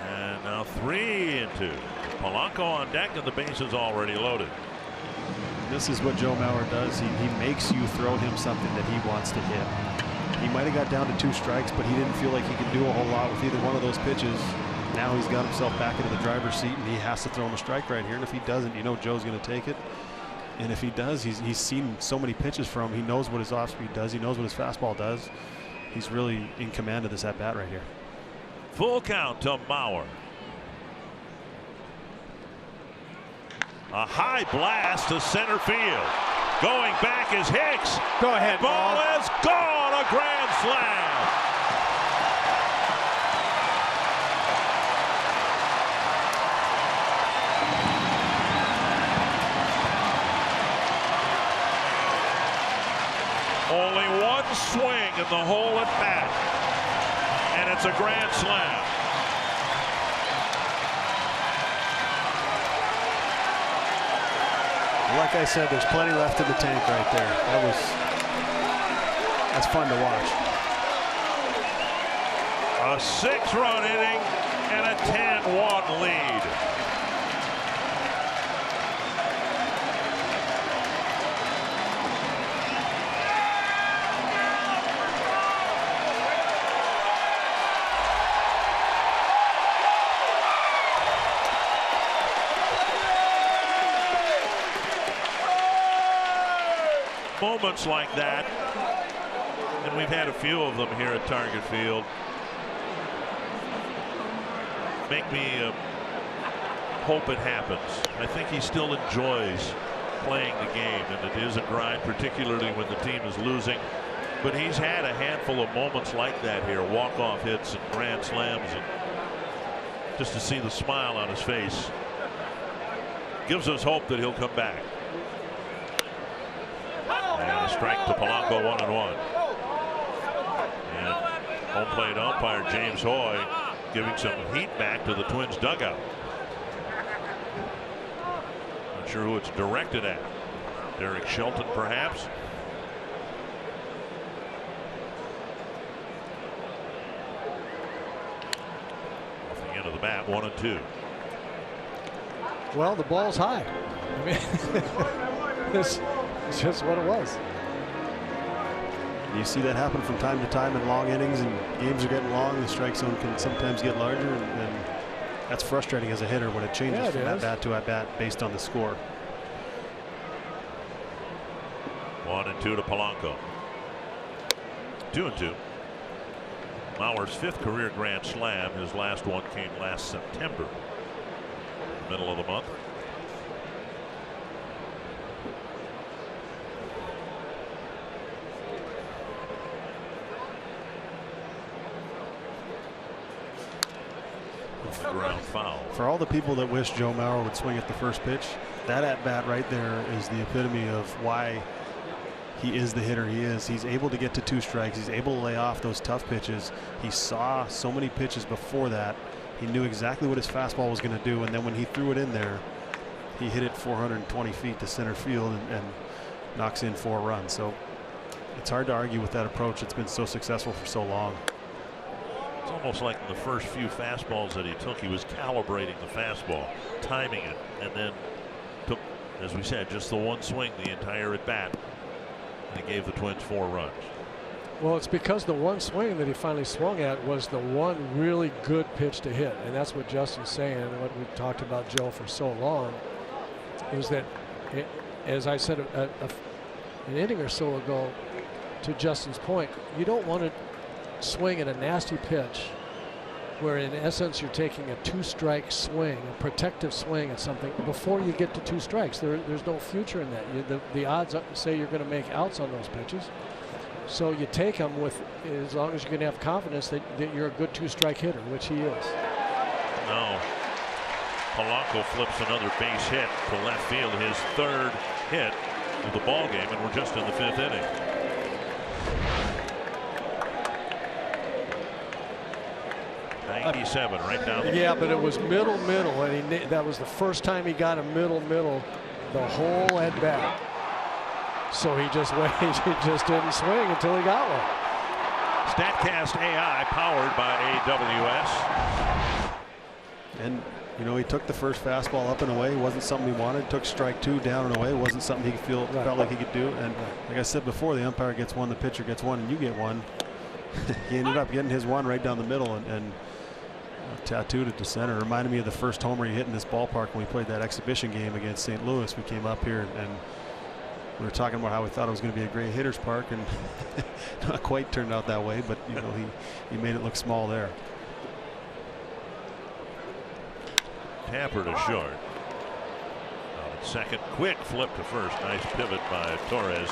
And now 3-2. Polanco on deck, and the base is already loaded. This is what Joe Mauer does. He makes you throw him something that he wants to hit. He might have got down to 2 strikes, but he didn't feel like he could do a whole lot with either one of those pitches. Now he's got himself back into the driver's seat, and he has to throw him a strike right here. And if he doesn't, you know Joe's going to take it. And if he does, he's seen so many pitches from him. He knows what his off-speed does. He knows what his fastball does. He's really in command of this at-bat right here. Full count to Mauer. A high blast to center field. Going back is Hicks. Go ahead. Ball is gone. A grand slam. Only one swing in the whole at bat, and it's a grand slam. Like I said, there's plenty left in the tank right there. That's fun to watch. A 6-run inning and a 10-1 lead. Moments like that, and we've had a few of them here at Target Field, make me hope it happens. I think he still enjoys playing the game, and it is a grind, particularly when the team is losing. But he's had a handful of moments like that here, walk-off hits and grand slams, and just to see the smile on his face gives us hope that he'll come back. And a strike to Polanco, 1-1. And home plate umpire James Hoy giving some heat back to the Twins dugout. Not sure who it's directed at. Derek Shelton, perhaps. Off the end of the bat, 1-2. Well, the ball's high. I mean, it's just what it was. You see that happen from time to time in long innings, and games are getting long. The strike zone can sometimes get larger, and that's frustrating as a hitter when it changes from at bat to at bat based on the score. 1-2 to Polanco. 2-2. Mauer's 5th career grand slam. His last one came last September, middle of the month. Ground foul. For all the people that wish Joe Mauer would swing at the first pitch, that at bat right there is the epitome of why he is the hitter he is. He's able to get to 2 strikes. He's able to lay off those tough pitches. He saw so many pitches before that. He knew exactly what his fastball was going to do, and then when he threw it in there, he hit it 420 feet to center field and knocks in 4 runs. So it's hard to argue with that approach. It's been so successful for so long. It's almost like in the first few fastballs that he took, he was calibrating the fastball, timing it, and then took, as we said, just the one swing the entire at bat, and it gave the Twins 4 runs. Well, it's because the one swing that he finally swung at was the one really good pitch to hit, and that's what Justin's saying, and what we've talked about Joe for so long, is that, as I said an inning or so ago, to Justin's point, you don't want to swing at a nasty pitch where in essence you're taking a 2-strike swing, a protective swing at something before you get to 2 strikes. There's no future in that. The odds say you're going to make outs on those pitches, so you take them with, as long as you're going to have confidence that you're a good 2-strike hitter, which he is. No. Polanco flips another base hit to left field, his 3rd hit of the ball game, and we're just in the 5th inning. 97 right down the Yeah, but it was middle, and that was the first time he got a middle the whole at bat. So he just waited, he just didn't swing until he got one. StatCast AI powered by AWS. And you know, he took the first fastball up and away. It wasn't something he wanted. Took strike 2 down and away. It wasn't something he felt like he could do. And like I said before, the umpire gets one, the pitcher gets one, and you get one. He ended up getting his one right down the middle and tattooed it to center. Reminded me of the first homer he hit in this ballpark when we played that exhibition game against St. Louis. We came up here and we were talking about how we thought it was going to be a great hitter's park, and not quite turned out that way. But you know, he made it look small there. Tapper to short. Second, quick flip to first. Nice pivot by Torres,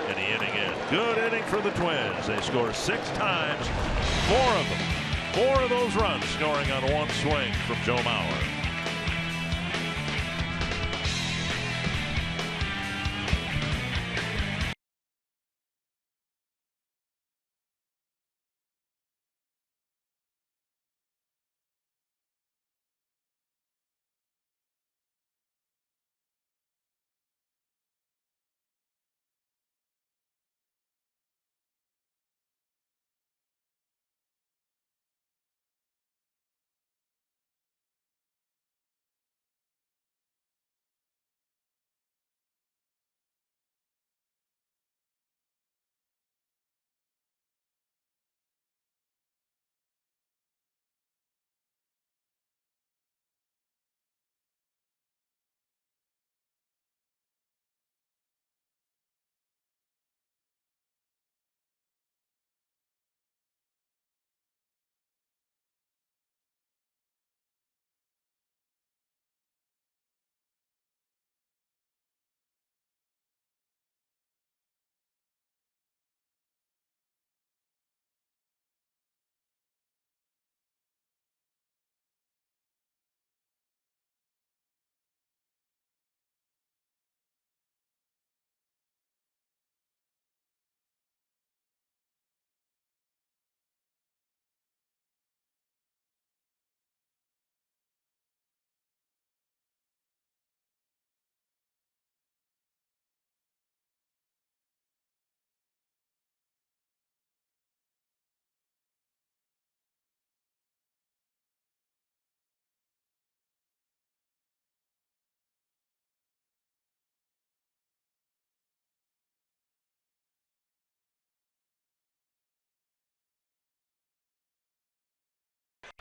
and the inning ends. Good inning for the Twins. They score 6 times, 4 of them. 4 of those runs scoring on one swing from Joe Mauer.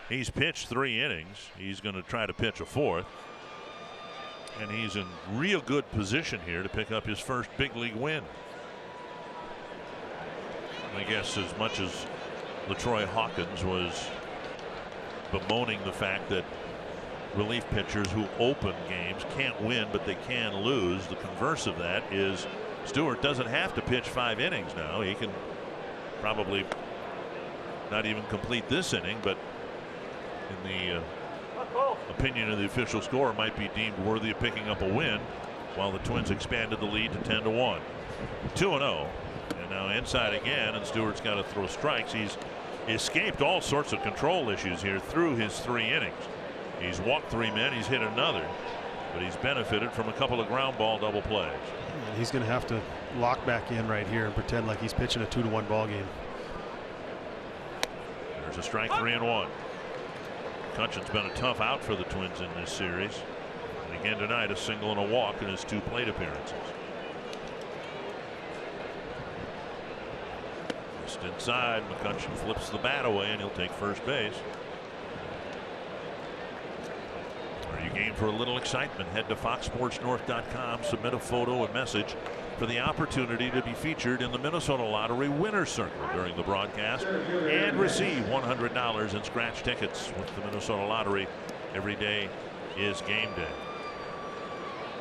He's pitched 3 innings. He's going to try to pitch a 4th. And he's in real good position here to pick up his first big league win. I guess as much as LaTroy Hawkins was bemoaning the fact that relief pitchers who open games can't win, but they can lose, the converse of that is Stewart doesn't have to pitch 5 innings now. He can probably not even complete this inning, but in the opinion of the official score, might be deemed worthy of picking up a win, while the Twins expanded the lead to 10-1. 2-0, and now inside again, and Stewart's got to throw strikes. He's escaped all sorts of control issues here through his 3 innings. He's walked 3 men, he's hit another, but he's benefited from a couple of ground ball double plays. And he's going to have to lock back in right here and pretend like he's pitching a 2-1 ball game. There's a strike, 3-1. McCutcheon's been a tough out for the Twins in this series. And again tonight, a single and a walk in his 2 plate appearances. Just inside, McCutcheon flips the bat away, and he'll take first base. Are you game for a little excitement? Head to foxsportsnorth.com, submit a photo and message for the opportunity to be featured in the Minnesota Lottery Winner's Circle during the broadcast and receive $100 in scratch tickets. With the Minnesota Lottery, every day is game day.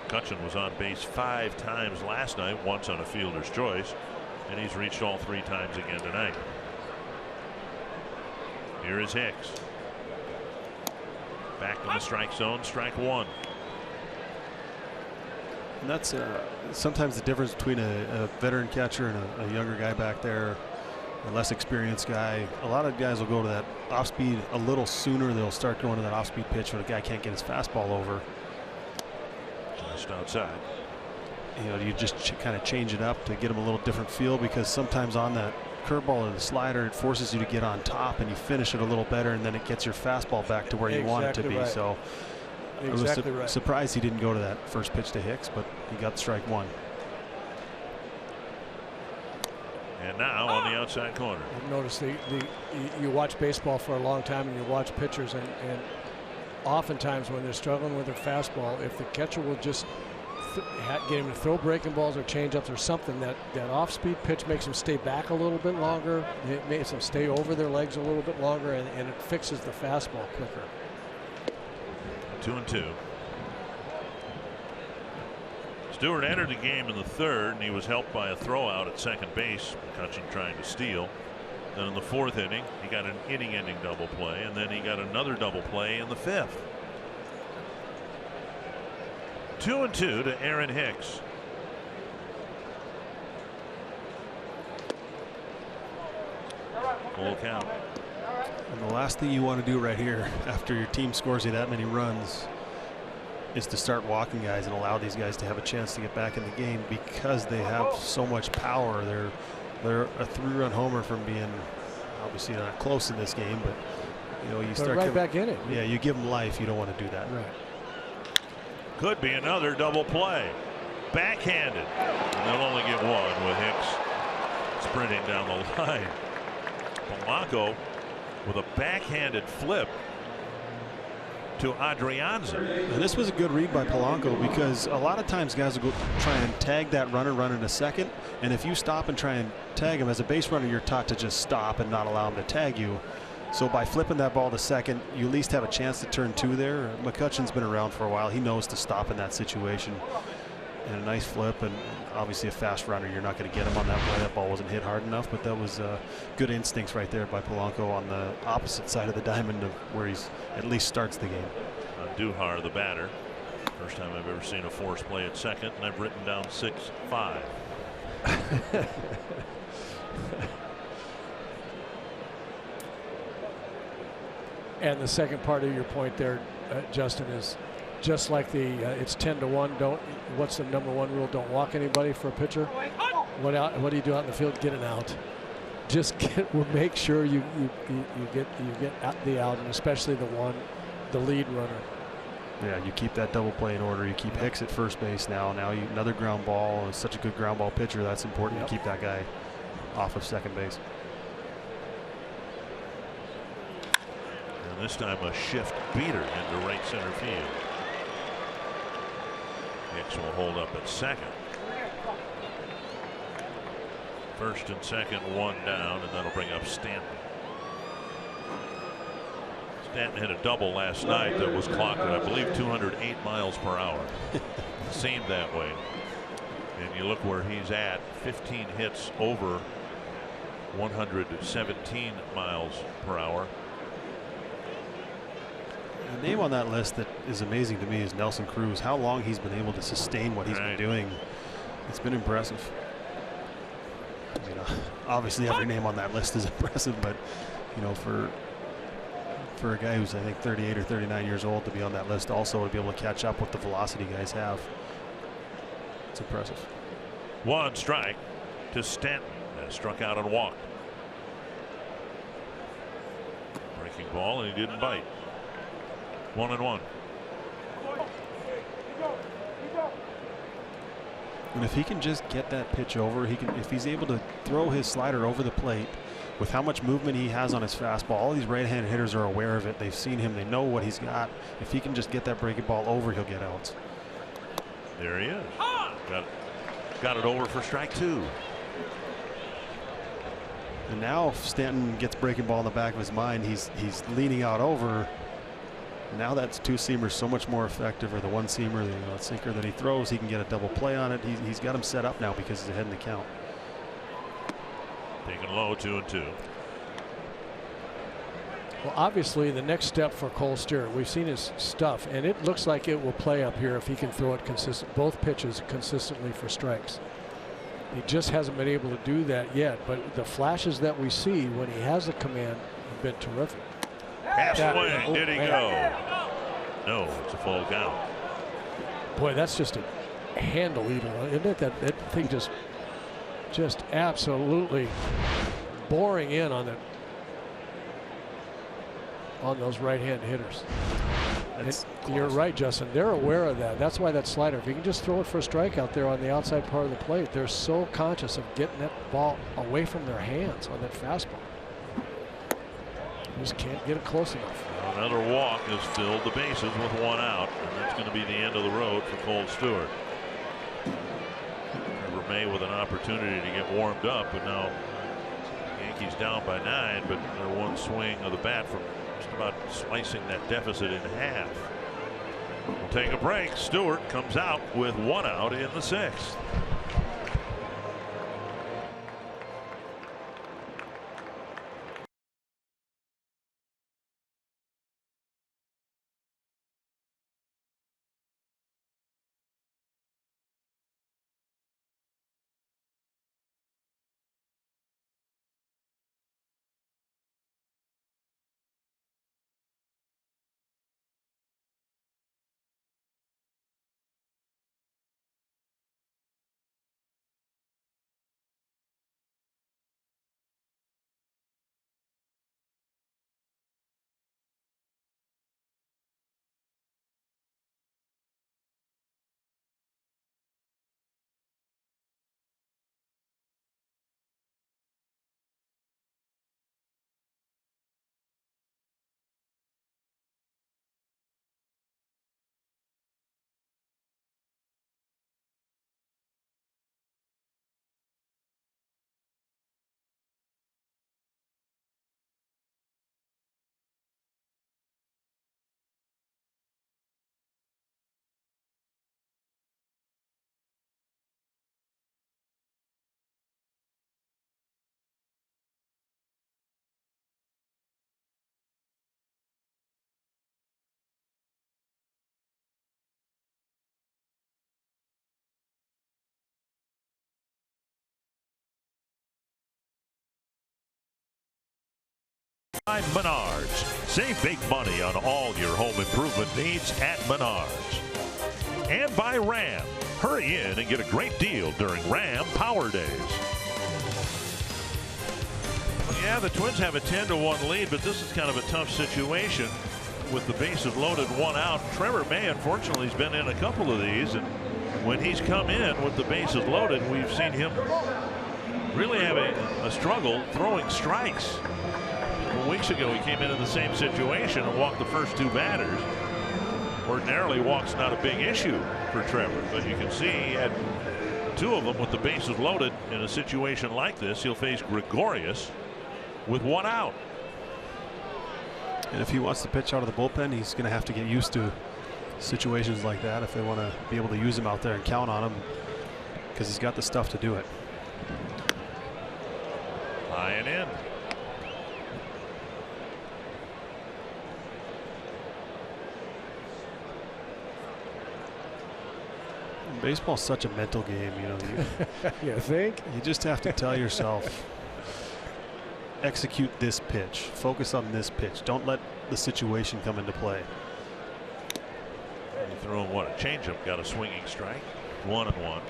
McCutcheon was on base 5 times last night, once on a fielder's choice, and he's reached all 3 times again tonight. Here is Hicks. Back in the strike zone, strike 1. And that's sometimes the difference between a veteran catcher and a younger guy back there. a less experienced guy. A lot of guys will go to that off speed a little sooner. They'll start going to that off speed pitch when a guy can't get his fastball over. Just outside. You know, you just kind of change it up to get him a little different feel, because sometimes on that curveball or the slider, it forces you to get on top and you finish it a little better, and then it gets your fastball back to where you want it to be. Right. So I was surprised he didn't go to that first pitch to Hicks, but he got strike one. And now on the outside corner. I've noticed you watch baseball for a long time and you watch pitchers, and oftentimes when they're struggling with their fastball, if the catcher will just get him to throw breaking balls or changeups or something, that off-speed pitch makes them stay back a little bit longer. It makes them stay over their legs a little bit longer, and it fixes the fastball quicker. 2-2. Stewart entered the game in the third, and he was helped by a throw out at second base. McCutcheon trying to steal. Then in the fourth inning, he got an inning-ending double play, and then he got another double play in the fifth. 2-2 to Aaron Hicks. Full count. And the last thing you want to do right here after your team scores you that many runs is to start walking guys and allow these guys to have a chance to get back in the game, because they have so much power. They're a 3-run homer from being obviously not close in this game, but you know, you start right back in it. Yeah, you give them life. You don't want to do that. Right. Could be another double play. Backhanded. And they'll only get one with Hicks sprinting down the line. Polanco with a backhanded flip to Adrianza. And this was a good read by Polanco, because a lot of times guys will go try and tag that runner running a second, and if you stop and try and tag him as a base runner, you're taught to just stop and not allow him to tag you. So by flipping that ball to second, you at least have a chance to turn two there. McCutcheon's been around for a while. He knows to stop in that situation. And a nice flip, and obviously a fast runner. You're not going to get him on that play. That ball wasn't hit hard enough, but that was good instincts right there by Polanco on the opposite side of the diamond, of where he's at least starts the game. Duhar, the batter. First time I've ever seen a force play at second, and I've written down 6-5. And the second part of your point there, Justin, is just like the it's 10-1. Don't. What's the number one rule? Don't walk anybody for a pitcher. What do you do out in the field? Get an out. Just make sure you get the out, and especially the lead runner. Yeah, you keep that double play in order. You keep Hicks at first base now. Now another ground ball. Is such a good ground ball pitcher. That's important to keep that guy off of second base. And this time a shift beater into right center field. Hicks will hold up at second. First and second, one down, and that'll bring up Stanton. Stanton hit a double last night that was clocked at, I believe, 208 miles per hour. Seemed that way. And you look where he's at, 15 hits over 117 miles per hour. The name on that list that is amazing to me is Nelson Cruz. How long he's been able to sustain what he's been doing, it's been impressive. You know, obviously every name on that list is impressive, but you know, for a guy who's I think 38 or 39 years old to be on that list, also to be able to catch up with the velocity guys have, it's impressive. One strike to Stanton. Struck out and walked. Breaking ball, and he didn't bite. 1-1. And if he can just get that pitch over, if he's able to throw his slider over the plate with how much movement he has on his fastball, all these right-handed hitters are aware of it. They've seen him. They know what he's got. If he can just get that breaking ball over, he'll get outs. There he is. Got it over for strike two. And now if Stanton gets breaking ball in the back of his mind, he's leaning out over. Now that's two-seamer so much more effective, or the one-seamer, the sinker that he throws, he can get a double play on it. He's got him set up now because he's ahead in the count. Taken low, 2-2. Well, obviously the next step for Cole Steer, we've seen his stuff, and it looks like it will play up here if he can throw it both pitches consistently for strikes. He just hasn't been able to do that yet. But the flashes that we see when he has the command have been terrific. Half swing. Did he go? No, it's a full count. Boy, that's just a handle eater, isn't it? That thing just absolutely boring in on those right-hand hitters. You're right, Justin. They're aware of that. That's why that slider, if you can just throw it for a strike out there on the outside part of the plate, they're so conscious of getting that ball away from their hands on that fastball. Just can't get it close enough. Another walk has filled the bases with 1 out, and that's going to be the end of the road for Cole Stewart. Trevor May with an opportunity to get warmed up, but now Yankees down by 9, but they're 1 swing of the bat from just about slicing that deficit in half. We'll take a break. Stewart comes out with 1 out in the 6th. Menards. Save big money on all your home improvement needs at Menards. And by Ram. Hurry in and get a great deal during Ram Power Days. Yeah, the Twins have a 10-1 lead, but this is kind of a tough situation with the bases loaded, 1 out. Trevor May, unfortunately, has been in a couple of these, and when he's come in with the bases loaded, we've seen him really having a struggle throwing strikes. Weeks ago, he came into the same situation and walked the first 2 batters. Ordinarily, walk's not a big issue for Trevor, but you can see he had 2 of them with the bases loaded. In a situation like this, he'll face Gregorius with 1 out. And if he wants to pitch out of the bullpen, he's going to have to get used to situations like that if they want to be able to use him out there and count on him, because he's got the stuff to do it. High and in. Baseball's such a mental game, you know. You think? You just have to tell yourself, execute this pitch, focus on this pitch. Don't let the situation come into play. You threw him, what, a changeup, got a swinging strike, 1-1.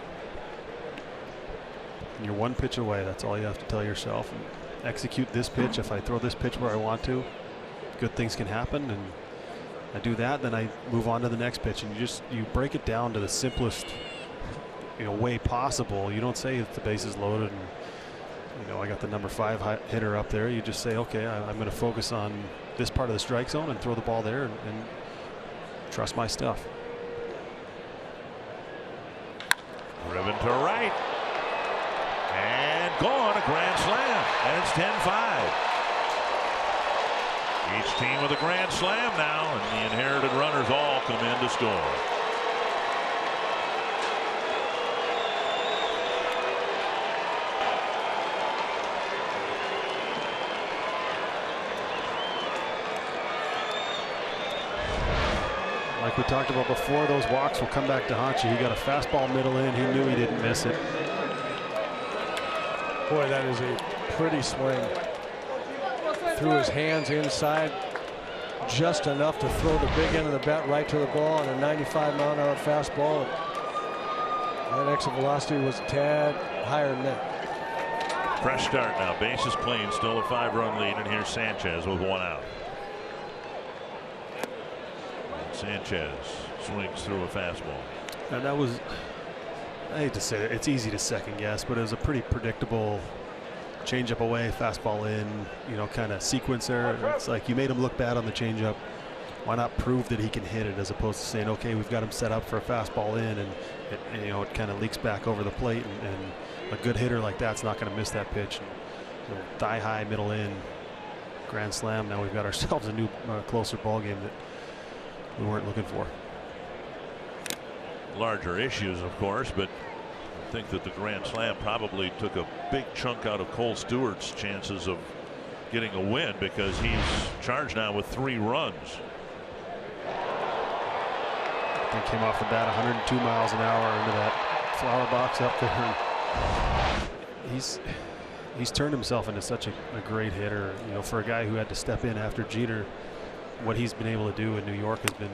You're 1 pitch away. That's all you have to tell yourself. And execute this pitch. If I throw this pitch where I want to, good things can happen. And I do that, then I move on to the next pitch, and you break it down to the simplest way possible. You don't say that the base is loaded and I got the number 5 hitter up there. You just say, okay, I'm going to focus on this part of the strike zone and throw the ball there and trust my stuff. Driven to right and gone, a grand slam, and it's 10-5. Each team with a grand slam now, and the inherited runners all come in to score. Like we talked about before, those walks will come back to haunt you. He got a fastball middle in. He knew he didn't miss it. Boy, that is a pretty swing. Threw his hands inside just enough to throw the big end of the bat right to the ball, and a 95-mile-an-hour fastball. That exit velocity was a tad higher than that. Fresh start now. Bases clean. Still a 5-run lead. And here's Sanchez with 1 out. Sanchez swings through a fastball. And that was, I hate to say it, it's easy to second guess, but it was a pretty predictable changeup away, fastball in, you know, kind of sequence there. It's like you made him look bad on the changeup. Why not prove that he can hit it, as opposed to saying, okay, we've got him set up for a fastball in, and you know, it kind of leaks back over the plate, and a good hitter like that's not going to miss that pitch. And, you know, thigh high, middle in, grand slam. Now we've got ourselves a new closer ball game that we weren't looking for. Larger issues, of course, but I think that the grand slam probably took a big chunk out of Cole Stewart's chances of getting a win, because he's charged now with 3 runs. He came off the bat 102 miles an hour into that flower box up there. He's turned himself into such a great hitter. You know, for a guy who had to step in after Jeter, what he's been able to do in New York has been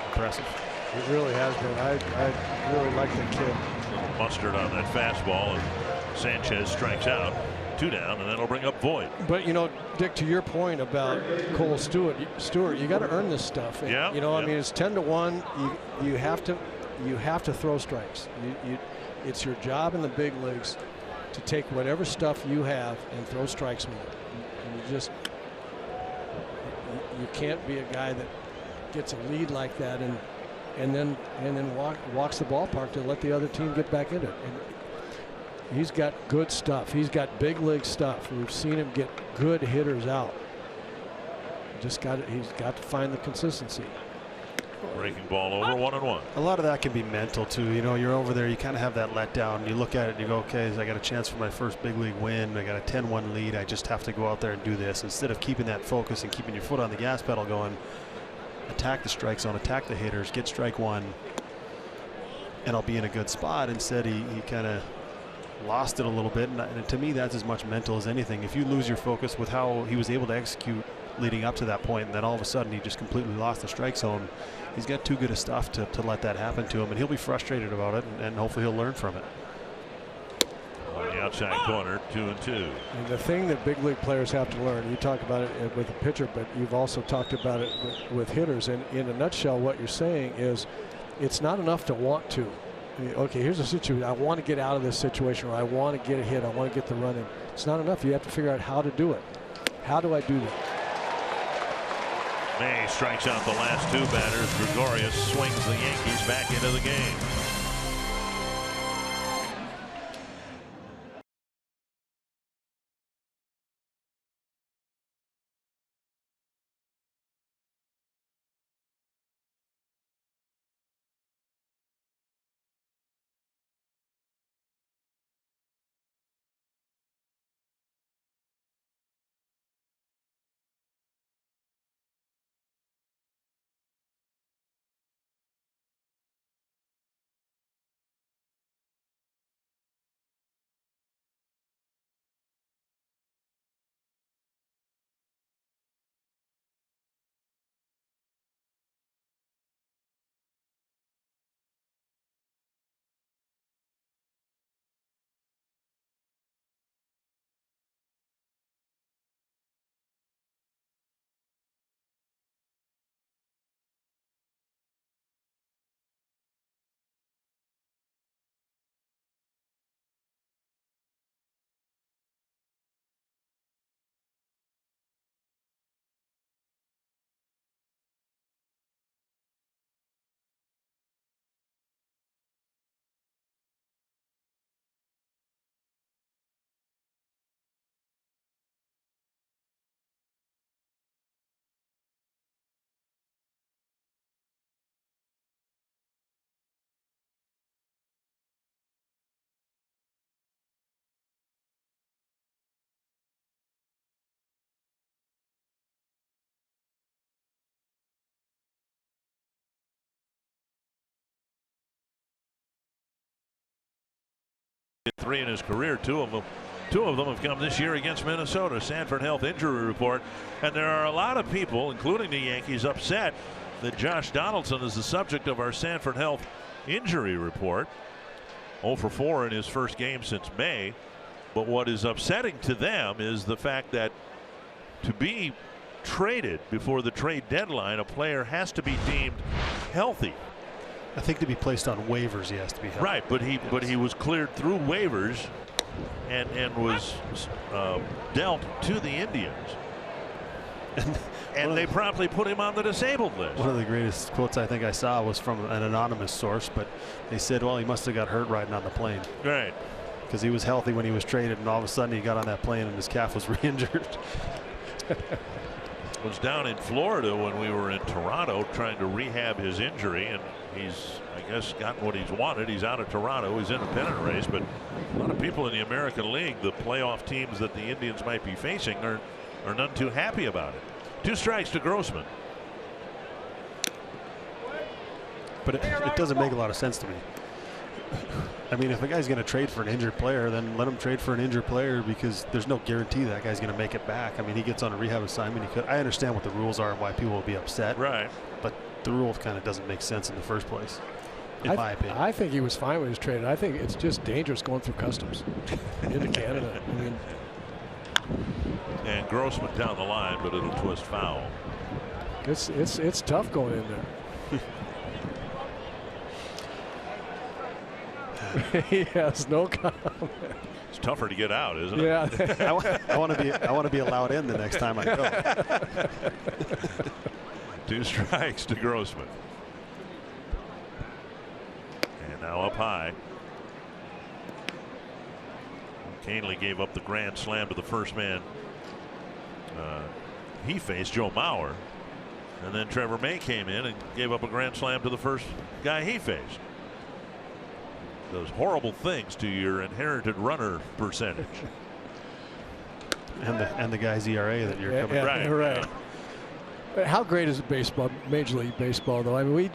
impressive. It really has been. I really like the kid. Little mustard on that fastball, and Sanchez strikes out. 2 down, and that'll bring up Voit. But you know, Dick, to your point about Cole Stewart, you got to earn this stuff. And, yeah. You know, I mean, it's 10-1. You have to throw strikes. It's your job in the big leagues to take whatever stuff you have and throw strikes with it. And you can't be a guy that gets a lead like that and then walks the ballpark to let the other team get back into it. And he's got good stuff. He's got big league stuff. We've seen him get good hitters out. He's got to find the consistency. Breaking ball over, 1-1. A lot of that can be mental too. You know, you're over there, you kind of have that letdown. You look at it and you go, okay, I got a chance for my first big league win. I got a 10-1 lead. I just have to go out there and do this. Instead of keeping that focus and keeping your foot on the gas pedal going, attack the strike zone, attack the hitters, get strike 1, and I'll be in a good spot. Instead, he kind of lost it a little bit. And to me, that's as much mental as anything. If you lose your focus with how he was able to execute leading up to that point, and then all of a sudden he just completely lost the strike zone, he's got too good of stuff to let that happen to him, and he'll be frustrated about it, and hopefully he'll learn from it. On the outside corner, 2-2. And the thing that big league players have to learn, you talk about it with a pitcher, but you've also talked about it with hitters. And in a nutshell, what you're saying is it's not enough to want to. Okay, here's a situation. I want to get out of this situation, or I want to get a hit. I want to get the run in. It's not enough. You have to figure out how to do it. How do I do that? May strikes out the last 2 batters. Gregorius swings the Yankees back into the game. 3 in his career. Two of them have come this year against Minnesota. Sanford Health injury report, and there are a lot of people, including the Yankees, upset that Josh Donaldson is the subject of our Sanford Health injury report. 0 for 4 in his first game since May. But what is upsetting to them is the fact that to be traded before the trade deadline, a player has to be deemed healthy. I think to be placed on waivers, he has to be healthy. Right, but he was cleared through waivers and was dealt to the Indians. And they promptly put him on the disabled list. One of the greatest quotes I think I saw was from an anonymous source, but they said, well, he must have got hurt riding on the plane. Right. Because he was healthy when he was traded, and all of a sudden he got on that plane and his calf was re-injured. Was down in Florida when we were in Toronto trying to rehab his injury, and he's, I guess, gotten what he's wanted. He's out of Toronto. He's in a pennant race, but a lot of people in the American League, the playoff teams that the Indians might be facing, are none too happy about it. 2 strikes to Grossman. But it doesn't make a lot of sense to me. I mean, if a guy's going to trade for an injured player, then let him trade for an injured player, because there's no guarantee that guy's going to make it back. I mean, he gets on a rehab assignment. I understand what the rules are and why people will be upset. Right. But the rule kind of doesn't make sense in the first place, in my opinion. I think he was fine when he was traded. I think it's just dangerous going through customs into Canada. I mean, and Grossman down the line, but it'll twist foul. It's tough going in there. He has no comment. It's tougher to get out, isn't it? Yeah. I want to be allowed in the next time I go. 2 strikes to Grossman. And now up high. Canely gave up the grand slam to the first man he faced, Joe Mauer, and then Trevor May came in and gave up a grand slam to the first guy he faced. Those horrible things to your inherited runner percentage. And the guy's ERA that you're coming right. How great is baseball, Major League Baseball, though? I mean,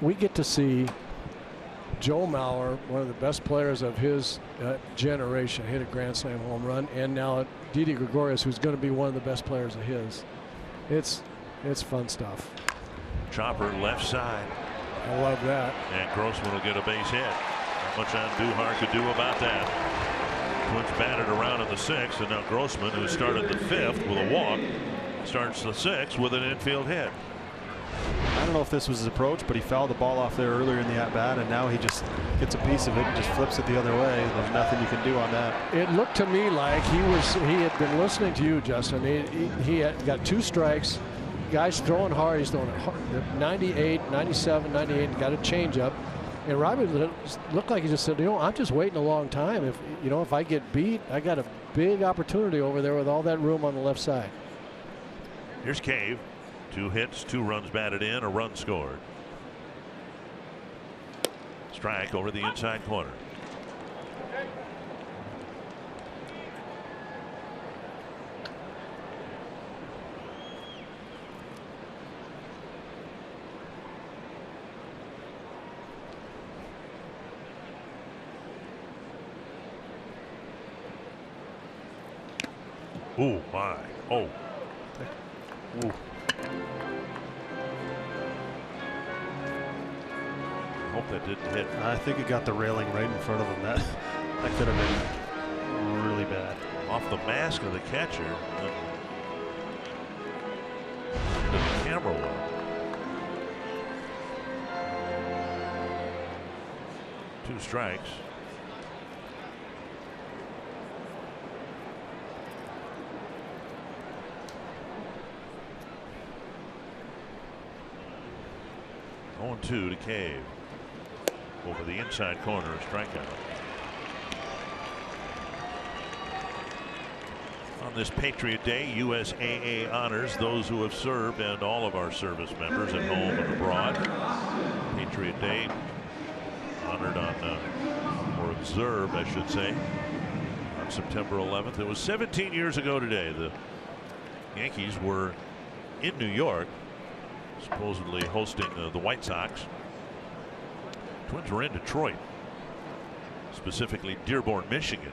we get to see Joe Mauer, one of the best players of his generation, hit a grand slam home run, and now Didi Gregorius, who's going to be one of the best players of his. It's fun stuff. Chopper left side. I love that. And Grossman will get a base hit. Not much Andujar could do about that. Twins batted around in the 6th, and now Grossman, who started the 5th with a walk, starts the 6th with an infield hit. I don't know if this was his approach, but he fouled the ball off there earlier in the at-bat, and now he just gets a piece of it and just flips it the other way. There's nothing you can do on that. It looked to me like he had been listening to you, Justin. He had got 2 strikes. Guy's throwing hard. He's throwing hard. 98, 97, 98. Got a changeup. And Robbie looked like he just said, I'm just waiting a long time. If I get beat, I got a big opportunity over there with all that room on the left side. Here's Cave. 2 hits, 2 runs batted in, a run scored. Strike over the inside corner. Oh my. Oh. Ooh. Hope that didn't hit. I think it got the railing right in front of him. That could have been really bad. Off the mask of the catcher. To the camera well. 2 strikes. On 2 to Cave. Over the inside corner, a strikeout. On this Patriot Day, USAA honors those who have served and all of our service members at home and abroad. Patriot Day honored on, or observed, I should say, on September 11th. It was 17 years ago today. The Yankees were in New York, supposedly hosting the White Sox. Twins were in Detroit. specifically Dearborn, Michigan.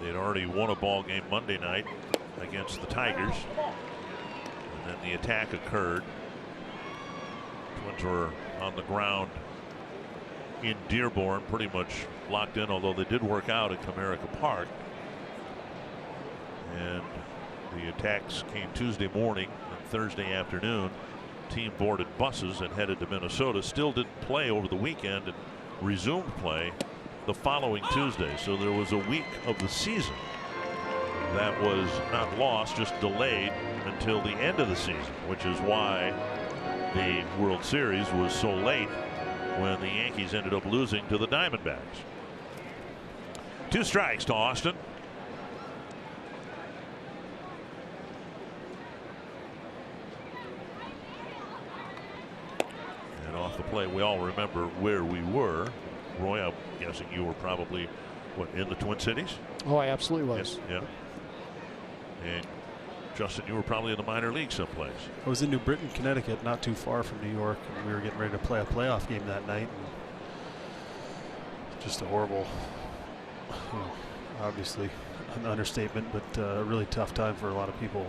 They'd already won a ball game Monday night against the Tigers, and then the attack occurred. Twins were on the ground in Dearborn, pretty much locked in, although they did work out at Comerica Park. And the attacks came Tuesday morning and Thursday afternoon. Team boarded buses and headed to Minnesota. Still didn't play over the weekend and resumed play the following Tuesday. So there was a week of the season that was not lost, just delayed until the end of the season, which is why the World Series was so late when the Yankees ended up losing to the Diamondbacks. 2 strikes to Austin. And off the plate, we all remember where we were. Roy, I'm guessing you were probably, what, in the Twin Cities? Oh, I absolutely was. Yeah. And Justin, you were probably in the minor league someplace. I was in New Britain, Connecticut, not too far from New York, and we were getting ready to play a playoff game that night. And just a horrible, obviously an understatement, but a really tough time for a lot of people.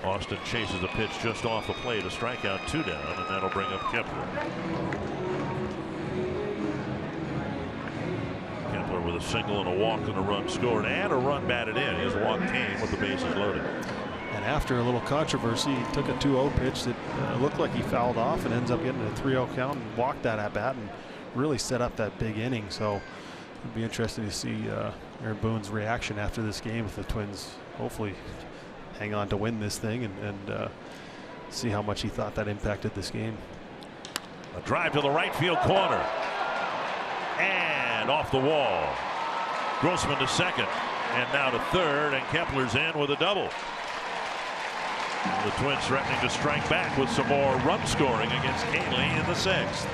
Austin chases a pitch just off the plate, a strikeout, 2 down, and that'll bring up Kepler. Kepler with a single and a walk and a run scored and a run batted in. His walk came with the bases loaded. And after a little controversy, he took a 2-0 pitch that looked like he fouled off and ends up getting a 3-0 count and walked that at bat and really set up that big inning. So it'd be interesting to see Aaron Boone's reaction after this game if the Twins hopefully hang on to win this thing and see how much he thought that impacted this game. A drive to the right field corner. And off the wall. Grossman to second. And now to third. And Kepler's in with a double. The Twins threatening to strike back with some more run scoring against Canely in the 6th.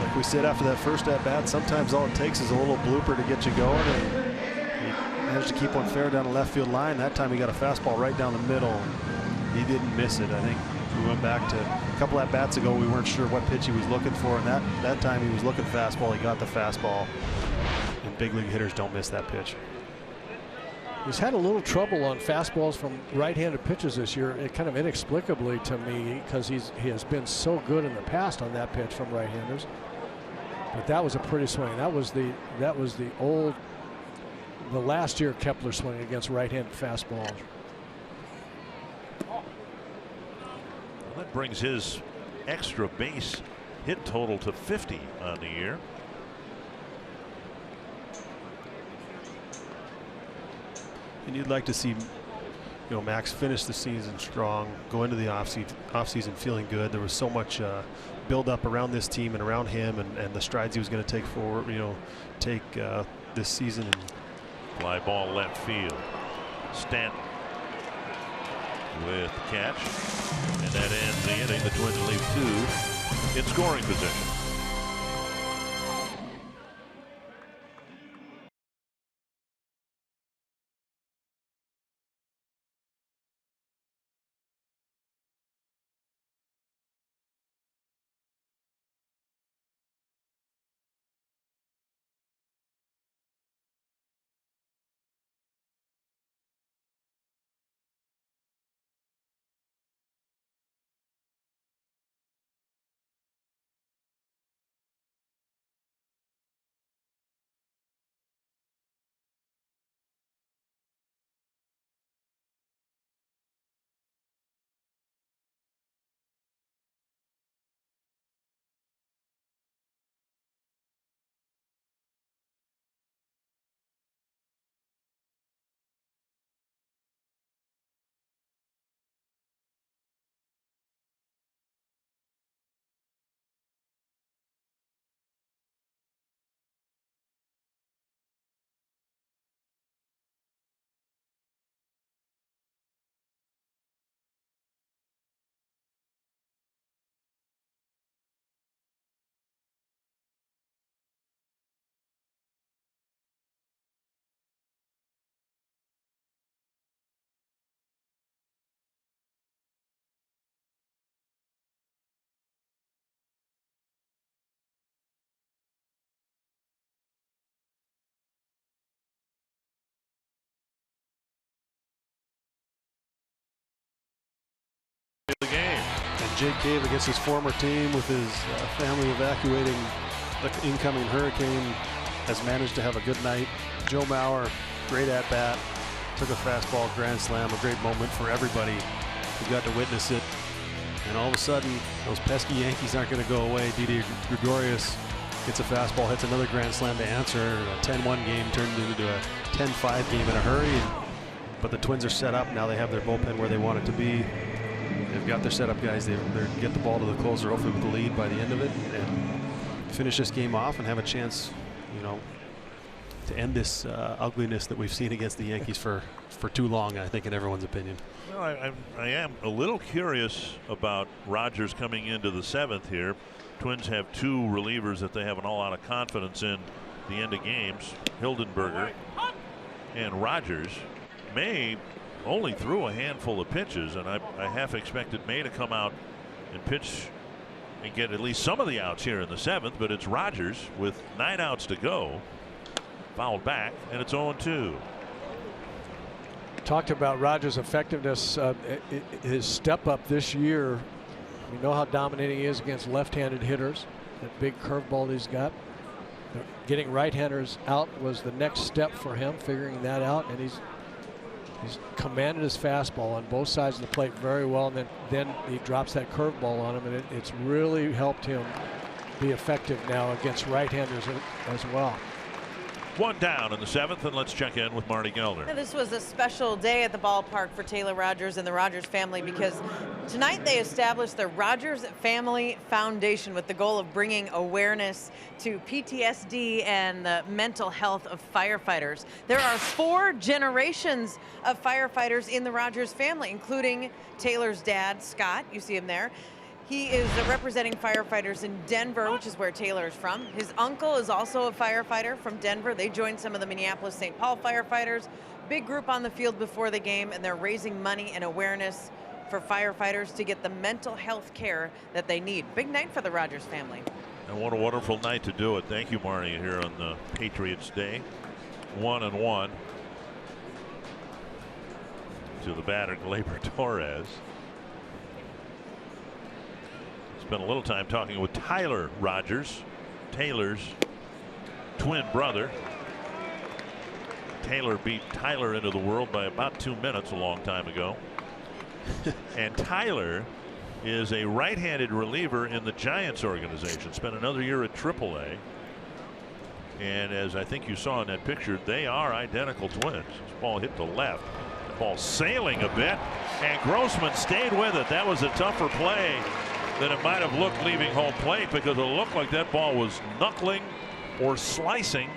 Like we said after that first at bat, sometimes all it takes is a little blooper to get you going. And managed to keep one fair down the left field line. That time he got a fastball right down the middle. He didn't miss it. I think we went back to a couple at bats ago. We weren't sure what pitch he was looking for, and that time he was looking fastball. He got the fastball. And big league hitters don't miss that pitch. He's had a little trouble on fastballs from right-handed pitches this year, kind of inexplicably to me, because he has been so good in the past on that pitch from right-handers. But that was a pretty swing. That was the last year Kepler swing against right-handed fastballs. Well, that brings his extra base hit total to 50 on the year. And you'd like to see, Max finish the season strong, go into the offseason feeling good. There was so much build up around this team and around him, and the strides he was going to take forward, take this season. And fly ball left field. Stanton with the catch, and that ends the inning. The Twins leave 2 in scoring position. Jake Cave against his former team with his family evacuating the incoming hurricane has managed to have a good night. Joe Mauer, great at bat, took a fastball grand slam, a great moment for everybody who got to witness it. And all of a sudden, those pesky Yankees aren't going to go away. Didi Gregorius gets a fastball, hits another grand slam to answer. A 10-1 game turned into a 10-5 game in a hurry. But the Twins are set up. Now they have their bullpen where they want it to be. They've got their setup guys. They get the ball to the closer, hopefully with the lead by the end of it, and finish this game off and have a chance, you know, to end this ugliness that we've seen against the Yankees for too long, I think, in everyone's opinion. Well, I am a little curious about Rogers coming into the 7th here. Twins have 2 relievers that they have an all lot of confidence in the end of games. Hildenberger and Rogers. May only threw a handful of pitches, and I half expected May to come out and pitch and get at least some of the outs here in the 7th, but it's Rogers with 9 outs to go. Fouled back, and it's 0-2. Talked about Rogers' effectiveness, his step up this year. We know how dominating he is against left-handed hitters. That big curveball he's got. Getting right-handers out was the next step for him, figuring that out, and he's commanded his fastball on both sides of the plate very well, and then he drops that curveball on him, and it's really helped him be effective now against right-handers as well. 1 down in the 7th, and let's check in with Marty Gelder. Now, this was a special day at the ballpark for Taylor Rogers and the Rogers family, because tonight they established the Rogers Family Foundation with the goal of bringing awareness to PTSD and the mental health of firefighters. There are 4 generations of firefighters in the Rogers family, including Taylor's dad, Scott. You see him there. He is representing firefighters in Denver, which is where Taylor is from. His uncle is also a firefighter from Denver. They joined some of the Minneapolis-St. Paul firefighters. Big group on the field before the game, and they're raising money and awareness for firefighters to get the mental health care that they need. Big night for the Rogers family. And what a wonderful night to do it. Thank you, Marty, here on the Patriots Day. 1-1 to the batter, Gleyber Torres. Spent a little time talking with Tyler Rogers, Taylor's twin brother. Taylor beat Tyler into the world by about 2 minutes a long time ago. And Tyler is a right-handed reliever in the Giants organization. Spent another year at AAA. And as I think you saw in that picture, they are identical twins. This ball hit to left. The ball sailing a bit, and Grossman stayed with it. That was a tougher play than it might have looked leaving home plate, because it looked like that ball was knuckling or slicing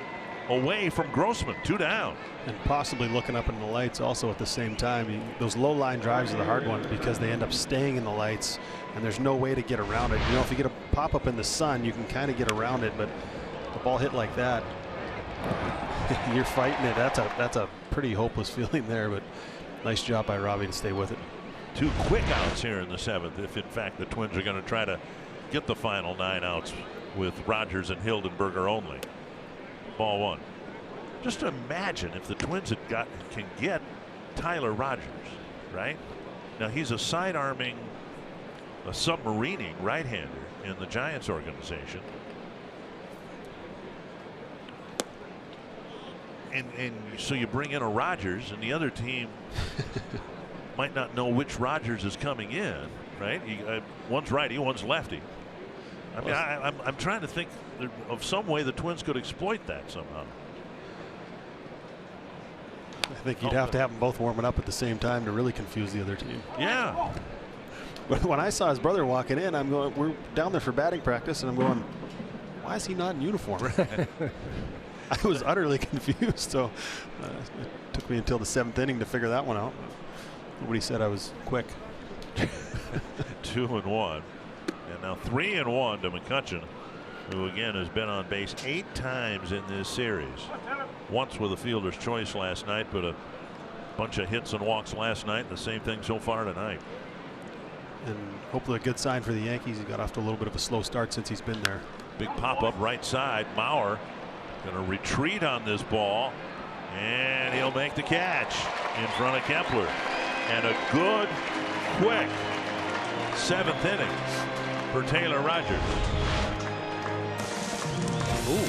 away from Grossman. 2 down. And possibly looking up in the lights also at the same time. Those low line drives are the hard ones because they end up staying in the lights, and there's no way to get around it. You know, if you get a pop up in the sun, you can kind of get around it, but the ball hit like that, you're fighting it. That's a pretty hopeless feeling there, but nice job by Robbie to stay with it. 2 quick outs here in the 7th, if in fact the Twins are going to try to get the final 9 outs with Rogers and Hildenberger only. Ball 1. Just imagine if the Twins can get Tyler Rogers, right? Now he's a side-arming, a submarining right-hander in the Giants organization. And so you bring in a Rogers, and the other team might not know which Rogers is coming in, right? One's righty, one's lefty. I mean, I'm trying to think of some way the Twins could exploit that somehow. I think you'd have to have them both warming up at the same time to really confuse the other team. Yeah. But when I saw his brother walking in, I'm going, we're down there for batting practice, and I'm going, why is he not in uniform? I was utterly confused. So it took me until the 7th inning to figure that one out. Nobody said I was quick. 2-1. And now 3-1 to McCutchen, who again has been on base 8 times in this series. Once with a fielder's choice last night, but a bunch of hits and walks last night. The same thing so far tonight. And hopefully a good sign for the Yankees. He got off to a little bit of a slow start since he's been there. Big pop up right side. Mauer going to retreat on this ball, and he'll make the catch in front of Kepler. And a good, quick 7th inning for Taylor Rogers. Ooh.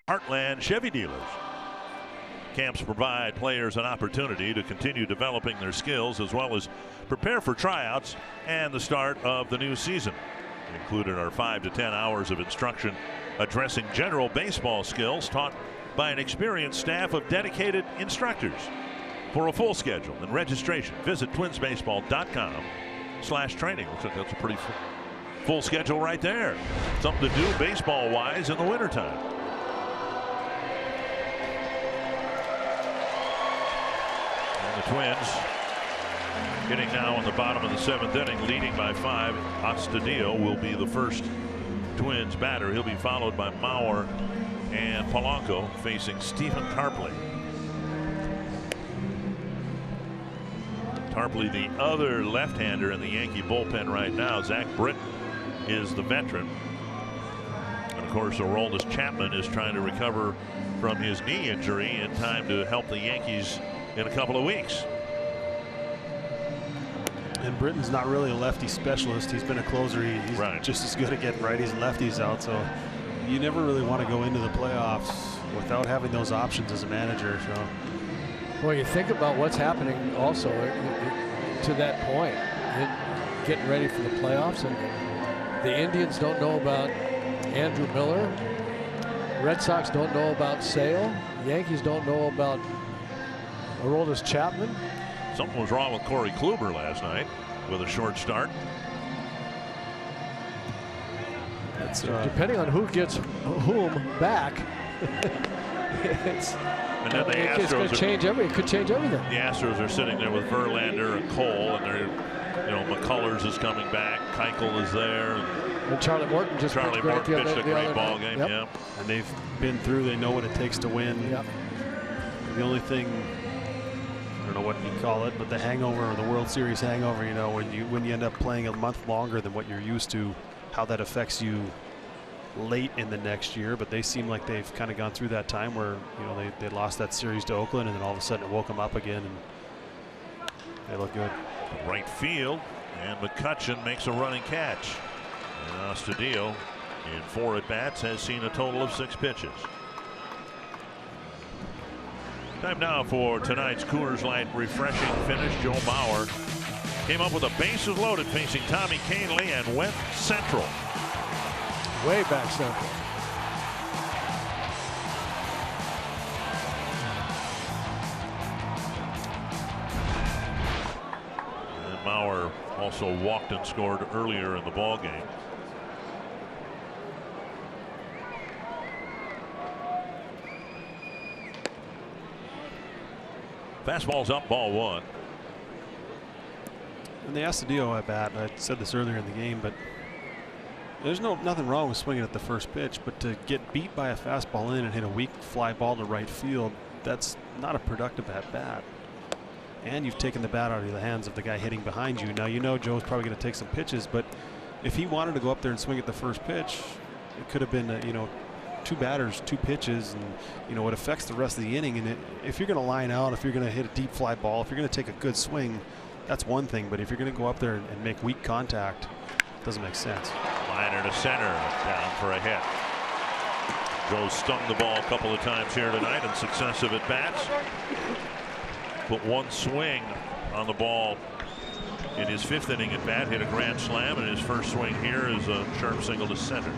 Heartland Chevy dealers. Camps provide players an opportunity to continue developing their skills as well as prepare for tryouts and the start of the new season. Included are 5 to 10 hours of instruction addressing general baseball skills taught by an experienced staff of dedicated instructors. For a full schedule and registration, visit twinsbaseball.com/training. Looks like that's a pretty full schedule right there. Something to do baseball-wise in the wintertime. The Twins getting now in the bottom of the 7th inning, leading by 5. Astudillo will be the first Twins batter. He'll be followed by Mauer and Polanco facing Stephen Tarpley. Tarpley, the other left-hander in the Yankee bullpen right now. Zach Britton is the veteran. And of course, Aroldis Chapman is trying to recover from his knee injury in time to help the Yankees in a couple of weeks. And Britton's not really a lefty specialist. He's been a closer. He's just as good at getting righties and lefties out. So you never really want to go into the playoffs without having those options as a manager. So, well, you think about what's happening also to that point, getting ready for the playoffs, and the Indians don't know about Andrew Miller. Red Sox don't know about Sale. The Yankees don't know about Aroldis Chapman. Something was wrong with Corey Kluber last night with a short start. That's depending on who gets whom back. It's going to change everything. It could change everything. The Astros are sitting there with Verlander and Cole, and they're, McCullers is coming back. Keuchel is there. And Charlie Morton just pitched a great ball game. Yep. Yeah. And they've been through. They know what it takes to win. Yep. The only thing, I don't know what you call it, but the hangover, or the World Series hangover, when you end up playing a month longer than what you're used to, how that affects you late in the next year. But they seem like they've kind of gone through that time where they lost that series to Oakland, and then all of a sudden it woke them up again, and they look good. Right field, and McCutchen makes a running catch. And Astudillo, in 4 at-bats, has seen a total of 6 pitches. Time now for tonight's Coors Light refreshing finish. Joe Mauer came up with a bases loaded facing Tommy Kahnle and went central. Way back central. And Mauer also walked and scored earlier in the ball game. Fastball's up, ball 1. And the Astudillo at bat, I said this earlier in the game, but there's nothing wrong with swinging at the first pitch, but to get beat by a fastball in and hit a weak fly ball to right field, that's not a productive at bat. And you've taken the bat out of the hands of the guy hitting behind you. Now you know Joe's probably going to take some pitches, but if he wanted to go up there and swing at the first pitch, it could have been, you know, 2 batters, 2 pitches, and you know it affects the rest of the inning. And if you're going to line out, if you're going to hit a deep fly ball, if you're going to take a good swing, that's one thing. But if you're going to go up there and make weak contact, it doesn't make sense. Liner to center, down for a hit. Joe stung the ball a couple of times here tonight in successive at bats. Put 1 swing on the ball in his 5th inning at bat, hit a grand slam, and his first swing here is a sharp single to center.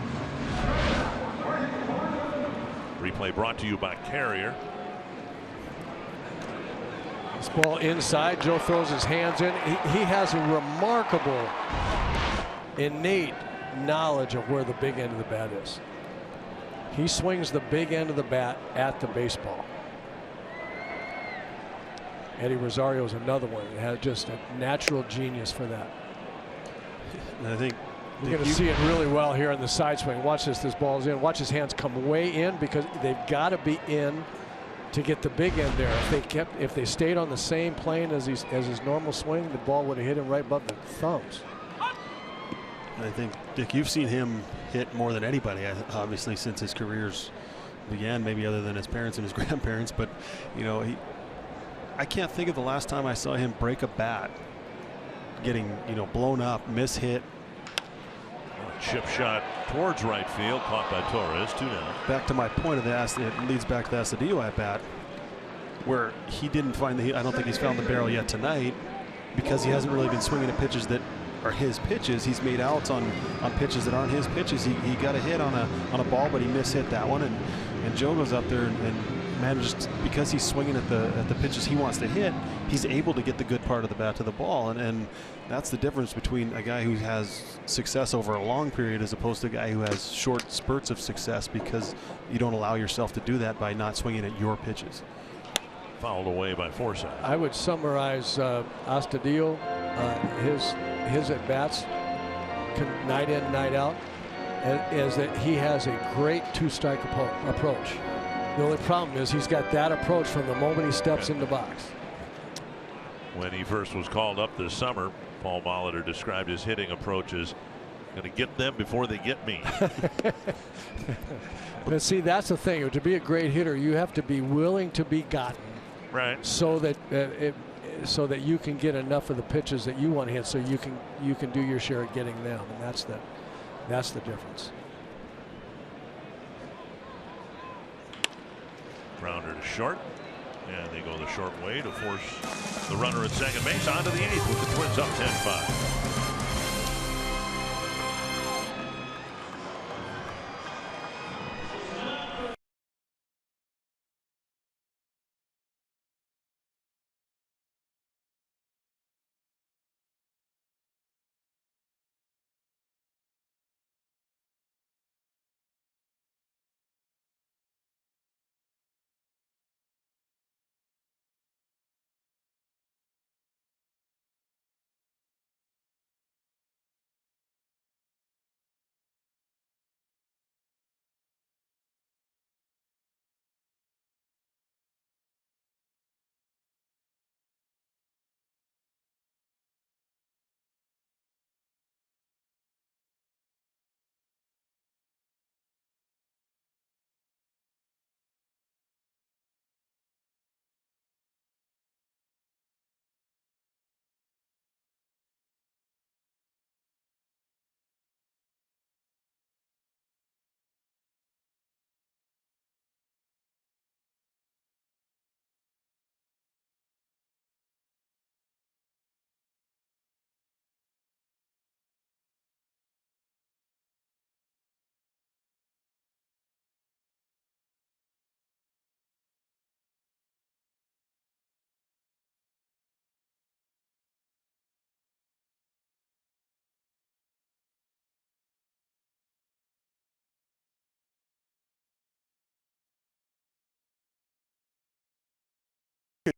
Replay brought to you by Carrier. This ball inside. Joe throws his hands in. He has a remarkable innate knowledge of where the big end of the bat is. He swings the big end of the bat at the baseball. Eddie Rosario is another one that has just a natural genius for that. And I think we're going to see it really well here in the side swing. Watch this. This ball's in. Watch his hands come way in because they've got to be in to get the big end there. If they stayed on the same plane as his normal swing, the ball would have hit him right above the thumbs. I think, Dick, you've seen him hit more than anybody, obviously, since his careers began, maybe other than his parents and his grandparents. But, you know, I can't think of the last time I saw him break a bat, getting, you know, blown up, miss-hit. Chip shot towards right field, caught by Torres, 2 down. Back to my point of it leads back to the Astudillo at bat, where he didn't find I don't think he's found the barrel yet tonight because he hasn't really been swinging at pitches that are his pitches. He's made outs on pitches that aren't his pitches. He got a hit on a ball, but he mishit that one, and Joe goes up there and manages, because he's swinging at the pitches he wants to hit, he's able to get the good part of the bat to the ball, and that's the difference between a guy who has success over a long period as opposed to a guy who has short spurts of success, because you don't allow yourself to do that by not swinging at your pitches. Fouled away by Forsythe. I would summarize Astudillo, his at bats, night in, night out, is that he has a great 2-strike approach. The only problem is he's got that approach from the moment he steps in the box. When he first was called up this summer, Paul Molitor described his hitting approach as going to get them before they get me. But see, that's the thing. To be a great hitter, you have to be willing to be gotten. Right. So that so that you can get enough of the pitches that you want to hit, so you can do your share of getting them, and that's the difference. Grounder to short, and they go the short way to force the runner at second base onto the 8th with the Twins up 10-5.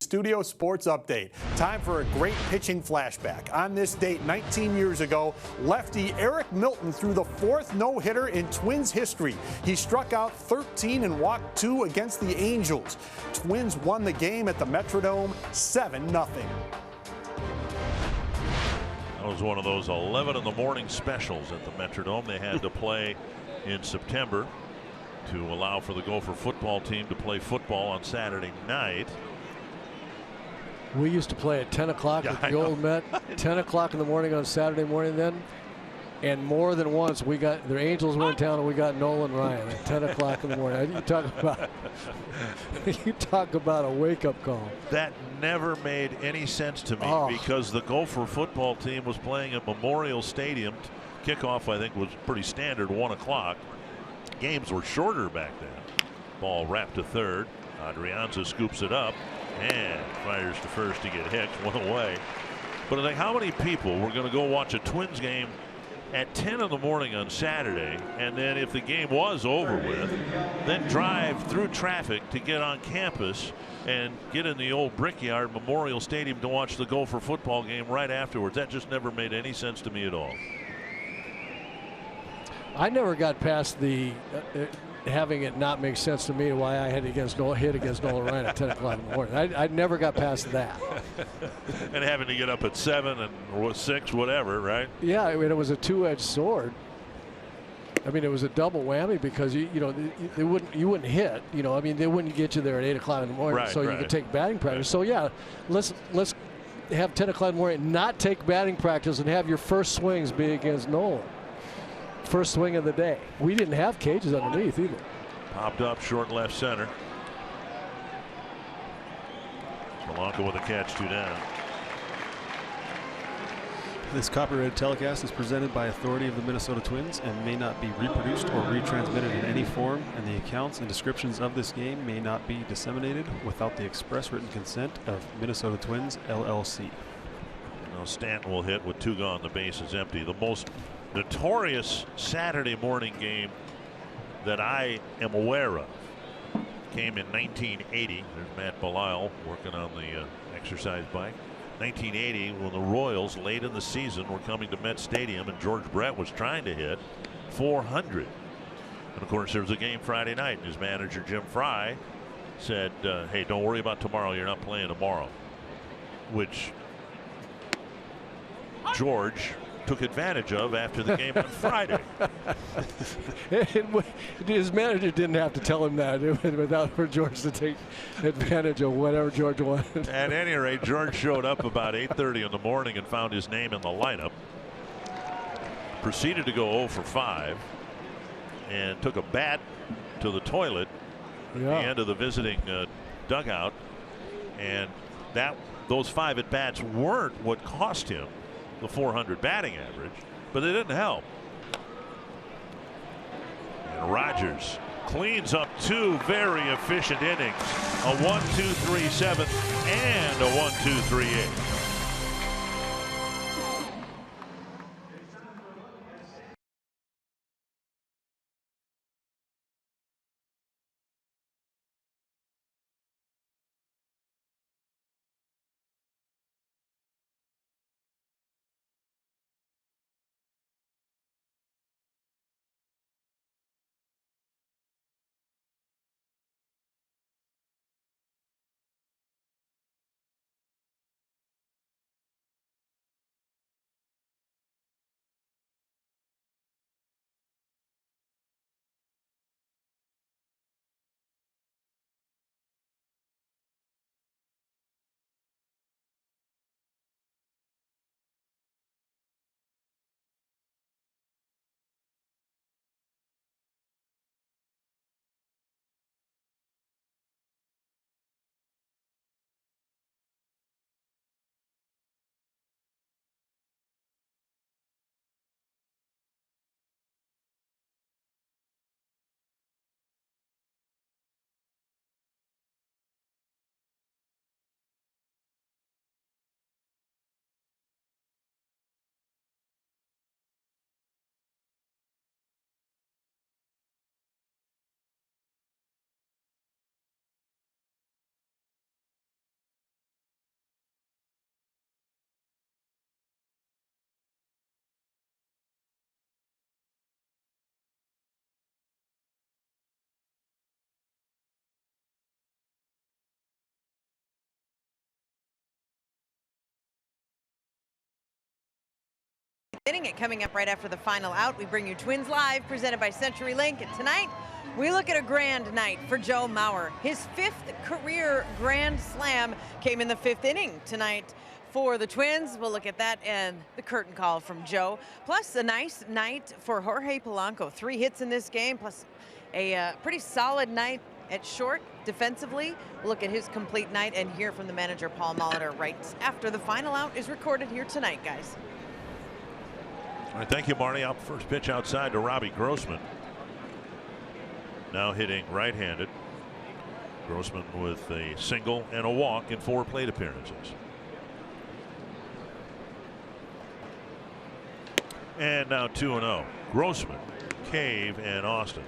Studio Sports Update. Time for a great pitching flashback. On this date 19 years ago, lefty Eric Milton threw the 4th no-hitter in Twins history. He struck out 13 and walked 2 against the Angels. Twins won the game at the Metrodome 7-0. That was one of those 11 in the morning specials at the Metrodome. They had to play in September to allow for the Gopher football team to play football on Saturday night. We used to play at 10 o'clock at the old Met, 10 o'clock in the morning on Saturday morning then. And more than once, we got the Angels were in town and we got Nolan Ryan at 10 o'clock in the morning. You talk about a wake-up call. That never made any sense to me because the Gopher football team was playing at Memorial Stadium. Kickoff, I think, was pretty standard, 1 o'clock. Games were shorter back then. Ball wrapped to third. Adrianza scoops it up and fires to first to get Hicks, 1 away. But I think how many people were going to go watch a Twins game at 10 in the morning on Saturday, and then if the game was over with, then drive through traffic to get on campus and get in the old Brickyard Memorial Stadium to watch the Gopher football game right afterwards? That just never made any sense to me at all. I never got past the having it not make sense to me why I had hit against Nolan Ryan at 10 o'clock in the morning. I never got past that. And having to get up at 7 and 6, whatever, right? Yeah, I mean, it was a two-edged sword. I mean, it was a double whammy because you wouldn't hit. I mean, they wouldn't get you there at 8 o'clock in the morning, right, so you could take batting practice. So yeah, let's have 10 o'clock in the morning, not take batting practice, and have your first swings be against Nolan. First swing of the day. We didn't have cages underneath either. Popped up short left center. Solanka with a catch, 2 down. This copyrighted telecast is presented by authority of the Minnesota Twins and may not be reproduced or retransmitted in any form, and the accounts and descriptions of this game may not be disseminated without the express written consent of Minnesota Twins, LLC. Now Stanton will hit with 2 gone. The base is empty. The most notorious Saturday morning game that I am aware of came in 1980. There's Matt Belisle working on the exercise bike. 1980, when the Royals late in the season were coming to Met Stadium and George Brett was trying to hit 400. And of course there was a game Friday night and his manager Jim Fry said, hey, don't worry about tomorrow, you're not playing tomorrow, which George took advantage of after the game on Friday. His manager didn't have to tell him that without for George to take advantage of whatever George wanted. At any rate, George showed up about 8:30 in the morning and found his name in the lineup. Proceeded to go 0 for 5 and took a bat to the toilet at the end of the visiting dugout, and those 5 at bats weren't what cost him the 400 batting average, but they didn't help. And Rogers cleans up 2 very efficient innings, a 1-2-3 7th and a 1-2-3 8th. Inning it coming up right after the final out. We bring you Twins Live, presented by CenturyLink. And tonight, we look at a grand night for Joe Mauer. His 5th career grand slam came in the 5th inning tonight for the Twins. We'll look at that and the curtain call from Joe. Plus, a nice night for Jorge Polanco. 3 hits in this game, plus a pretty solid night at short defensively. We'll look at his complete night and hear from the manager, Paul Molitor, right after the final out is recorded here tonight, guys. All right, thank you, Marty. Out first pitch outside to Robbie Grossman. Now hitting right-handed. Grossman with a single and a walk in 4 plate appearances. And now 2-0. Grossman, Cave, and Austin.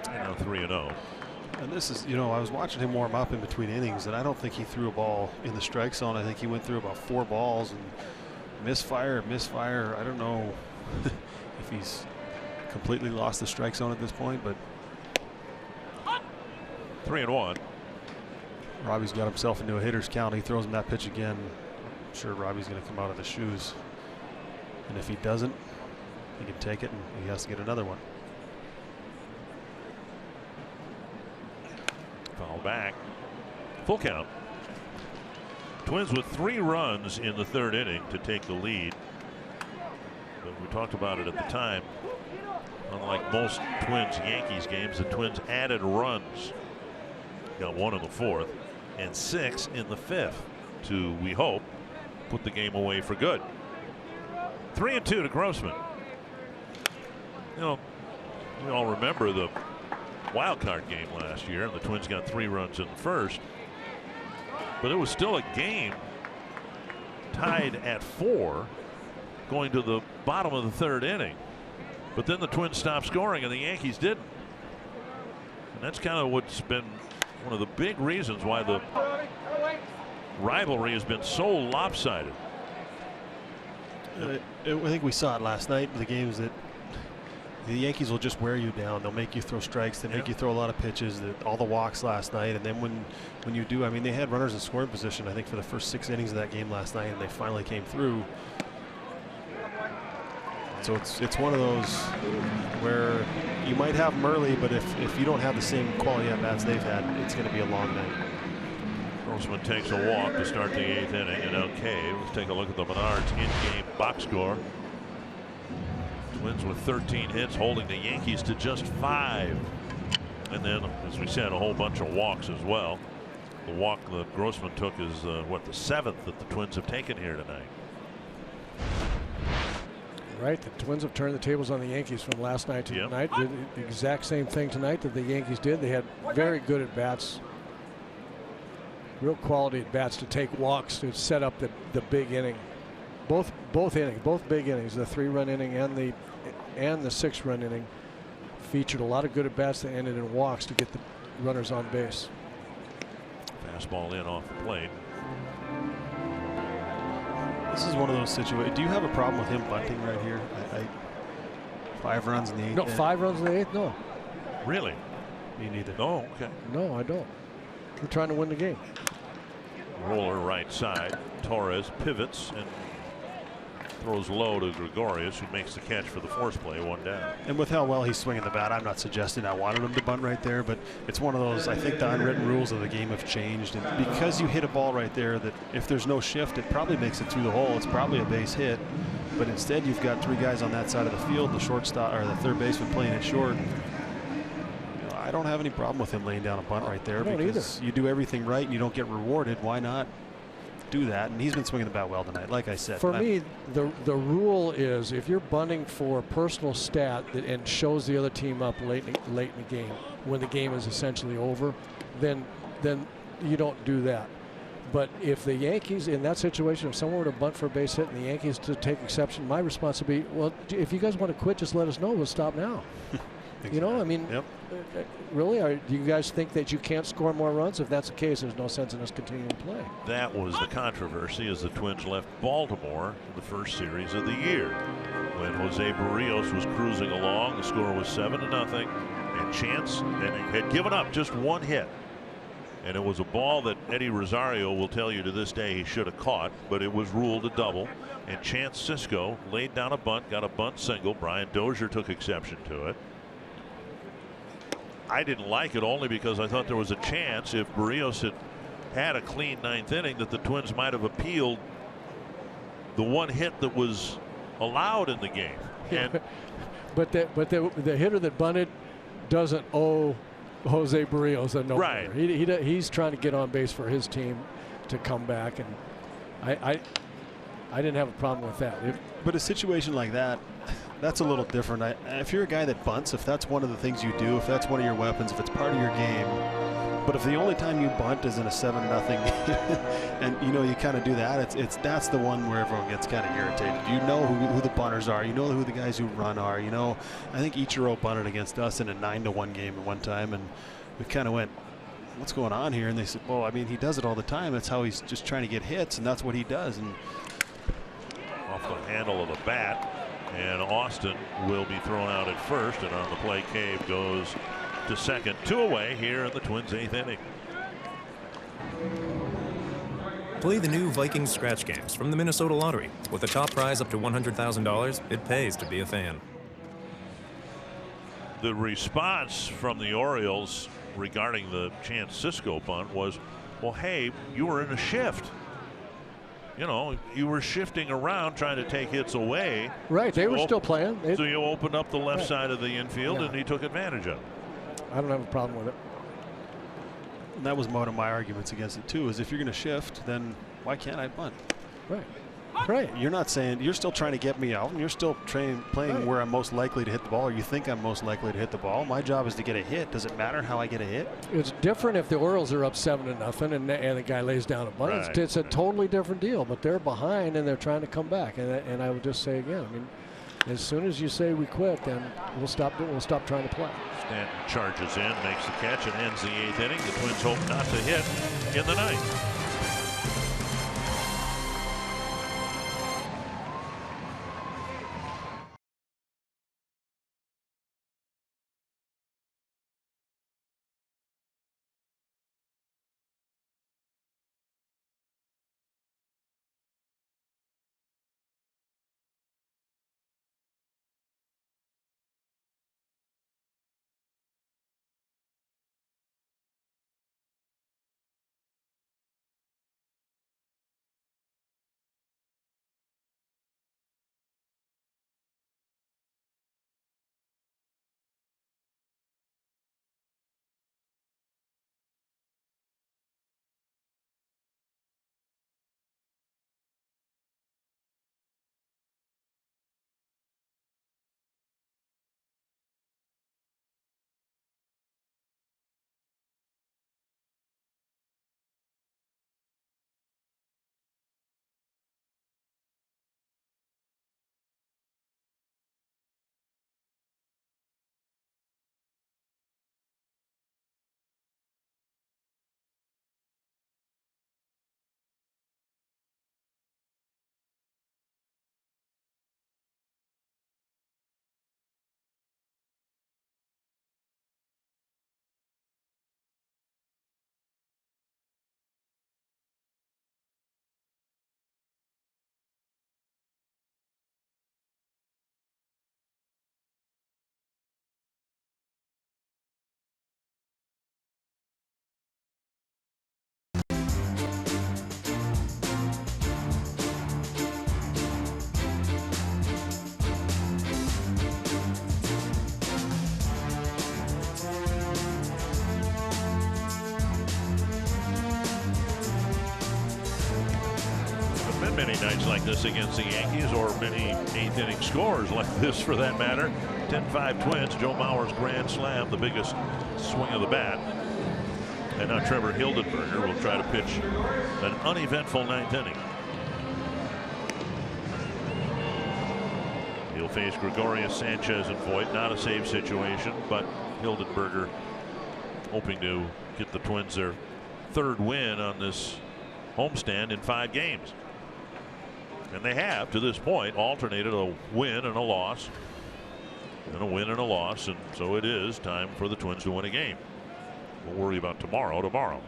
Now 3-0. And this is, I was watching him warm up in between innings, and I don't think he threw a ball in the strike zone. I think he went through about 4 balls and misfire. I don't know if he's completely lost the strike zone at this point, but 3-1. Robbie's got himself into a hitter's count. He throws him that pitch again. I'm sure Robbie's going to come out of the shoes, and if he doesn't, he can take it and he has to get another one. Foul back. Full count. Twins with 3 runs in the 3rd inning to take the lead. But we talked about it at the time. Unlike most Twins-Yankees games, the Twins added runs. Got 1 in the 4th and 6 in the 5th to, we hope, put the game away for good. 3-2 to Grossman. We all remember the wild card game last year, and the Twins got 3 runs in the 1st, but it was still a game tied at 4 going to the bottom of the 3rd inning. But then the Twins stopped scoring and the Yankees didn't, and that's kind of what's been one of the big reasons why the rivalry has been so lopsided. I think we saw it last night in the games that the Yankees will just wear you down. They'll make you throw strikes. They make you throw a lot of pitches. All the walks last night, and then when you do, I mean, they had runners in scoring position, I think, for the first 6 innings of that game last night, and they finally came through. So it's one of those where you might have them early, but if you don't have the same quality at bats they've had, it's going to be a long night. Grossman takes a walk to start the 8th inning, and okay, let's take a look at the Menards in-game box score. Twins with 13 hits, holding the Yankees to just 5. And then, as we said, a whole bunch of walks as well. The walk that Grossman took is the 7th that the Twins have taken here tonight. Right, the Twins have turned the tables on the Yankees from last night to tonight. Did the exact same thing tonight that the Yankees did. They had very good at bats, real quality at bats to take walks to set up the big inning. Both innings, both big innings, the 3-run inning and the 6-run inning, featured a lot of good at bats that ended in walks to get the runners on base. Fastball in off the plate. This is one of those situations. Do you have a problem with him bunting right here? 5 runs in the 8th. No, 5 runs in the 8th. No. Really? Me neither. No. Okay. No, I don't. We're trying to win the game. Roller right side. Torres pivots and throws low to Gregorius, who makes the catch for the force play, 1 down. And with how well he's swinging the bat, I'm not suggesting I wanted him to bunt right there, but it's one of those, I think the unwritten rules of the game have changed, and because you hit a ball right there that if there's no shift, it probably makes it through the hole. It's probably a base hit, but instead you've got 3 guys on that side of the field, the shortstop or the 3rd baseman playing it short. I don't have any problem with him laying down a bunt right there, because you do everything right and you don't get rewarded. Why not do that? And he's been swinging the bat well tonight, like I said. For me, the rule is if you're bunting for a personal stat and shows the other team up late in the game, when the game is essentially over, then you don't do that. But if the Yankees, in that situation, if someone were to bunt for a base hit and the Yankees to take exception, my response would be, well, if you guys want to quit, just let us know. We'll stop now. You know, I mean, really, do you guys think that you can't score more runs? If that's the case, there's no sense in us continuing to play. That was the controversy as the Twins left Baltimore in the first series of the year. When Jose Barrios was cruising along, the score was 7-0, and Chance had given up just one hit. And it was a ball that Eddie Rosario will tell you to this day he should have caught, but it was ruled a double. And Chance Sisco laid down a bunt, got a bunt single. Brian Dozier took exception to it. I didn't like it only because I thought there was a chance if Barrios had a clean ninth inning that the Twins might have appealed the one hit that was allowed in the game. And but the hitter that bunted doesn't owe Jose Barrios a no. Right. He's trying to get on base for his team to come back, and I didn't have a problem with that. But a situation like that, that's a little different. If you're a guy that bunts, if that's one of the things you do, if that's one of your weapons, if it's part of your game, but if the only time you bunt is in a 7-0 and you kind of do that, that's the one where everyone gets kind of irritated. You know who the bunters are, you know who the guys who run are. I think Ichiro bunted against us in a 9-1 game at one time, and we kind of went, what's going on here? And they said, well, I mean, he does it all the time. That's how he's just trying to get hits, and that's what he does. And off the handle of the bat, and Austin will be thrown out at first, and on the play Cave goes to second. 2 away here in the Twins' 8th inning. Play the new Vikings scratch games from the Minnesota Lottery. With a top prize up to $100,000, it pays to be a fan. The response from the Orioles regarding the Chance Sisco bunt was, well, hey, you were in a shift. You were shifting around trying to take hits away. Right, they were still playing. So you opened up the left side of the infield, and he took advantage of it. I don't have a problem with it. And that was one of my arguments against it too, is if you're going to shift, then why can't I bunt? Right. You're not saying, you're still trying to get me out, and you're still playing where I'm most likely to hit the ball, or you think I'm most likely to hit the ball. My job is to get a hit. Does it matter how I get a hit? It's different if the Orioles are up 7-0 and the guy lays down a bunt. Right. It's a totally different deal, but they're behind and they're trying to come back. And I would just say again, I mean, as soon as you say we quit, then we'll stop trying to play. Stanton charges in, makes the catch, and ends the 8th inning. The Twins hope not to hit in the 9th. Many nights like this against the Yankees, or many 8th inning scores like this for that matter. 10-5 Twins. Joe Mauer's grand slam, the biggest swing of the bat. And now Trevor Hildenberger will try to pitch an uneventful 9th inning. He'll will face Gregorius, Sanchez, and Voigt. Not a save situation, but Hildenberger hoping to get the Twins their 3rd win on this homestand in 5 games. And they have, to this point, alternated a win and a loss, and a win and a loss, and so it is time for the Twins to win a game. We'll worry about tomorrow.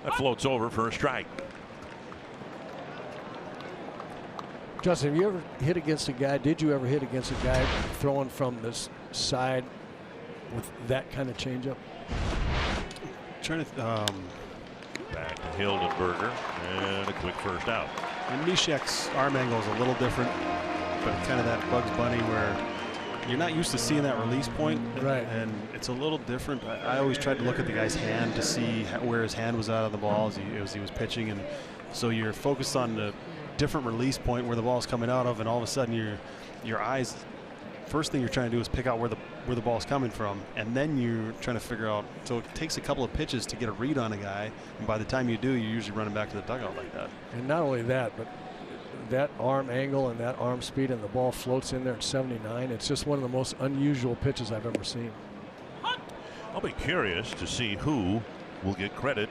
That floats over for a strike. Justin, have you ever hit against a guy? Did you ever hit against a guy throwing from this side with that kind of changeup? Trying to back to Hildenberger and a quick first out. And Neshek's arm angle is a little different, but kind of that Bugs Bunny where you're not used to seeing that release point, right? And it's a little different. I always tried to look at the guy's hand to see where his hand was out of the ball as he was pitching, and so you're focused on the different release point where the ball is coming out of, and all of a sudden your eyes, first thing you're trying to do is pick out where the ball is coming from, and then you're trying to figure out. So it takes a couple of pitches to get a read on a guy, and by the time you do, you're usually running back to the dugout like that. And not only that, but that arm angle and that arm speed, and the ball floats in there at 79. It's just one of the most unusual pitches I've ever seen. I'll be curious to see who will get credit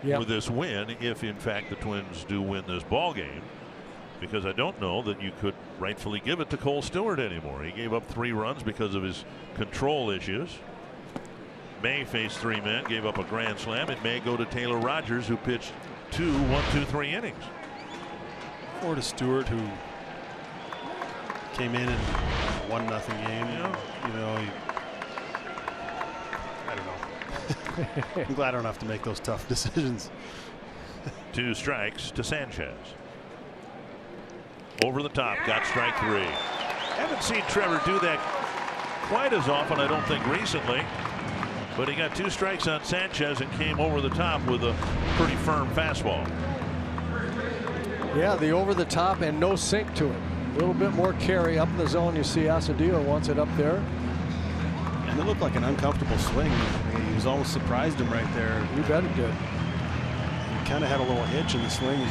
for this win if in fact the Twins do win this ball game, because I don't know that you could rightfully give it to Cole Stewart anymore. He gave up 3 runs because of his control issues. May faced 3 men, gave up a grand slam. It may go to Taylor Rogers, who pitched 2 1-2-3 innings. Or to Stewart, who came in and 1-0 game. You know, I don't know. I'm glad I don't have to make those tough decisions. 2 strikes to Sanchez. Over the top, got strike 3. Haven't seen Trevor do that quite as often, I don't think, recently. But he got 2 strikes on Sanchez and came over the top with a pretty firm fastball. Yeah, the over the top and no sink to it. A little bit more carry up in the zone. You see Asadillo wants it up there. And it looked like an uncomfortable swing. He was almost surprised him right there. You bet it did. He kind of had a little hitch in the swing.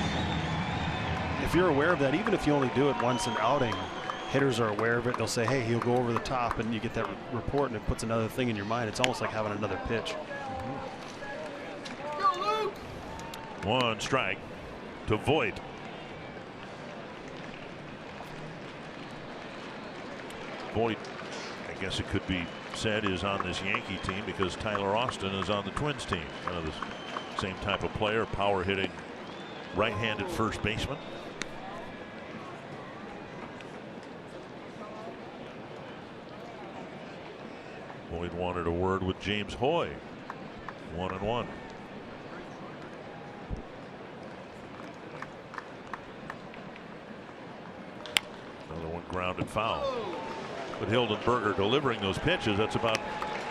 If you're aware of that, even if you only do it once an outing, hitters are aware of it. They'll say, hey, he'll go over the top, and you get that report, and it puts another thing in your mind. It's almost like having another pitch. 1 strike to Voigt. Voigt, I guess it could be said, is on this Yankee team because Tyler Austin is on the Twins team. Kind of the same type of player, power hitting right-handed first baseman. Boyd wanted a word with James Hoy. 1-1. Another one grounded foul. But Hildenberger delivering those pitches, that's about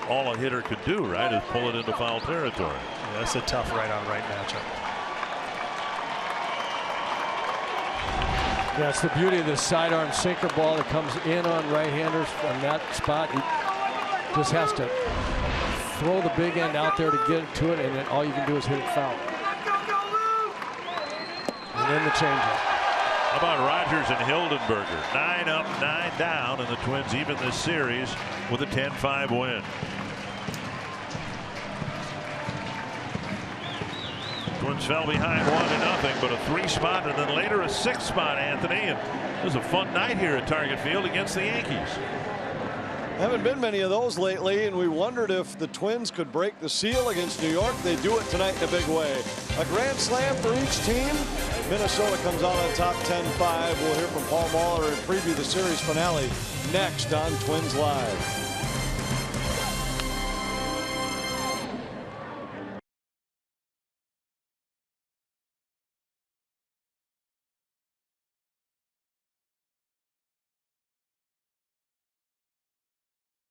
all a hitter could do, right? Is pull it into foul territory. Yeah, that's a tough right-on-right matchup. Yeah, it's the beauty of this sidearm sinker ball that comes in on right-handers from that spot. He just has to throw the big end out there to get it to it, and then all you can do is hit it foul. And then the changeup. How about Rogers and Hildenberger? 9 up, 9 down, and the Twins even this series with a 10-5 win. Twins fell behind 1-0, but a 3 spot and then later a 6 spot, Anthony. And it was a fun night here at Target Field against the Yankees. Haven't been many of those lately, and we wondered if the Twins could break the seal against New York. They do it tonight in a big way. A grand slam for each team. Minnesota comes out on top 10-5. We'll hear from Paul Mahler and preview the series finale next on Twins Live.